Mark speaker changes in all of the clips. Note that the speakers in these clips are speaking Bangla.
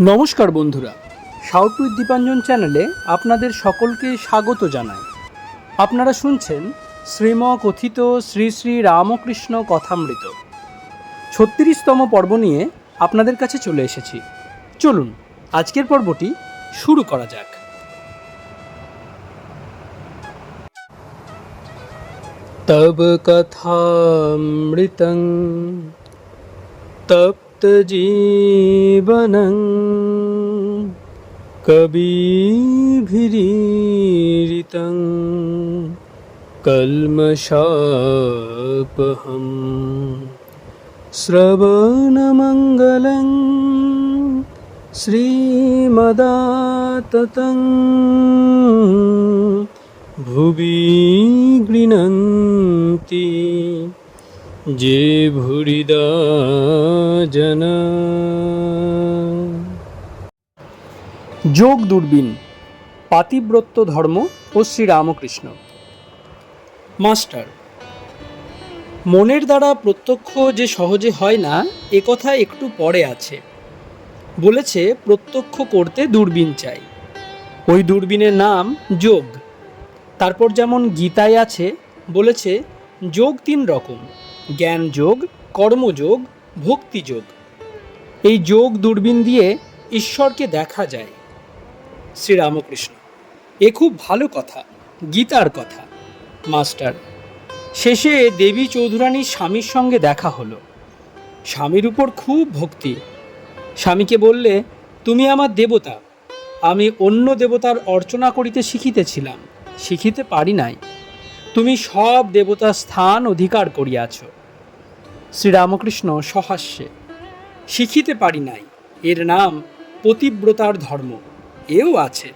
Speaker 1: নমস্কার বন্ধুরা, সাউথ উইথ দীপাঞ্জন চ্যানেলে আপনাদের সকলকে স্বাগত জানাই। আপনারা শুনছেন শ্রীমকথিত শ্রী শ্রী রামকৃষ্ণ কথামৃত ৩৬তম পর্ব নিয়ে আপনাদের কাছে চলে এসেছি। চলুন আজকের পর্বটি শুরু করা যাক। তব কথামৃতং তপ্ত জীবনং কবিভিরীরিতং কল্মষাপহম শ্রবণমঙ্গলং শ্রীমদাততং ভুবি গৃণন্তি যে ভুরিদা জনা। যোগ দূরবীন, পাতিব্রত্য ধর্ম ও শ্রীরামকৃষ্ণ। মাস্টার, মনের দ্বারা প্রত্যক্ষ যে সহজে হয় না এ কথা একটু পরে আছে। বলেছে প্রত্যক্ষ করতে দূরবীন চাই। ওই দূরবীনের নাম যোগ। তারপর যেমন গীতায় আছে, বলেছে যোগ ৩ রকম: জ্ঞান যোগ, কর্মযোগ, ভক্তিযোগ। এই যোগ দূরবীন দিয়ে ঈশ্বরকে দেখা যায়। শ্রীরামকৃষ্ণ: এ খুব ভালো কথা, গীতার কথা। মাস্টার, শেষে দেবী চৌধুরানীর স্বামীর সঙ্গে দেখা হলো। স্বামীর উপর খুব ভক্তি। স্বামীকে বললে, তুমি আমার দেবতা, আমি অন্য দেবতার অর্চনা করিতে শিখিতেছিলাম, শিখিতে পারি নাই। তুমি সব দেবতার স্থান অধিকার করিয়াছ। শ্রীরামকৃষ্ণ সহাস্যে: শিখিতে পারি নাই, এর নাম পতিব্রতার ধর্ম, এও আছে।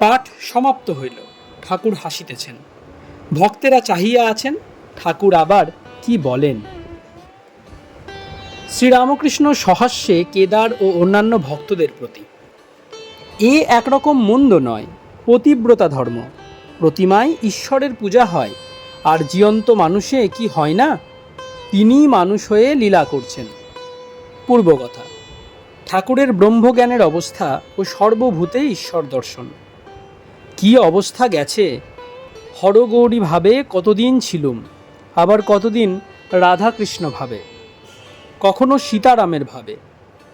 Speaker 1: পাঠ সমাপ্ত হইল। ঠাকুর হাসিতেছেন, ভক্তেরা চাহিয়া আছেন ঠাকুর আবার কি বলেন। শ্রীরামকৃষ্ণ সহাস্যে কেদার ও অন্যান্য ভক্তদের প্রতি: এ একরকম মন্দ নয়, পতিব্রতা ধর্ম। প্রতিমায় ঈশ্বরের পূজা হয়, আর জীবন্ত মানুষে কি হয় না? তিনি মানুষ হয়ে লীলা করছেন। পূর্বকথা: ঠাকুরের ব্রহ্মজ্ঞানের অবস্থা ও সর্বভূতে ঈশ্বর দর্শন। কি অবস্থা গেছে! হরগৌরী ভাবে কতদিন ছিলুম, আবার কতদিন রাধাকৃষ্ণ ভাবে, কখনো সীতারামের ভাবে।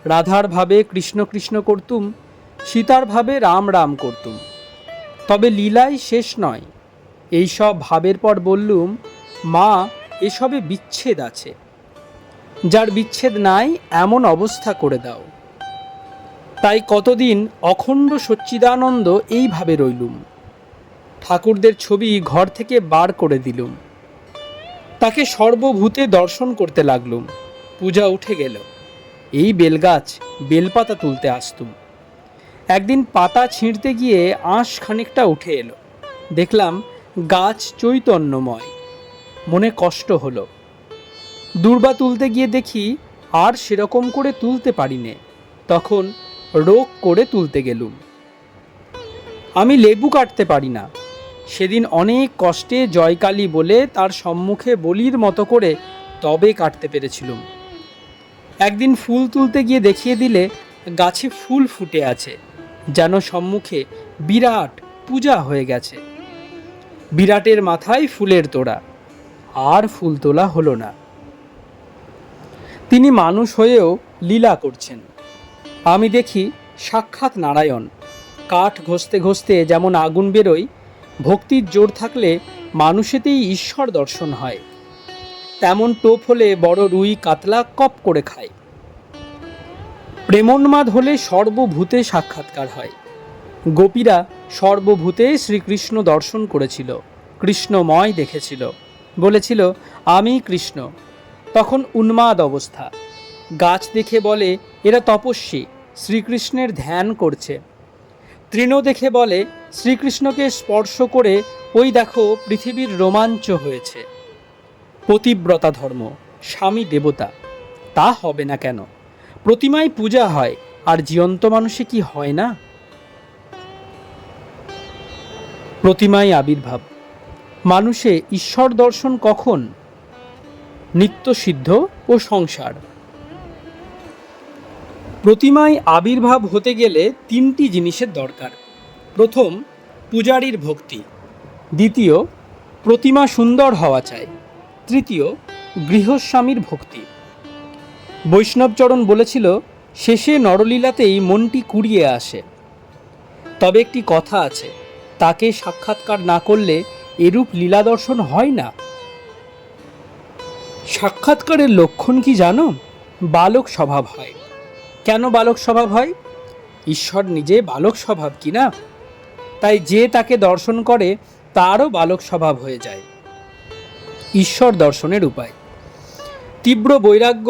Speaker 1: রাধার ভাবে কৃষ্ণ কৃষ্ণ করতুম, সীতার ভাবে রাম রাম করতুম। তবে লীলাই শেষ নয়। এই সব ভাবের পর বললুম, মা, এসবে বিচ্ছেদ আছে। যার বিচ্ছেদ নাই এমন অবস্থা করে দাও। তাই কতদিন অখণ্ড সচ্চিদানন্দ এইভাবে রইলুম। ঠাকুরদের ছবি ঘর থেকে বার করে দিলুম। তাকে সর্বভূতে দর্শন করতে লাগলুম। পূজা উঠে গেল। এই বেলগাছ, বেলপাতা তুলতে আসতুম। একদিন পাতা ছিঁড়তে গিয়ে আঁশ খানিকটা উঠে এলো। দেখলাম গাছ চৈতন্যময়। মনে কষ্ট হলো। দূর্বা তুলতে গিয়ে দেখি আর সেরকম করে তুলতে পারিনে। তখন রোগ করে তুলতে গেলুম। আমি লেবু কাটতে পারি না। সেদিন অনেক কষ্টে জয়কালী বলে তার সম্মুখে বলির মতো করে তবে কাটতে পেরেছিলুম। একদিন ফুল তুলতে গিয়ে দেখিয়ে দিলে গাছে ফুল ফুটে আছে, যেন সম্মুখে বিরাট পূজা হয়ে গেছে। বিরাটের মাথায় ফুলের তোড়া। আর ফুল তোলা হলো না। তিনি মানুষ হয়েও লীলা করছেন। আমি দেখি সাক্ষাৎ নারায়ণ। কাঠ ঘষতে ঘষতে যেমন আগুন বেরোয়, ভক্তির জোর থাকলে মানুষেতেই ঈশ্বর দর্শন হয়। তেমন টোপ হলে বড় রুই কাতলা কপ করে খায়। প্রেমোন্মাদ হলে সর্বভূতে সাক্ষাৎকার হয়। গোপীরা সর্বভূতে শ্রীকৃষ্ণ দর্শন করেছিল, কৃষ্ণময় দেখেছিল, বলেছিল আমি কৃষ্ণ। তখন উন্মাদ অবস্থা। গাছ দেখে বলে এরা তপস্বী, শ্রীকৃষ্ণের ধ্যান করছে। তৃণ দেখে বলে শ্রীকৃষ্ণকে স্পর্শ করে ওই দেখো পৃথিবীর রোমাঞ্চ হয়েছে। পতিব্রতা ধর্ম, স্বামী দেবতা। তা হবে না কেন? প্রতিমায় পূজা হয়, আর জীবন্ত মানুষে কি হয় না? প্রতিমায় আবির্ভাব। মানুষে ঈশ্বর দর্শন কখন? নিত্যসিদ্ধ ও সংসার। প্রতিমায় আবির্ভাব হতে গেলে তিনটি জিনিসের দরকার। প্রথম, পূজারীর ভক্তি। দ্বিতীয়, প্রতিমা সুন্দর হওয়া চাই। তৃতীয়, গৃহস্বামীর ভক্তি। বৈষ্ণবচরণ বলেছিল, শেষে নরলীলাতেই মনটি কুড়িয়ে আসে। তবে একটি কথা আছে, তাকে সাক্ষাৎকার না করলে এরূপ লীলা দর্শন হয় না। সাক্ষাৎকারের লক্ষণ কি জানো? বালক স্বভাব হয়। কেন বালক স্বভাব হয়? ঈশ্বর নিজে বালক স্বভাব কি না? তাই যে তাকে দর্শন করে তারও বালক স্বভাব হয়ে যায়। ঈশ্বর দর্শনের উপায় তীব্র বৈরাগ্য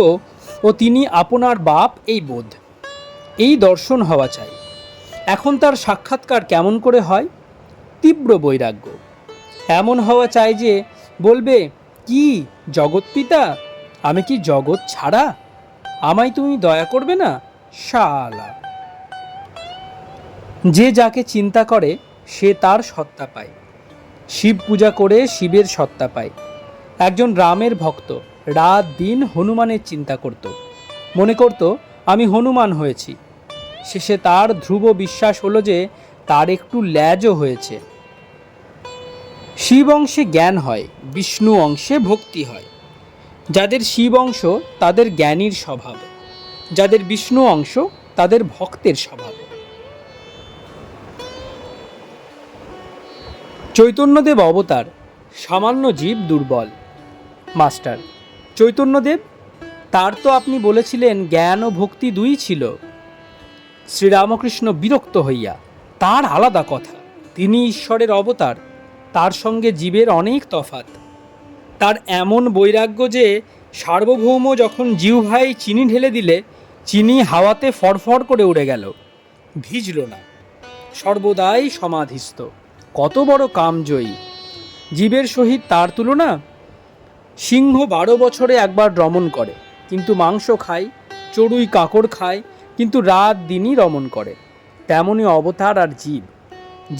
Speaker 1: ও তিনি আপনার বাপ এই বোধ, এই দর্শন হওয়া চাই। এখন তার সাক্ষাৎকার কেমন করে হয়? তীব্র বৈরাগ্য এমন হওয়া চাই যে বলবে, কি জগৎপিতা, আমি কি জগৎ ছাড়া? আমায় তুমি দয়া করবে না শালা। যে যাকে চিন্তা করে সে তার সত্তা পায়। শিব পূজা করে শিবের সত্তা পায়। একজন রামের ভক্ত রাত দিন হনুমানের চিন্তা করত, মনে করত আমি হনুমান হয়েছি। শেষে তার ধ্রুব বিশ্বাস হলো যে তার একটু ল্যাজও হয়েছে। শিব অংশে জ্ঞান হয়, বিষ্ণু অংশে ভক্তি হয়। যাদের শিব অংশ তাদের জ্ঞানীর স্বভাব, যাদের বিষ্ণু অংশ তাদের ভক্তের স্বভাব। চৈতন্যদেব অবতার, সামান্য জীব দুর্বল। মাস্টার, চৈতন্যদেব, তার তো আপনি বলেছিলেন জ্ঞান ও ভক্তি দুই ছিল। শ্রীরামকৃষ্ণ বিরক্ত হইয়া, তার আলাদা কথা, তিনি ঈশ্বরের অবতার, তার সঙ্গে জীবের অনেক তফাৎ। তার এমন বৈরাগ্য যে সার্বভৌম যখন জিহ্বায় চিনি ঢেলে দিলে চিনি হাওয়াতে ফরফর করে উড়ে গেল, ভিজল না, সর্বদাই সমাধিস্থ। কত বড় কামজয়ী! জীবের সহিত তার তুলনা? সিংহ 12 বছরে একবার রমণ করে, কিন্তু মাংস খায়। চড়ুই কাকড় খায়, কিন্তু রাত দিনই রমণ করে। তেমনি অবতার আর জীব।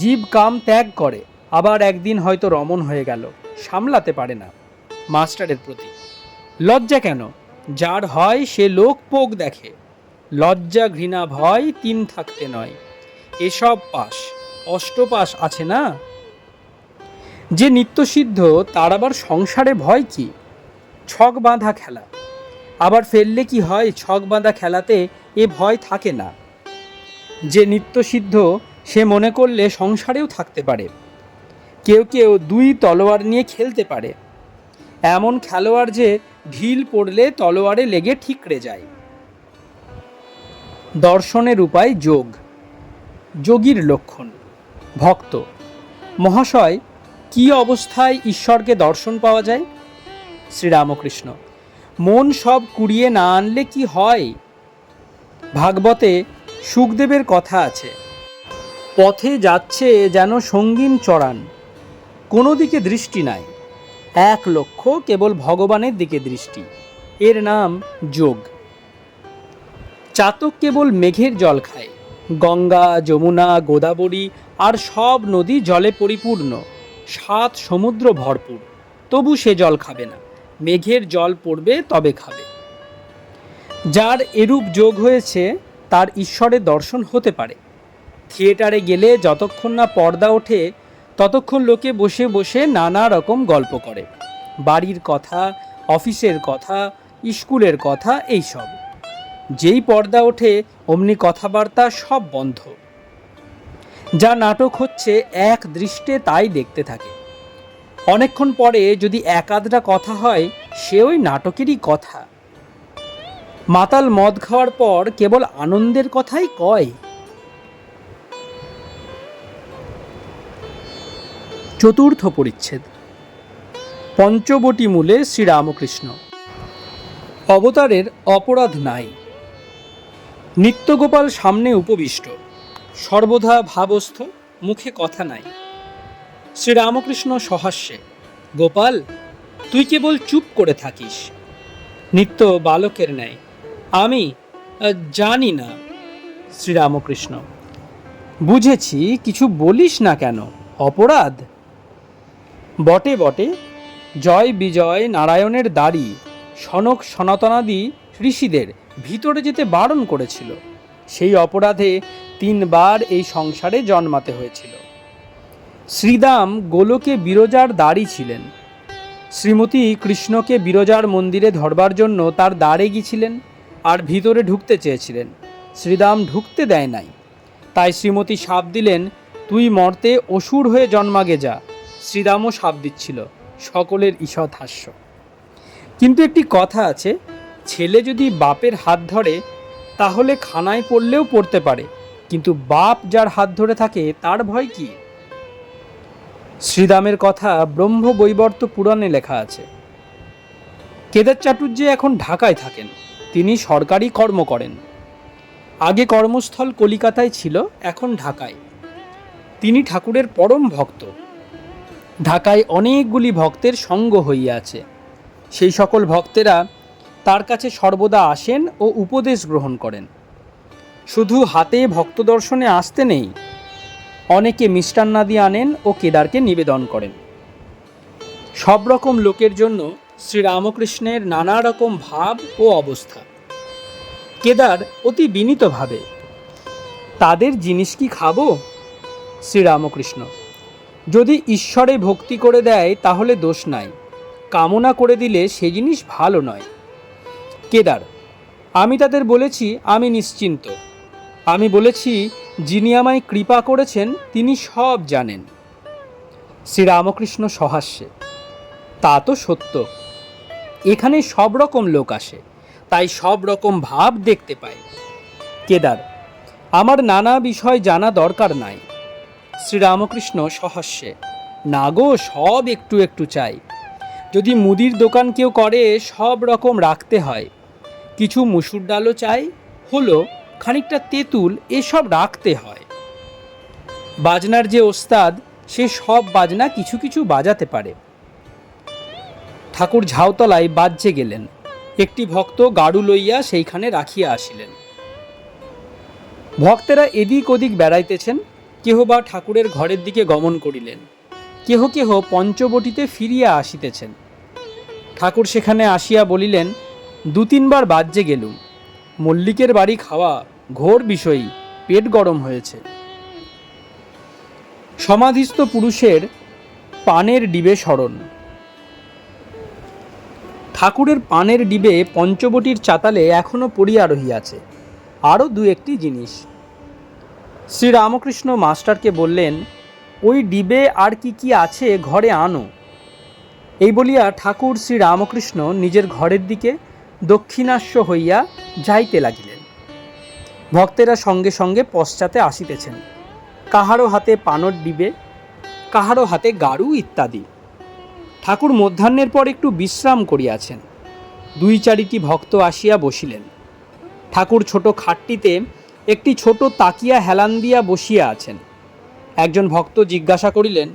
Speaker 1: জীব কাম ত্যাগ করে, আবার একদিন হয়তো রমণ হয়ে গেল, সামলাতে পারে না। মাস্টারের প্রতি লজ্জা কেন? যার হয় সে লোক পোক দেখে। লজ্জা ঘৃণা ভয় তিন থাকতে নয়, এসব পাশ অষ্টপাশ আছে না। যে নিত্যসিদ্ধ তার আবার সংসারে ভয় কি? ছক বাঁধা খেলা, আবার ফেললে কি হয়? ছক বাঁধা খেলাতে এ ভয় থাকে না। যে নিত্যসিদ্ধ সে মনে করলে সংসারেও থাকতে পারে। কেউ কেউ 2 তলোয়ার নিয়ে খেলতে পারে, এমন খেলোয়াড় যে ঢিল পড়লে তলোয়ারে লেগে ঠিকরে যায়। দর্শনের উপায় যোগ, যোগীর লক্ষণ ভক্ত। মহাশয়, কি অবস্থায় ঈশ্বরকে দর্শন পাওয়া যায়? শ্রীরামকৃষ্ণ, মন সব কুড়িয়ে না আনলে কি হয়? ভাগবতে সুখদেবের কথা আছে, পথে যাচ্ছে যেন সঙ্গীন চড়ান, কোনো দিকে দৃষ্টি নাই, এক লক্ষ্য কেবল ভগবানের দিকে দৃষ্টি, এর নাম যোগ। চাতক কেবল মেঘের জল খায়। গঙ্গা, যমুনা, গোদাবরী আর সব নদী জলে পরিপূর্ণ, 7 সমুদ্র ভরপুর, তবু সে জল খাবে না। মেঘের জল পড়বে তবে খাবে। যার এরূপ যোগ হয়েছে তার ঈশ্বরের দর্শন হতে পারে। থিয়েটারে গেলে যতক্ষণ না পর্দা ওঠে ততক্ষণ লোকে বসে বসে নানা রকম গল্প করে, বাড়ির কথা, অফিসের কথা, স্কুলের কথা, এইসব। যেই পর্দা ওঠে অমনি কথাবার্তা সব বন্ধ। যা নাটক হচ্ছে এক দৃষ্টে তাই দেখতে থাকে। অনেকক্ষণ পরে যদি এক আধটা কথা হয় সে ওই নাটকেরই কথা। মাতাল মদ খাওয়ার পর কেবল আনন্দের কথাই কয়। চতুর্থ পরিচ্ছেদ, পঞ্চবটী মূলে শ্রীরামকৃষ্ণ। অবতারের অপরাধ নাই। নিত্যগোপাল সামনে উপবিষ্ট, সর্বদা ভাবস্থ, মুখে কথা নাই। শ্রীরামকৃষ্ণ সহাস্যে, গোপাল, তুই কেবল চুপ করে থাকিস। নিত্য বালকের ন্যায়, আমি জানি না। শ্রীরামকৃষ্ণ, বুঝেছি, কিছু বলিস না কেন? অপরাধ? বটে বটে, জয় বিজয় নারায়ণের দাড়ি, সনক সনাতনাদি ঋষিদের ভিতরে যেতে বারণ করেছিল। সেই অপরাধে 3 বার এই সংসারে জন্মাতে হয়েছিল। শ্রীদাম গোলকে বিরজার দ্বারই ছিলেন। শ্রীমতী কৃষ্ণকে বিরজার মন্দিরে ধরবার জন্য তার দ্বারে গিয়েছিলেন আর ভিতরে ঢুকতে চেয়েছিলেন। শ্রীদাম ঢুকতে দেয় নাই। তাই শ্রীমতী শাপ দিলেন, তুই মর্তে অসুর হয়ে জন্মাগে যা। শ্রীদামও শাপ দিচ্ছিল। সকলের ঈষৎ হাস্য। কিন্তু একটি কথা আছে, ছেলে যদি বাপের হাত ধরে তাহলে খানায় পড়লেও পড়তে পারে, কিন্তু বাপ যার হাত ধরে থাকে তার ভয় কি? শ্রীদামের কথা ব্রহ্মবৈবর্ত পুরাণে লেখা আছে। কেদার চাটুর্যে এখন ঢাকায় থাকেন। তিনি সরকারি কর্ম করেন। আগে কর্মস্থল কলিকাতায় ছিল, এখন ঢাকায়। তিনি ঠাকুরের পরম ভক্ত। ঢাকায় অনেকগুলি ভক্তের সঙ্গ হইয়াছে। সেই সকল ভক্তেরা তার কাছে সর্বদা আসেন ও উপদেশ গ্রহণ করেন। শুধু হাতে ভক্ত দর্শনে আসতে নেই, অনেকে মিষ্টান্নাদি আনেন ও কেদারকে নিবেদন করেন। সব রকম লোকের জন্য শ্রীরামকৃষ্ণের নানা রকম ভাব ও অবস্থা। কেদার অতি বিনীতভাবে, তাদের জিনিস কি খাবো? শ্রীরামকৃষ্ণ, যদি ঈশ্বরে ভক্তি করে দেয় তাহলে দোষ নাই, কামনা করে দিলে সে জিনিস ভালো নয়। কেদার, আমি তাদের বলেছি আমি নিশ্চিন্ত। আমি বলেছি যিনি আমায় কৃপা করেছেন তিনি সব জানেন। শ্রীরামকৃষ্ণ সহাস্যে, তা তো সত্য। এখানে সব রকম লোক আসে, তাই সব রকম ভাব দেখতে পাই। কেদার, আমার নানা বিষয় জানা দরকার নাই। শ্রীরামকৃষ্ণ সহাস্যে, না গো, সব একটু একটু চাই। যদি মুদির দোকান কেউ করে সব রকম রাখতে হয়। কিছু মুসুর ডালও চাই, হলো খানিকটা তেঁতুল, এসব রাখতে হয়। বাজনার যে ওস্তাদ, সে সব বাজনা কিছু কিছু বাজাতে পারে। ঠাকুর ঝাউতলায় বাজ্যে গেলেন। একটি ভক্ত গাড়ু লইয়া সেইখানে রাখিয়া আসিলেন। ভক্তেরা এদিক ওদিক বেড়াইতেছেন। কেহ বা ঠাকুরের ঘরের দিকে গমন করিলেন, কেহ কেহ পঞ্চবটিতে ফিরিয়া আসিতেছেন। ঠাকুর সেখানে আসিয়া বলিলেন, 2-3 বার বাজ্যে গেলুম। মল্লিকের বাড়ি খাওয়া ঘোর বিষয়ী, পেট গরম হয়েছে। সমাধিস্থ পুরুষের পানের ডিবে স্মরণ। ঠাকুরের পানের ডিবে পঞ্চবটির চাতালে এখনো পড়িয়া রহিয়াছে। আরও 2-1টি জিনিস। শ্রীরামকৃষ্ণ মাস্টারকে বললেন, ওই ডিবে আর কি কি আছে ঘরে আনো। এই বলিয়া ঠাকুর শ্রীরামকৃষ্ণ নিজের ঘরের দিকে দক্ষিণাস্য হইয়া যাইতে লাগিলেন। ভক্তেরা সঙ্গে সঙ্গে পশ্চাতে আসিতেছেন। কাহারও হাতে পানর ডিবে, কাহারও হাতে গাড়ু ইত্যাদি। ঠাকুর মধ্যাহ্নের পর একটু বিশ্রাম করিয়াছেন। 2-4টি ভক্ত আসিয়া বসিলেন। ঠাকুর ছোট খাটটিতে একটি ছোট তাকিয়া হেলান দিয়া বসিয়া আছেন। একজন ভক্ত জিজ্ঞাসা করিলেন,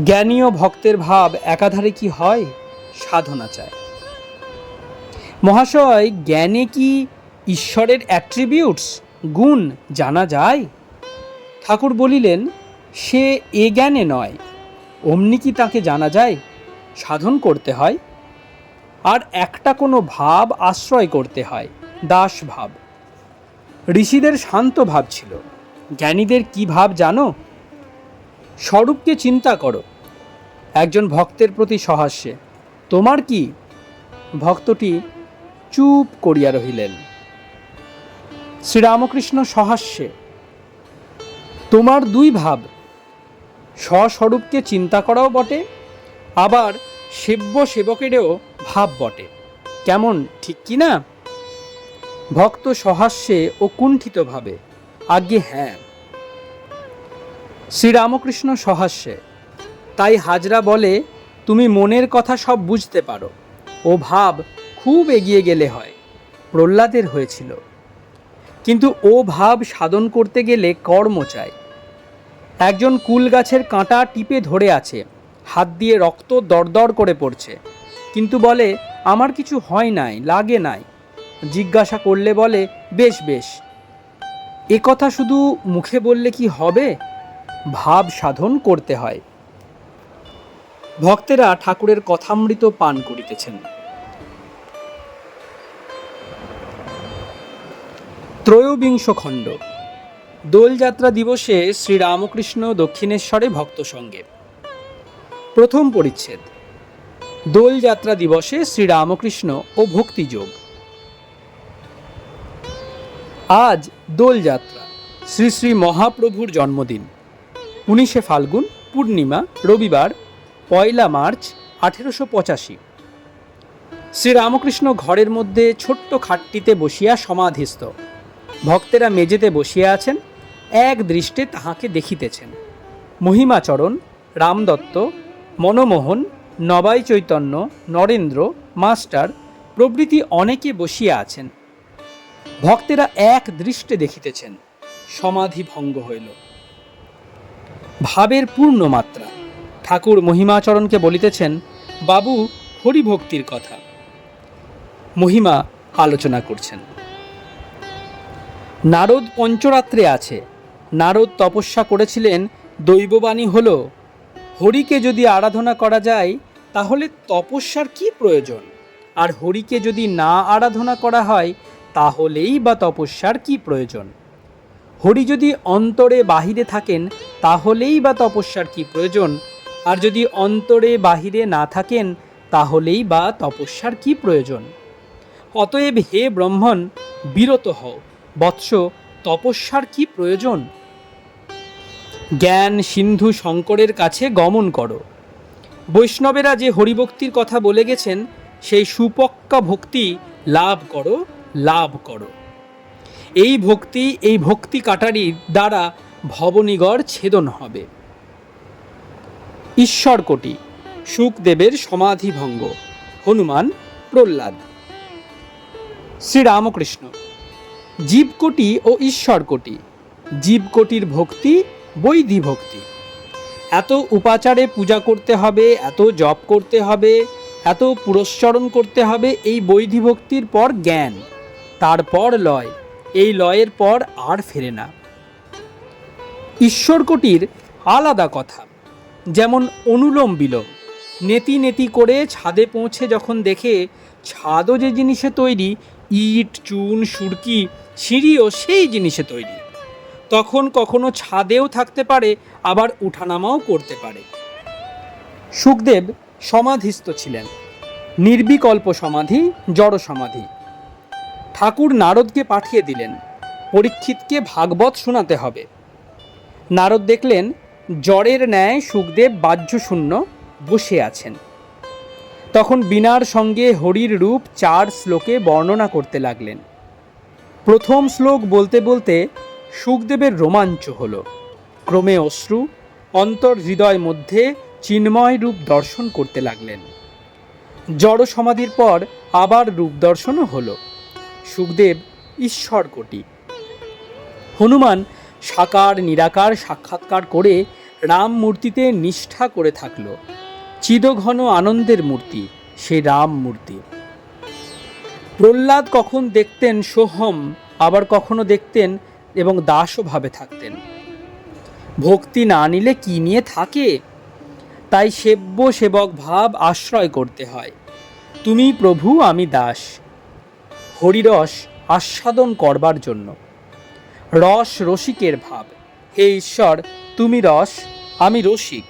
Speaker 1: জ্ঞানীয় ভক্তের ভাব একাধারে কি হয়? সাধনা চায়। মহাশয়, জ্ঞানে কি ঈশ্বরের অ্যাট্রিবিউটস, গুণ জানা যায়? ঠাকুর বলিলেন, সে এ জ্ঞানে নয়। অমনি কি তাকে জানা যায়? সাধন করতে হয়, আর একটা কোনো ভাব আশ্রয় করতে হয়, দাস ভাব। ঋষিদের শান্ত ভাব ছিল। জ্ঞানীদের কি ভাব জানো? স্বরূপকে চিন্তা করো। একজন ভক্তের প্রতি সহাস্যে, তোমার কি? ভক্তটি চুপ করিয়া রহিলেন। শ্রীরামকৃষ্ণ সহাস্যে, তোমার 2 ভাব, স্বস্বরূপকে চিন্তা করাও বটে, আবার সেব্য সেবকেরও ভাব বটে। কেমন, ঠিক কি না? ভক্ত সহাস্যে ও কুণ্ঠিত ভাবে, আজ্ঞে হ্যাঁ। শ্রীরামকৃষ্ণ সহাস্যে, তাই হাজরা বলে তুমি মনের কথা সব বুঝতে পারো। ও ভাব খুব এগিয়ে গেলে হয়। প্রহ্লাদের হয়েছিল। কিন্তু ও ভাব সাধন করতে গেলে কর্ম চাই। একজন কুল গাছের কাঁটা টিপে ধরে আছে, হাত দিয়ে রক্ত দরদর করে পড়ছে, কিন্তু বলে আমার কিছু হয় নাই, লাগে নাই। জিজ্ঞাসা করলে বলে বেশ বেশ। এ কথা শুধু মুখে বললে কি হবে? ভাব সাধন করতে হয়। ভক্তেরা ঠাকুরের কথামৃত পান করিতেছেন। ত্রয়োবিংশ খণ্ড। দোলযাত্রা দিবসে শ্রীরামকৃষ্ণ দক্ষিণেশ্বরে ভক্ত সঙ্গে। প্রথম পরিচ্ছেদ। দোলযাত্রা দিবসে শ্রীরামকৃষ্ণ ও ভক্তিযোগ। আজ দোলযাত্রা, শ্রী শ্রী মহাপ্রভুর জন্মদিন। 19শে ফাল্গুন, পূর্ণিমা, রবিবার, 1 মার্চ 1885। শ্রীরামকৃষ্ণ ঘরের মধ্যে ছোট্ট খাটটিতে বসিয়া সমাধিস্থ। ভক্তেরা মেঝেতে বসিয়া আছেন, এক দৃষ্টে তাহাকে দেখিতেছেন। মহিমাচরণ, রামদত্ত, মনমোহন, নবাই চৈতন্য, নরেন্দ্র, মাস্টার প্রভৃতি অনেকে বসিয়া আছেন। ভক্তেরা এক দৃষ্টে দেখিতেছেন। সমাধি ভঙ্গ হইল। ভাবের পূর্ণ মাত্রা। ঠাকুর মহিমাচরণকে বলিতেছেন, বাবু, হরিভক্তির কথা। মহিমা আলোচনা করছেন। নারদ পঞ্চরাত্রে আছে। নারদ তপস্যা করেছিলেন, দৈববাণী হল, হরিকে যদি আরাধনা করা যায় তাহলে তপস্যার কি প্রয়োজন, আর হরিকে যদি না আরাধনা করা হয় তাহলেই বা তপস্যার কি প্রয়োজন। হরি যদি অন্তরে বাহিরে থাকেন তাহলেই বা তপস্যার কি প্রয়োজন, আর যদি অন্তরে বাহিরে না থাকেন তাহলেই বা তপস্যার কি প্রয়োজন। অতএব হে ব্রহ্মণ, বিরত হও বৎস, তপস্যার কি প্রয়োজন। জ্ঞান সিন্ধু শঙ্করের কাছে গমন করো। বৈষ্ণবেরা যে হরিভক্তির কথা বলে গেছেন, সেই সুপক্কা ভক্তি লাভ করো, লাভ করো। এই ভক্তি কাটারির দ্বারা ভবনিগড় ছেদন হবে। ঈশ্বরকোটি। শুকদেবের সমাধি ভঙ্গ। হনুমান, প্রহ্লাদ। শ্রীরামকৃষ্ণ। জীবকোটি ও ঈশ্বরকোটি। জীবকোটির ভক্তি বৈধি ভক্তি। এত উপাচারে পূজা করতে হবে, এত জপ করতে হবে, এত পুরস্চরণ করতে হবে। এই বৈধি ভক্তির পর জ্ঞান, তারপর লয়, এই লয়ের পর আর ফেরে না। ঈশ্বরকোটির আলাদা কথা। যেমন অনুলোম বিলোম। নেতি নেতি করে ছাদে পৌঁছে যখন দেখে ছাদও যে জিনিসে তৈরি, ইট, চুন, সুরকি, সিঁড়িও সেই জিনিসে তৈরি, তখন কখনো ছাদেও থাকতে পারে, আবার উঠানামাও করতে পারে। শুকদেব সমাধিস্থ ছিলেন। নির্বিকল্প সমাধি, জড় সমাধি। ঠাকুর নারদকে পাঠিয়ে দিলেন, পরীক্ষিতকে ভাগবত শোনাতে হবে। নারদ দেখলেন জড়ের ন্যায় শুকদেব বাহ্যশূন্য বসে আছেন। তখন বীণার সঙ্গে হরির রূপ 4 শ্লোকে বর্ণনা করতে লাগলেন। প্রথম শ্লোক বলতে বলতে শুকদেবের রোমাঞ্চ হল। ক্রমে অশ্রু অন্তর হৃদয় মধ্যে চিন্ময় রূপ দর্শন করতে লাগলেন। জড় সমাধির পর আবার রূপ দর্শনও হল। শুকদেব ঈশ্বরকোটি। হনুমান সাকার নিরাকার সাক্ষাৎকার করে রাম মূর্তিতে নিষ্ঠা করে থাকল। চিদঘন আনন্দের মূর্তি, সে রাম মূর্তি। প্রহ্লাদ কখন দেখতেন সোহম, আবার কখনো দেখতেন এবং দাসও ভাবে থাকতেন। ভক্তি না নিলে কি নিয়ে থাকে, তাই সেব্য সেবক ভাব আশ্রয় করতে হয়। তুমি প্রভু, আমি দাস। হরিরস আস্বাদন করবার জন্য। রস রসিকের ভাব। হে ঈশ্বর, তুমি রস, আমি রসিক।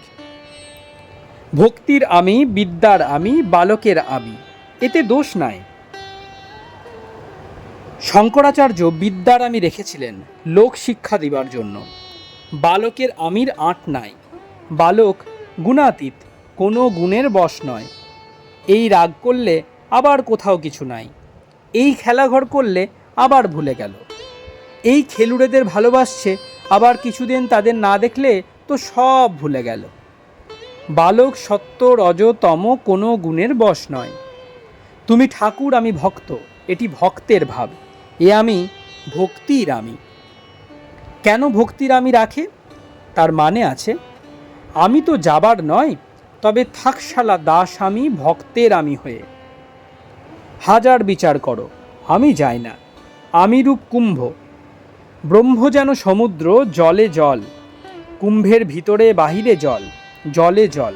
Speaker 1: ভক্তির আমি, বিদ্যার আমি, বালকের আমি, এতে দোষ নাই। শঙ্করাচার্য বিদ্যার আমি রেখেছিলেন লোক শিক্ষা দিবার জন্য। বালকের আমির আঁট নাই। বালক গুণাতীত, কোনো গুণের বশ নয়। এই রাগ করলে আবার কোথাও কিছু নাই, এই খেলাঘর করলে আবার ভুলে গেল। এই খেলুড়েদের ভালোবাসছে, আবার কিছুদিন তাদের না দেখলে তো সব ভুলে গেল। বালক সত্য রজ তম কোনো গুণের বশ নয়। তুমি ঠাকুর, আমি ভক্ত, এটি ভক্তের ভাব। এ আমি ভক্তির আমি। কেন ভক্তির আমি রাখে, তার মানে আছে, আমি তো যাবার নয়, তবে থাকশালা দাস আমি ভক্তের আমি হয়ে। হাজার বিচার করো, আমি যাই না। আমি রূপ কুম্ভ। ব্রহ্ম যেন সমুদ্র, জলে জল। কুম্ভের ভিতরে বাহিরে জল, জলে জল।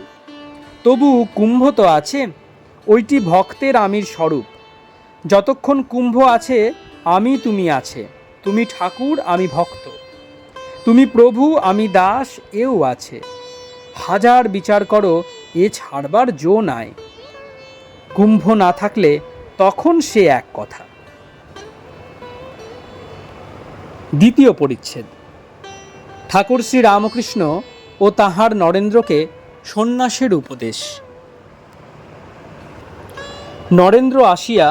Speaker 1: তবু কুম্ভ তো আছে, ওইটি ভক্তের আমির স্বরূপ। যতক্ষণ কুম্ভ আছে, আমি তুমি আছে। তুমি ঠাকুর, আমি ভক্ত, তুমি প্রভু, আমি দাস, এও আছে। হাজার বিচার করো, এ ছাড়বার জো নাই। কুম্ভ না থাকলে তখন সে এক কথা। দ্বিতীয় পরিচ্ছেদ। ঠাকুর শ্রী রামকৃষ্ণ ও তাহার নরেন্দ্রকে সন্ন্যাসের উপদেশ। নরেন্দ্র আসিয়া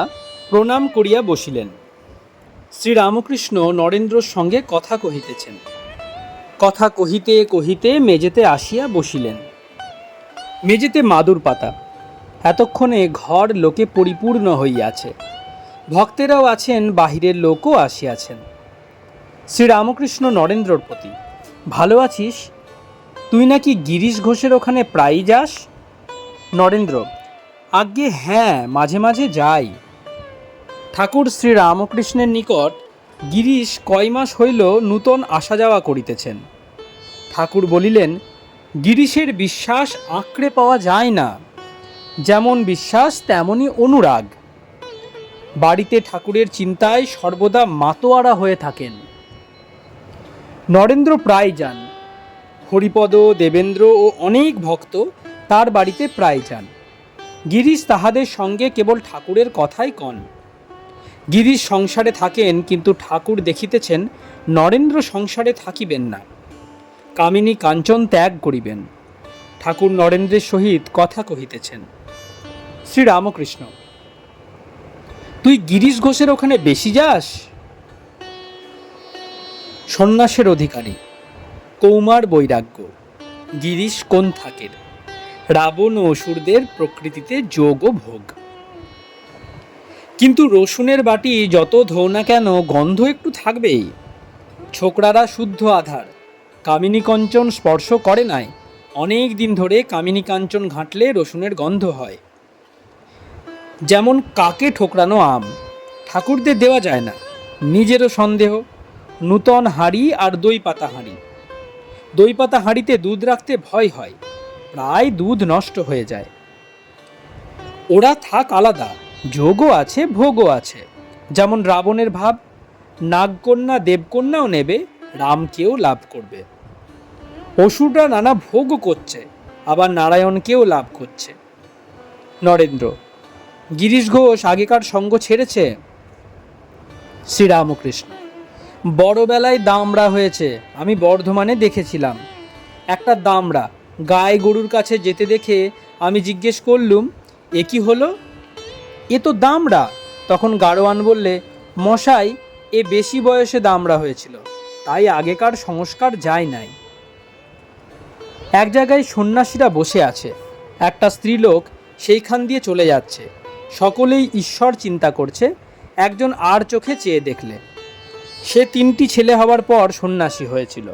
Speaker 1: প্রণাম করিয়া বসিলেন। শ্রীরামকৃষ্ণ নরেন্দ্রর সঙ্গে কথা কহিতেছেন। কথা কহিতে কহিতে মেজেতে আসিয়া বসিলেন। মেজেতে মাদুর পাতা। এতক্ষণে ঘর লোকে পরিপূর্ণ হইয়াছে। ভক্তেরাও আছেন, বাহিরের লোকও আসিয়াছেন। শ্রীরামকৃষ্ণ নরেন্দ্রর প্রতি, ভালো আছিস? তুই নাকি গিরিশ ঘোষের ওখানে প্রায়ই যাস? নরেন্দ্র, আজ্ঞে হ্যাঁ, মাঝে মাঝে যাই। ঠাকুর শ্রী রামকৃষ্ণের নিকট গিরিশ কয় মাস হইল নূতন আসা যাওয়া করিতেছেন। ঠাকুর বলিলেন, গিরিশের বিশ্বাস আঁকড়ে পাওয়া যায় না। যেমন বিশ্বাস তেমনই অনুরাগ। বাড়িতে ঠাকুরের চিন্তায় সর্বদা মাতোয়ারা হয়ে থাকেন। নরেন্দ্র প্রায় যান। হরিপদ, দেবেন্দ্র ও অনেক ভক্ত তার বাড়িতে প্রায় যান। গিরিশ তাহাদের সঙ্গে কেবল ঠাকুরের কথাই কন। গিরিশ সংসারে থাকেন, কিন্তু ঠাকুর দেখিতেছেন নরেন্দ্র সংসারে থাকিবেন না, কামিনী কাঞ্চন ত্যাগ করিবেন। ঠাকুর নরেন্দ্রের সহিত কথা কহিতেছেন। শ্রীরামকৃষ্ণ, তুই গিরিশ ঘোষের ওখানে বেশি যাস? সন্ন্যাসের অধিকারী, কৌমার বৈরাগ্য। গিরিশ কোন থাকের? রাবণ ও অসুরদের প্রকৃতিতে যোগ ও ভোগ। কিন্তু রসুনের বাটি যত ধোও না কেন, গন্ধ একটু থাকবেই। ছোকরারা শুদ্ধ আধার, কামিনী কাঞ্চন স্পর্শ করে নাই। অনেক দিন ধরে কামিনী কাঞ্চন ঘাঁটলে রসুনের গন্ধ হয়। যেমন কাকে ঠোকরানো আম, ঠাকুরদের দেওয়া যায় না। নিজেরও সন্দেহ। নূতন হাঁড়ি আর দই পাতা হাঁড়ি। দই পাতা হাঁড়িতে দুধ রাখতে ভয় হয়, প্রায় দুধ নষ্ট হয়ে যায়। ওরা থাক আলাদা, যোগও আছে, ভোগও আছে। যেমন রাবণের ভাব, নাগকন্যা দেবকন্যাও নেবে, রামকেও লাভ করবে। অসুররা নানা ভোগও করছে, আবার নারায়ণকেও লাভ করছে। নরেন্দ্র, গিরিশ ঘোষ আগেকার সঙ্গ ছেড়েছে। শ্রীরামকৃষ্ণ, বড়বেলায় দামড়া হয়েছে। আমি বর্ধমানে দেখেছিলাম একটা দামড়া গায়ে গরুর কাছে যেতে দেখে আমি জিজ্ঞেস করলুম, এ কি হলো? এ তো দামড়া। তখন গাড়োয়ান বললে, মশাই, এ বেশি বয়সে দামড়া হয়েছিল, তাই আগেকার সংস্কার যায় নাই। এক জায়গায় সন্ন্যাসীরা বসে আছে। একটা স্ত্রীলোক সেইখান দিয়ে চলে যাচ্ছে। সকলেই ঈশ্বর চিন্তা করছে। একজন আর চোখে চেয়ে দেখলে। সে 3টি ছেলে হওয়ার পর সন্ন্যাসী হয়েছিল।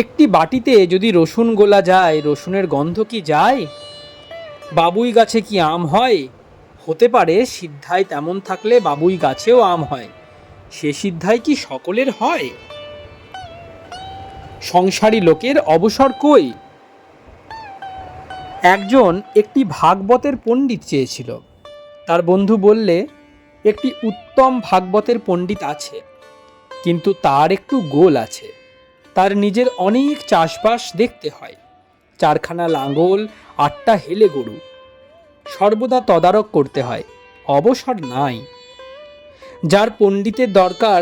Speaker 1: একটি বাটিতে যদি রসুন গোলা যায়, রসুনের গন্ধ কি যায়? বাবুই গাছে কি আম হয়? হতে পারে সিদ্ধায় তেমন থাকলে বাবুই গাছেও আম হয়। সে সিদ্ধায় কি সকলের হয়? সংসারী লোকের অবসর কই? একজন একটি ভাগবতের পণ্ডিত চেয়েছিল। তার বন্ধু বললে, একটি উত্তম ভাগবতের পণ্ডিত আছে, কিন্তু তার একটু গোল আছে। তার নিজের অনেক চাষবাস দেখতে হয়। 4খানা লাঙ্গল, 8টা হেলে গরু, সর্বদা তদারক করতে হয়। অবসর নাই। যার পণ্ডিতের দরকার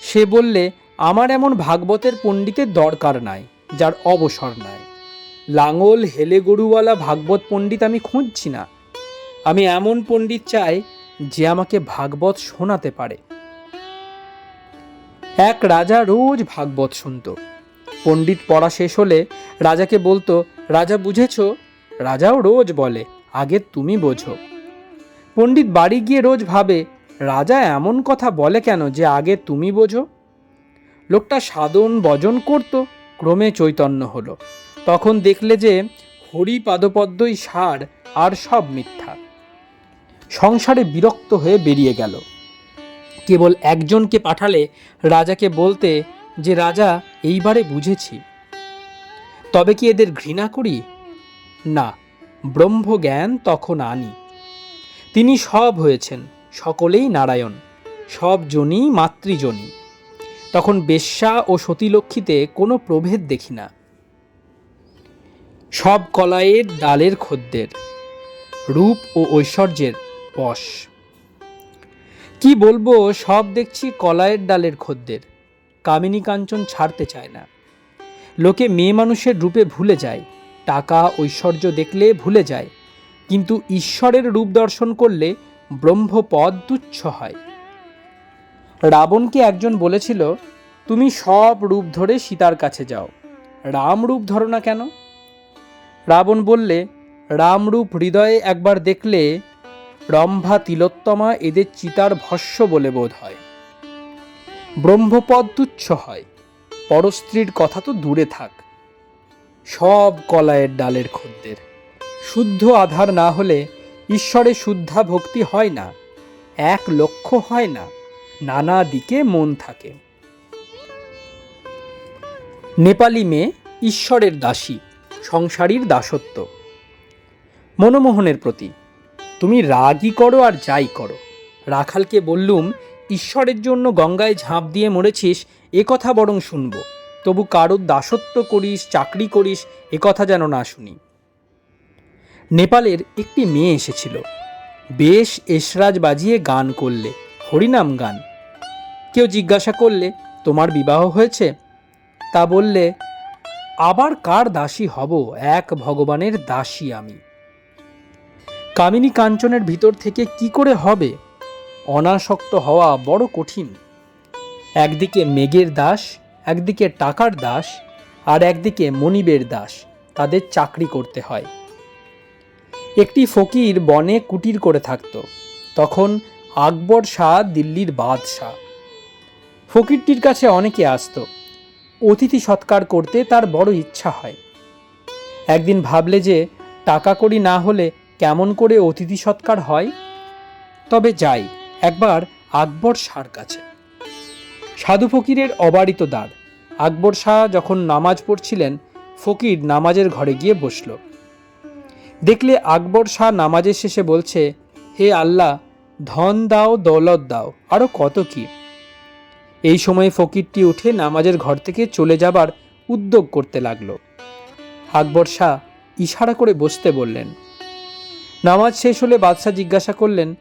Speaker 1: সে বললে, আমার এমন ভাগবতের পণ্ডিতের দরকার নাই যার অবসর নাই। লাঙ্গল হেলে গরুওয়ালা ভাগবত পণ্ডিত আমি খুঁজছি না। আমি এমন পণ্ডিত চাই যে আমাকে ভাগবত শোনাতে পারে। এক রাজা রোজ ভাগবত শুনত। পণ্ডিত পড়া শেষ হলে রাজাকে বলতো, রাজা বুঝেছ? রাজাও রোজ বলে, আগে তুমি বোঝো। পণ্ডিত বাড়ি গিয়ে রোজ ভাবে, রাজা এমন কথা বলে কেন যে আগে তুমি বোঝো? লোকটা সাধন ভজন করত, ক্রমে চৈতন্য হলো। তখন দেখলে যে হরি পাদপদ্মই সার, আর সব মিথ্যা। সংসারে বিরক্ত হয়ে বেরিয়ে গেল। কেবল একজনকে পাঠালে রাজাকে বলতে যে, রাজা, এইবারে বুঝেছি। তবে কি এদের ঘৃণা করি? না, ব্রহ্মজ্ঞান তখন আনি। তিনি সব হয়েছেন, সকলেই নারায়ণ, সব জনই মাতৃজনী। তখন বেশ্যা ও সতীলক্ষ্মীতে কোনো প্রভেদ দেখি না। সব কলাইয়ের ডালের খদ্দের, রূপ ও ঐশ্বর্যের বশ। কি বলবো, সব দেখছি কলাইয়ের ডালের খদ্দের। কামিনী কাঞ্চন ছাড়তে চায় না। লোকে মেয়ে মানুষের রূপে ভুলে যায়, টাকা ঐশ্বর্য দেখলে ভুলে যায়, কিন্তু ঈশ্বরের রূপ দর্শন করলে ব্রহ্মপদ তুচ্ছ হয়। রাবণকে একজন বলেছিল, তুমি সব রূপ ধরে সীতার কাছে যাও, রাম রূপ ধরো না কেন? রাবণ বললে, রামরূপ হৃদয়ে একবার দেখলে রম্ভা তিলোত্তমা এদের চিতার ভস্য বলে বোধ হয়। ব্রহ্মপদ তুচ্ছ হয়, পরস্ত্রীর কথা তো দূরে থাক। সব কলাইয়ের ডালের খদ্দের। শুদ্ধ আধার না হলে ঈশ্বরে শুদ্ধা ভক্তি হয় না, এক লক্ষ্য হয় না, নানা দিকে মন থাকে। নেপালি মেয়ে ঈশ্বরের দাসী, সংসারীর দাসত্ব। মনমোহনের প্রতি, তুমি রাগই করো আর যাই করো। রাখালকে বললুম, ঈশ্বরের জন্য গঙ্গায় ঝাঁপ দিয়ে মরেছিস এ কথা বরং শুনব, তবু কারোর দাসত্ব করিস, চাকরি করিস এ কথা যেন না শুনি। নেপালের একটি মেয়ে এসেছিল, বেশ এসরাজ বাজিয়ে গান করলে, হরিনাম গান। কেউ জিজ্ঞাসা করলে, তোমার বিবাহ হয়েছে? তা বললে, আবার কার দাসী হব, এক ভগবানের দাসী আমি। কামিনী কাঞ্চনের ভিতর থেকে কি করে হবে? অনাসক্ত হওয়া বড় কঠিন। একদিকে মেঘের দাস, একদিকে টাকার দাস, আর একদিকে মনিবের দাস, তাদের চাকরি করতে হয়। একটি ফকির বনে কুটির করে থাকত। তখন আকবর শাহ দিল্লির বাদশাহ। ফকিরটির কাছে অনেকে আসত। অতিথি সৎকার করতে তার বড় ইচ্ছা হয়। একদিন ভাবলে যে টাকা কড়ি না হলে কেমন করে অতিথি সৎকার হয়, তবে যাই একবার আকবর শাহর কাছে। সাধু ফকিরের অবারিত দ্বার। আকবর শাহ যখন নামাজ পড়ছিলেন, ফকির নামাজের ঘরে গিয়ে বসল। দেখলে আকবর শাহ নামাজের শেষে বলছে, হে আল্লাহ, ধন দাও, দৌলত দাও, আরো কত কি। এই সময় ফকিরটি উঠে নামাজের ঘর থেকে চলে যাবার উদ্যোগ করতে লাগলো। আকবর শাহ ইশারা করে বসতে বললেন। নামাজ শেষ হলে বাদশাহ জিজ্ঞাসা করলেন,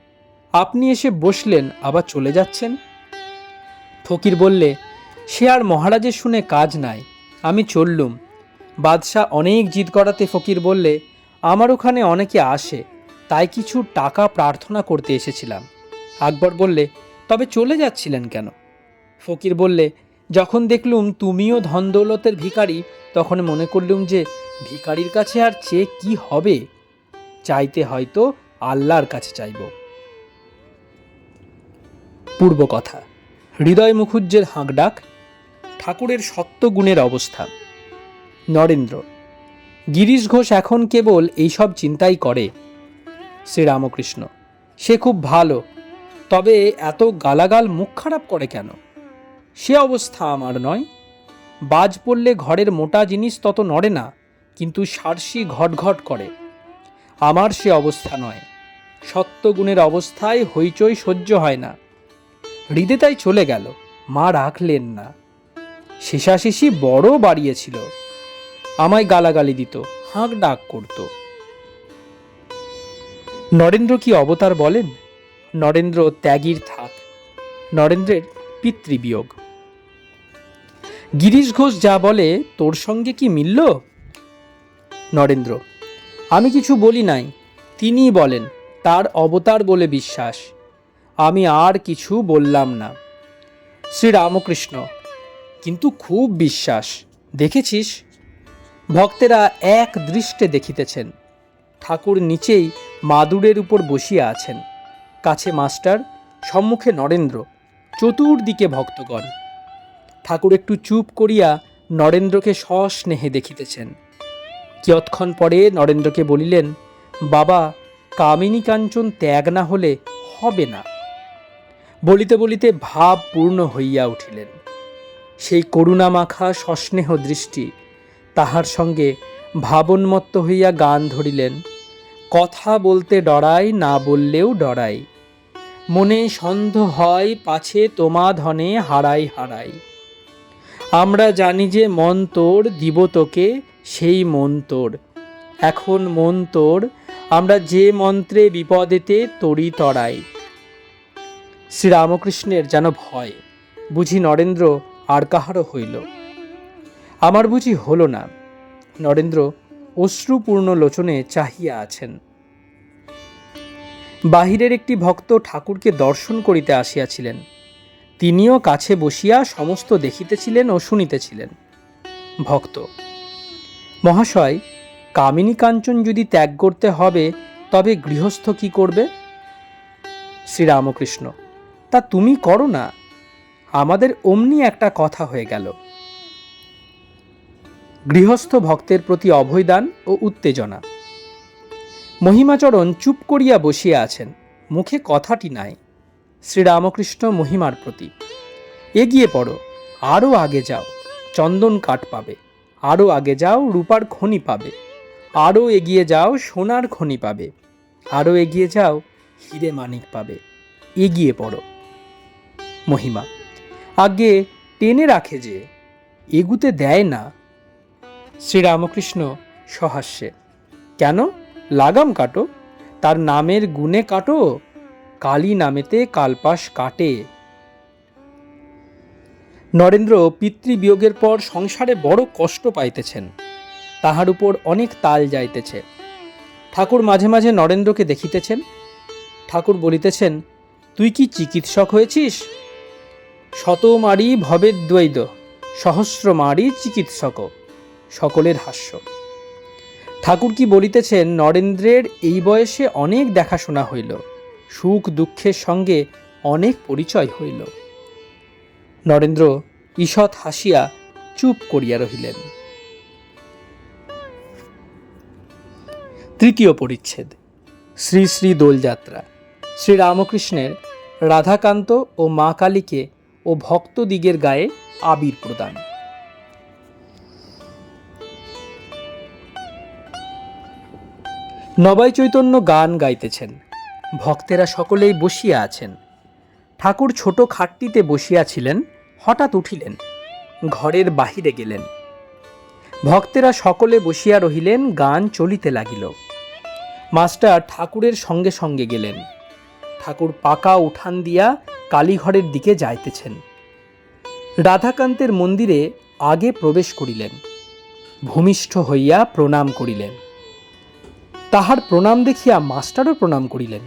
Speaker 1: আপনি এসে বসলেন, আবার চলে যাচ্ছেন? ফকির বললে, সে আর মহারাজের শুনে কাজ নাই, আমি চললুম। বাদশাহ অনেক জিদ করাতে ফকির বললে, আমার ওখানে অনেকে আসে, তাই কিছু টাকা প্রার্থনা করতে এসেছিলাম। আকবর বললে, তবে চলে যাচ্ছিলেন কেন? ফকির বললে, যখন দেখলুম তুমিও ধন দৌলতের ভিখারি, তখন মনে করলুম যে ভিখারির কাছে আর চেয়ে কি হবে, চাইতে হয়তো আল্লাহর কাছে চাইব। পূর্বকথা। হৃদয় মুখুজ্জের হাঁকডাক, ঠাকুরের সত্যগুণের অবস্থা। নরেন্দ্র। গিরিশ ঘোষ এখন কেবল এইসব চিন্তাই করে। শ্রীরামকৃষ্ণ। সে খুব ভালো, তবে এত গালাগাল মুখ খারাপ করে কেন? সে অবস্থা আমার নয়। বাজ পড়লে ঘরের মোটা জিনিস তত নড়ে না, কিন্তু সারসি ঘটঘট করে। আমার সে অবস্থা নয়। সত্যগুণের অবস্থায় হইচই সহ্য হয় না। হৃদে তাই চলে গেল, মা রাখলেন না। শেষাশেষি বড় বাড়িয়েছিল, আমায় গালাগালি দিত, হাঁক ডাক করত। নরেন্দ্র কি অবতার বলেন? নরেন্দ্র ত্যাগীর থাক। নরেন্দ্রের পিতৃবিয়োগ। গিরিশ ঘোষ যা বলে তোর সঙ্গে কি মিলল? নরেন্দ্র। আমি কিছু বলি নাই, তিনিই বলেন, তার অবতার বলে বিশ্বাস। আমি আর কিছু বললাম না। শ্রীরামকৃষ্ণ। কিন্তু খুব বিশ্বাস, দেখেছিস? ভক্তেরা এক দৃষ্টে দেখিতেছেন। ঠাকুর নিচেই মাদুরের উপর বসিয়া আছেন, কাছে মাস্টার, সম্মুখে নরেন্দ্র, চতুর্দিকে ভক্তগণ। ঠাকুর একটু চুপ করিয়া নরেন্দ্রকে সস্নেহে দেখিতেছেন। কিয়ৎক্ষণ পরে নরেন্দ্রকে বলিলেন, বাবা, কামিনী কাঞ্চন ত্যাগ না হলে হবে না। বলিতে বলিতে ভাব পূর্ণ হইয়া উঠিলেন। সেই করুণা মাখা সস্নেহ দৃষ্টি, তাহার সঙ্গে ভাবন্মত্ত হইয়া গান ধরিলেন। কথা বলতে ডরাই, না বললেও ডরাই, মনে সন্দেহ হয় পাছে তোমা ধনে হারাই হারাই। আমরা জানি যে মন তোর দিব তোকে সেই মন তোর, এখন মন তোর আমরা যে মন্ত্রে বিপদেতে তরি তরাই। শ্রীরামকৃষ্ণের যেন ভয়, বুঝি নরেন্দ্র আর কাহারও হইল, আমার বুঝি হল না। নরেন্দ্র অশ্রুপূর্ণ লোচনে চাহিয়া আছেন। বাহিরের একটি ভক্ত ঠাকুরকে দর্শন করিতে আসিয়াছিলেন, তিনিও কাছে বসিয়া সমস্ত দেখিতেছিলেন ও শুনিতেছিলেন। ভক্ত: মহাশয়, কামিনী কাঞ্চন যদি ত্যাগ করতে হবে তবে গৃহস্থ কি করবে? শ্রীরামকৃষ্ণ: তা তুমি করো না, আমাদের অমনি একটা কথা হয়ে গেল। গৃহস্থ ভক্তের প্রতি অভয়দান ও উত্তেজনা। মহিমাচরণ চুপ করিয়া বসিয়া আছেন, মুখে কথাটি নাই। শ্রীরামকৃষ্ণ মহিমার প্রতি: এগিয়ে পড়ো, আরও আগে যাও, চন্দন কাঠ পাবে, আরও আগে যাও, রূপার খনি পাবে, আরও এগিয়ে যাও, সোনার খনি পাবে, আরও এগিয়ে যাও, হিরে মানিক পাবে, এগিয়ে পড়ো। মহিমা: আগে টেনে রাখে যে, এগুতে দেয় না। শ্রীরামকৃষ্ণ সহাস্যে: কেন, লাগাম কাটো, তার নামের গুণে কাটো, কালী নামেতে কালপাশ কাটে। নরেন্দ্র পিতৃবিয়োগের পর সংসারে বড় কষ্ট পাইতেছেন, তাহার উপর অনেক তাল যাইতেছে। ঠাকুর মাঝে মাঝে নরেন্দ্রকে দেখিতেছেন। ঠাকুর বলিতেছেন, তুই কি চিকিৎসক হয়েছিস? শত মারি ভবেদ্বৈদ, সহস্র মারি চিকিৎসক। সকলের হাস্য। ঠাকুর কি বলিতেছেন, নরেন্দ্রের এই বয়সে অনেক দেখাশোনা হইল, সুখ দুঃখের সঙ্গে অনেক পরিচয় হইল। নরেন্দ্র ঈষৎ হাসিয়া চুপ করিয়া রহিলেন। তৃতীয় পরিচ্ছেদ। শ্রী শ্রী দোলযাত্রা। শ্রীরামকৃষ্ণের রাধাকান্ত ও মা কালীকে ও ভক্তদিগের গায়ে আবির প্রদান। নবাই চৈতন্য গান গাইতেছেন, ভক্তেরা সকলেই বসিয়া আছেন। ঠাকুর ছোট খাটটিতে বসিয়াছিলেন, হঠাৎ উঠিলেন, ঘরের বাহিরে গেলেন। ভক্তেরা সকলে বসিয়া রহিলেন, গান চলিতে লাগিল। মাস্টার ঠাকুরের সঙ্গে সঙ্গে গেলেন। ঠাকুর পাকা উঠান দিয়া কালীঘরের দিকে যাইতেছেন। রাধাকান্তের মন্দিরে আগে প্রবেশ করিলেন, ভূমিষ্ঠ হইয়া প্রণাম করিলেন। তাহার প্রণাম দেখিয়া মাস্টারও প্রণাম করিলেন।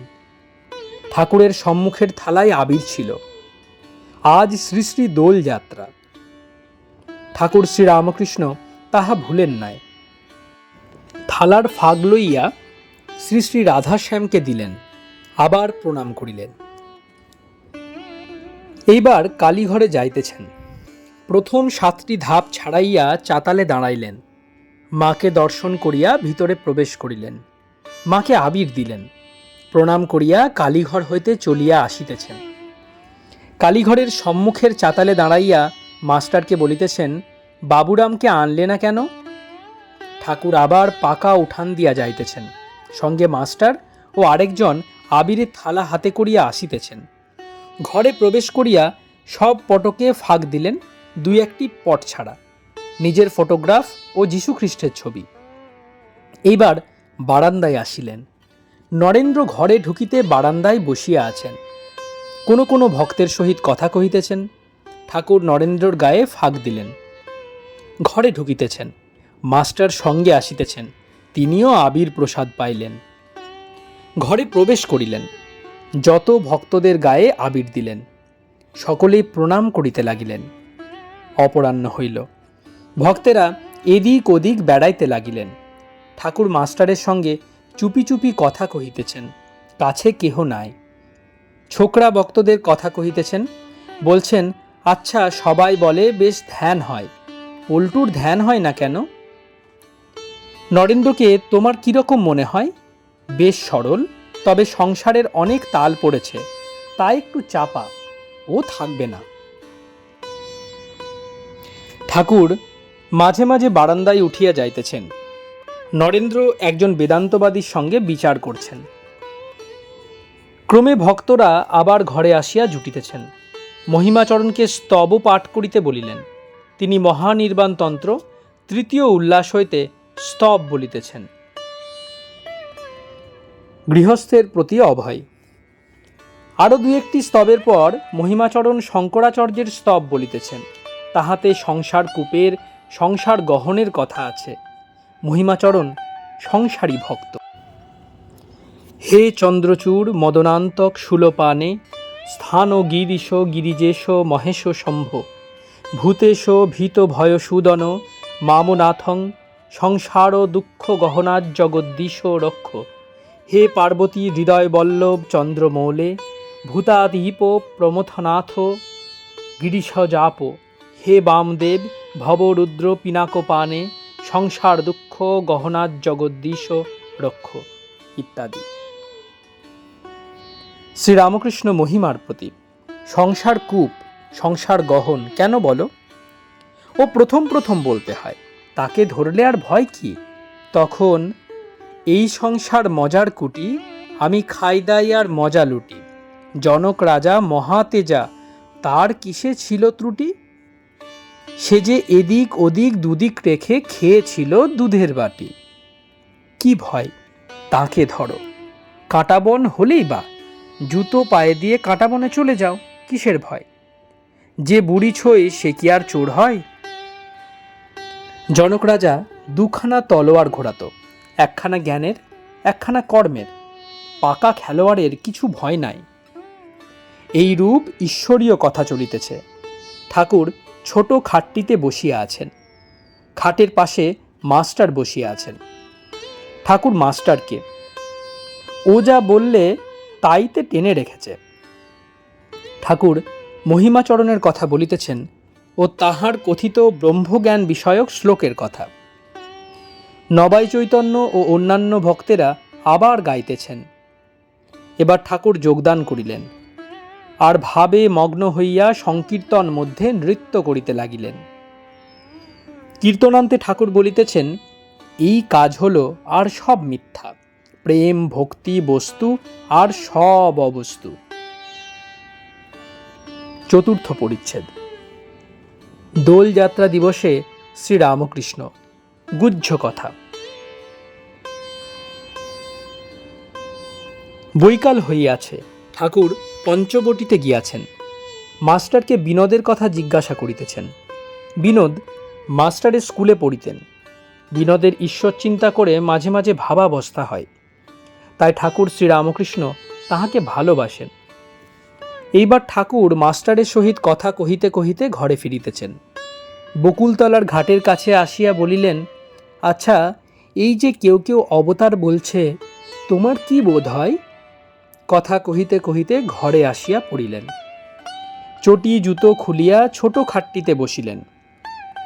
Speaker 1: ঠাকুরের সম্মুখের থালায় আবির ছিল। আজ শ্রী শ্রী দোল যাত্রা। ঠাকুর শ্রীরামকৃষ্ণ তাহা ভুলেন নাই। থালার ফাগ লইয়া শ্রী শ্রী রাধাশ্যামকে দিলেন, আবার প্রণাম করিলেন। এইবার কালীঘরে যাইতেছেন। প্রথম 7টি ধাপ ছাড়াইয়া চাতালে দাঁড়াইলেন। মাকে দর্শন করিয়া ভিতরে প্রবেশ করিলেন। মাকে আবির দিলেন। প্রণাম করিয়া কালীঘর হইতে চলিয়া আসিতেছেন। কালীঘরের সম্মুখের চাতালে দাঁড়াইয়া মাস্টারকে বলিতেছেন, বাবুরামকে আনলে না কেন? ঠাকুর আবার পাকা উঠান দিয়া যাইতেছেন। সঙ্গে মাস্টার ও আরেকজন আবিরের থালা হাতে করিয়া আসিতেছেন। ঘরে প্রবেশ করিয়া সব পটকে ফাঁক দিলেন, 2-1টি পট ছাড়া, নিজের ফটোগ্রাফ ও যীশুখ্রিস্টের ছবি। এইবার বারান্দায় আসিলেন। নরেন্দ্র ঘরে ঢুকিতে বারান্দায় বসিয়া আছেন, কোনো কোনো ভক্তের সহিত কথা কহিতেছেন। ঠাকুর নরেন্দ্রর গায়ে ফাঁক দিলেন। ঘরে ঢুকিতেছেন, মাস্টার সঙ্গে আসিতেছেন, তিনিও আবির প্রসাদ পাইলেন। ঘরে প্রবেশ করিলেন, যত ভক্তদের গায়ে আবির দিলেন। সকলেই প্রণাম করিতে লাগিলেন। অপরাহ্ন হইল। ভক্তেরা এদিক ওদিক বেড়াইতে লাগিলেন। ঠাকুর মাস্টারের সঙ্গে চুপি চুপি কথা কহিতেছেন, কাছে কেহ নাই। ছোকরা ভক্তদের কথা কহিতেছেন, বলছেন, আচ্ছা সবাই বলে বেশ ধ্যান হয়, পল্টুর ধ্যান হয় না কেন? নরেন্দ্রকে তোমার কিরকম মনে হয়? বেশ সরল, তবে সংসারের অনেক তাল পড়েছে, তাই একটু চাপা, ও থাকবে না। ঠাকুর মাঝে মাঝে বারান্দায় উঠিয়া যাইতেছেন। নরেন্দ্র একজন বেদান্তবাদীর সঙ্গে বিচার করছেন। ক্রমে ভক্তরা আবার ঘরে আসিয়া জুটিতেছেন। মহিমাচরণকে স্তব পাঠ করিতে বলিলেন। তিনি মহানির্বাণতন্ত্র তৃতীয় উল্লাস হইতে স্তব বলিতেছেন। গৃহস্থের প্রতি অভয়। আরও দু একটি স্তবের পর মহিমাচরণ শঙ্করাচার্যের স্তব বলিতেছেন। তাহাতে সংসার কূপের, সংসার গহনের কথা আছে। মহিমাচরণ সংসারী ভক্ত। হে চন্দ্রচূড় মদনান্তক শূলপানে, স্থান ও গিরিশ গিরিজেশ মহেশ শম্ভ, ভূতেশ ভীত ভয় সুদন মামনাথং, সংসার দুঃখ গহনার জগদ্দীশ রক্ষ। হে পার্বতী হৃদয় বল্লভ চন্দ্রমৌলে, ভূতাদীপ প্রমথনাথ গিরিশ জাপ। হে বামদেব ভবরুদ্র পিনাকপানে, সংসার দুঃখ গহনার জগদ্দীশ রক্ষ ইত্যাদি। শ্রীরামকৃষ্ণ মহিমার প্রতি। সংসার কূপ, সংসার গহন কেন বলো? ও প্রথম প্রথম বলতে হয়, তাকে ধরলে আর ভয় কি? তখন এই সংসার মজার কুটি, আমি খাই দাই আর মজা লুটি। জনক রাজা মহাতেজা, তার কিসে ছিল ত্রুটি? সে যে এদিক ওদিক দুদিক রেখে খেয়েছিল দুধের বাটি। কি ভয়, তাকে ধরো। কাঁটাবন হলেই বা, জুতো পায়ে দিয়ে কাঁটাবনে চলে যাও, কিসের ভয়? যে বুড়ি ছই সে কি আর চোর হয়? জনক রাজা দুখানা তলোয়ার ঘোরাত, একখানা জ্ঞানের, একখানা কর্মের। পাকা খেলোয়াড়ের কিছু ভয় নাই। এই রূপ ঈশ্বরীয় কথা চলিতেছে। ঠাকুর ছোট খাটটিতে বসিয়া আছেন। খাটের পাশে মাস্টার বসিয়া আছেন। ঠাকুর মাস্টারকে ও যা বললে তাইতে টেনে রেখেছে। ঠাকুর মহিমাচরণের কথা বলিতেছেন ও তাহার কথিত ব্রহ্মজ্ঞান বিষয়ক শ্লোকের কথা। নবাই চৈতন্য ও অন্যান্য ভক্তেরা আবার গাইতেছেন। এবার ঠাকুর যোগদান করিলেন, আর ভাবে মগ্ন হইয়া সংকীর্তন মধ্যে নৃত্য করিতে লাগিলেন। কীর্তনান্তে ঠাকুর বলিতেছেন, এই কাজ হল আর সব মিথ্যা, প্রেম ভক্তি বস্তু আর সব অবস্তু। চতুর্থ পরিচ্ছেদ। দোলযাত্রা দিবসে শ্রীরামকৃষ্ণ গুহ্য কথা। বৈকাল হইয়াছে, ঠাকুর পঞ্চবটিতে গিয়াছেন। মাস্টারকে বিনোদের কথা জিজ্ঞাসা করিতেছেন। বিনোদ মাস্টারের স্কুলে পড়িতেন। বিনোদের ঈশ্বর চিন্তা করে মাঝে মাঝে ভাবাবস্থা হয়, তাই ঠাকুর শ্রীরামকৃষ্ণ তাহাকে ভালোবাসেন। এইবার ঠাকুর মাস্টারের সহিত কথা কহিতে কহিতে ঘরে ফিরিতেছেন। বকুলতলার ঘাটের কাছে আসিয়া বলিলেন, আচ্ছা, এই যে কেউ কেউ অবতার বলছে, তোমার কি বোধ হয়? কথা কহিতে কহিতে ঘরে আসিয়া পড়িলেন। চটি জুতো খুলিয়া ছোট খাটটিতে বসিলেন।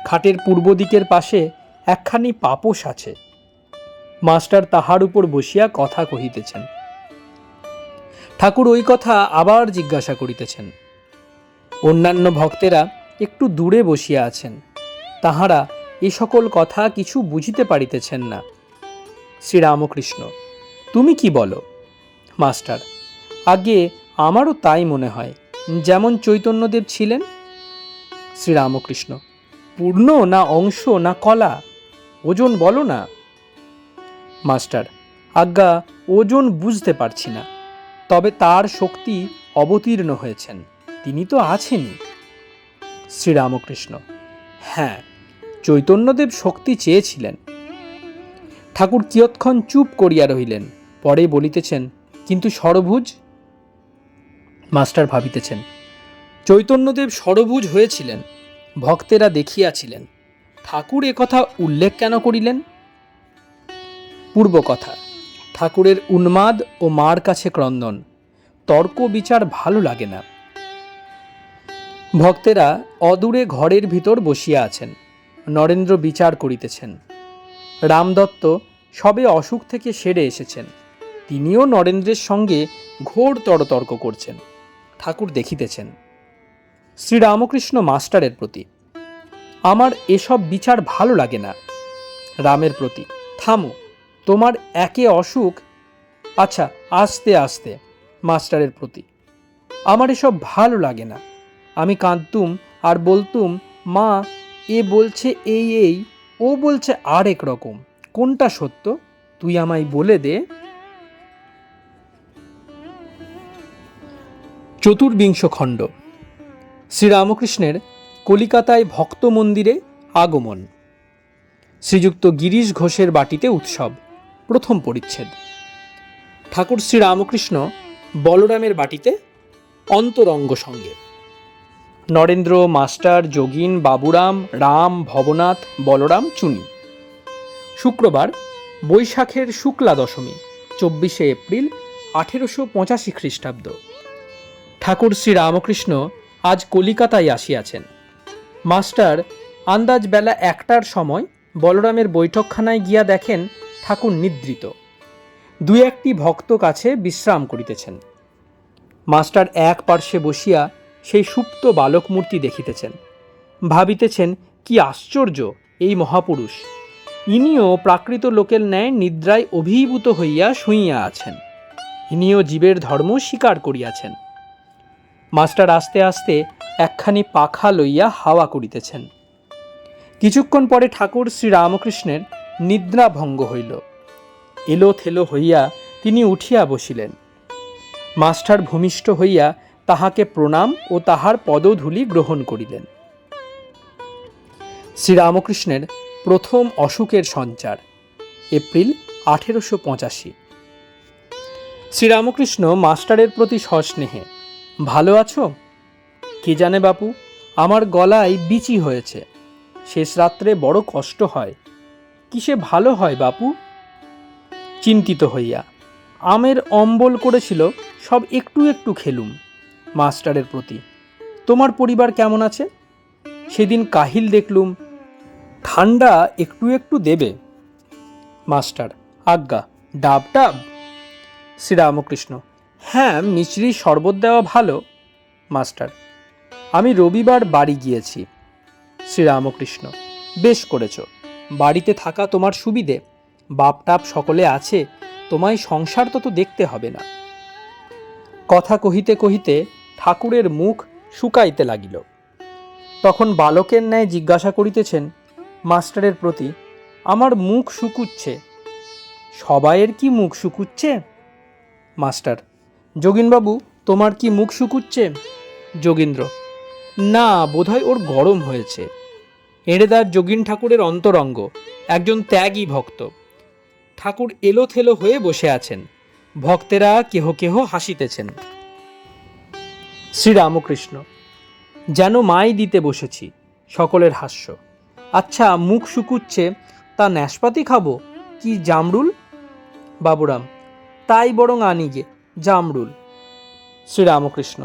Speaker 1: খাটের পূর্ব দিকের পাশে একখানি পাপোশ আছে। মাস্টার তাহার উপর বসিয়া কথা কহিতেছেন। ঠাকুর ওই কথা আবার জিজ্ঞাসা করিতেছেন। অন্যান্য ভক্তেরা একটু দূরে বসিয়া আছেন। তাহারা এ সকল কথা কিছু বুঝিতে পারিতেছেন না। শ্রীরামকৃষ্ণ, তুমি কি বলো? মাস্টার, আগে আমারও তাই মনে হয়, যেমন চৈতন্যদেব ছিলেন। শ্রীরামকৃষ্ণ, পূর্ণ না অংশ না কলা? ওজন বলো না। মাস্টার, আজ্ঞা ওজন বুঝতে পারছি না, তবে তার শক্তি অবতীর্ণ হয়েছেন, তিনি তো আছেনই। শ্রীরামকৃষ্ণ, হ্যাঁ, চৈতন্যদেব শক্তি চেয়েছিলেন। ঠাকুর কিয়ৎক্ষণ চুপ করিয়া রহিলেন, পরে বলিতেছেন, কিন্তু ষড়ভুজ? মাস্টার ভাবিতেছেন, চৈতন্যদেব ষড়ভুজ হয়েছিলেন, ভক্তেরা দেখিয়াছিলেন। ঠাকুর একথা উল্লেখ কেন করিলেন? পূর্ব কথা। ঠাকুরের উন্মাদ ও মার কাছে ক্রন্দন, তর্ক বিচার ভালো লাগে না। ভক্তেরা অদূরে ঘরের ভিতর বসিয়া আছেন। নরেন্দ্র বিচার করিতেছেন। রামদত্ত সবে অসুখ থেকে সেরে এসেছেন, তিনিও নরেন্দ্রের সঙ্গে ঘোর তর্ক করছেন। ঠাকুর দেখিতেছেন। শ্রীরামকৃষ্ণ মাস্টারের প্রতি, আমার এসব বিচার ভালো লাগে না। রামের প্রতি, থামো, তোমার একে অসুখ। আচ্ছা, আস্তে আস্তে। মাস্টারের প্রতি, আমার এসব ভালো লাগে না। আমি কাঁদতুম আর বলতুম, মা এ বলছে এই, ও বলছে আর এক রকম, কোনটা সত্য তুই আমায় বলে দে। চতুর্বিংশ খণ্ড। শ্রীরামকৃষ্ণের কলিকাতায় ভক্ত মন্দিরে আগমন। শ্রীযুক্ত গিরিশ ঘোষের বাটিতে উৎসব, প্রথম পরিচ্ছেদ। ঠাকুর শ্রীরামকৃষ্ণ বলরামের বাটিতে অন্তরঙ্গ সঙ্গে। নরেন্দ্র, মাস্টার, যোগিন, বাবুরাম, রাম, ভবনাথ, বলরাম, চুনি। শুক্রবার বৈশাখের শুক্লা দশমী, 24শে এপ্রিল 1885 খ্রিস্টাব্দ। ঠাকুর শ্রীরামকৃষ্ণ আজ কলিকাতায় আসিয়াছেন। মাস্টার আন্দাজ বেলা 1টার সময় বলরামের বৈঠকখানায় গিয়া দেখেন ঠাকুর নিদ্রিত, দুই একটি ভক্ত কাছে বিশ্রাম করিতেছেন। মাস্টার এক পার্শ্বে বসিয়া সেই সুপ্ত বালক মূর্তি দেখিতেছেন, ভাবিতেছেন কি আশ্চর্য এই মহাপুরুষ, ইনিও প্রাকৃত লোকের ন্যায় নিদ্রায় অভিভূত হইয়া শুইয়া আছেন, ইনিও জীবের ধর্ম স্বীকার করিয়াছেন। মাস্টার আস্তে আস্তে একখানি পাখা লইয়া হাওয়া করিতেছেন। কিছুক্ষণ পরে ঠাকুর শ্রীরামকৃষ্ণের নিদ্রা ভঙ্গ হইল। এলো থেলো হইয়া তিনি উঠিয়া বসিলেন। মাস্টার ভূমিষ্ঠ হইয়া তাহাকে প্রণাম ও তাহার পদধূলি গ্রহণ করিলেন। শ্রীরামকৃষ্ণের প্রথম অসুখের সঞ্চার, এপ্রিল 1885। শ্রীরামকৃষ্ণ মাস্টারের প্রতি সস্নেহে, ভালো আছো? কে জানে বাপু, আমার গলায় বিচি হয়েছে, শেষ রাত্রে বড় কষ্ট হয়। কিসে ভালো হয় বাপু? চিন্তিত হইয়া, আমের অম্বল করেছিল, সব একটু একটু খেলুম। মাস্টারের প্রতি, তোমার পরিবার কেমন আছে? সেদিন কাহিল দেখলুম, ঠান্ডা একটু একটু দেবে। মাস্টার, আজ্ঞা, ডাব ডাব? শ্রীরামকৃষ্ণ, হ্যাঁ, মিশ্রি শরবত দেওয়া ভালো। মাস্টার, আমি রবিবার বাড়ি গিয়েছি। শ্রীরামকৃষ্ণ, বেশ করেছ, বাড়িতে থাকা তোমার সুবিধে, বাপ টাপ সকলে আছে, তোমায় সংসার তত দেখতে হবে না। কথা কহিতে কহিতে ঠাকুরের মুখ শুকাইতে লাগিল। তখন বালকের ন্যায় জিজ্ঞাসা করিতেছেন মাস্টারের প্রতি, আমার মুখ শুকুচ্ছে। সবাইয়ের কি মুখ শুকুচ্ছে? মাস্টার, যোগিনবাবু, তোমার কি মুখ শুকুচ্ছে? যোগীন্দ্র, না, বোধহয় ওর গরম হয়েছে। এড়েদার যোগীন ঠাকুরের অন্তরঙ্গ, একজন ত্যাগী ভক্ত। ঠাকুর এলো থেলো হয়ে বসে আছেন, ভক্তেরা কেহ কেহ হাসিতেছেন। শ্রীরামকৃষ্ণ, যেন মাই দিতে বসেছি, সকলের হাস্য। আচ্ছা, মুখ শুকুচ্ছে, তা নাশপাতি খাবো কি জামরুল? বাবুরাম, তাই বরং আনি গে জামরুল। শ্রীরামকৃষ্ণ,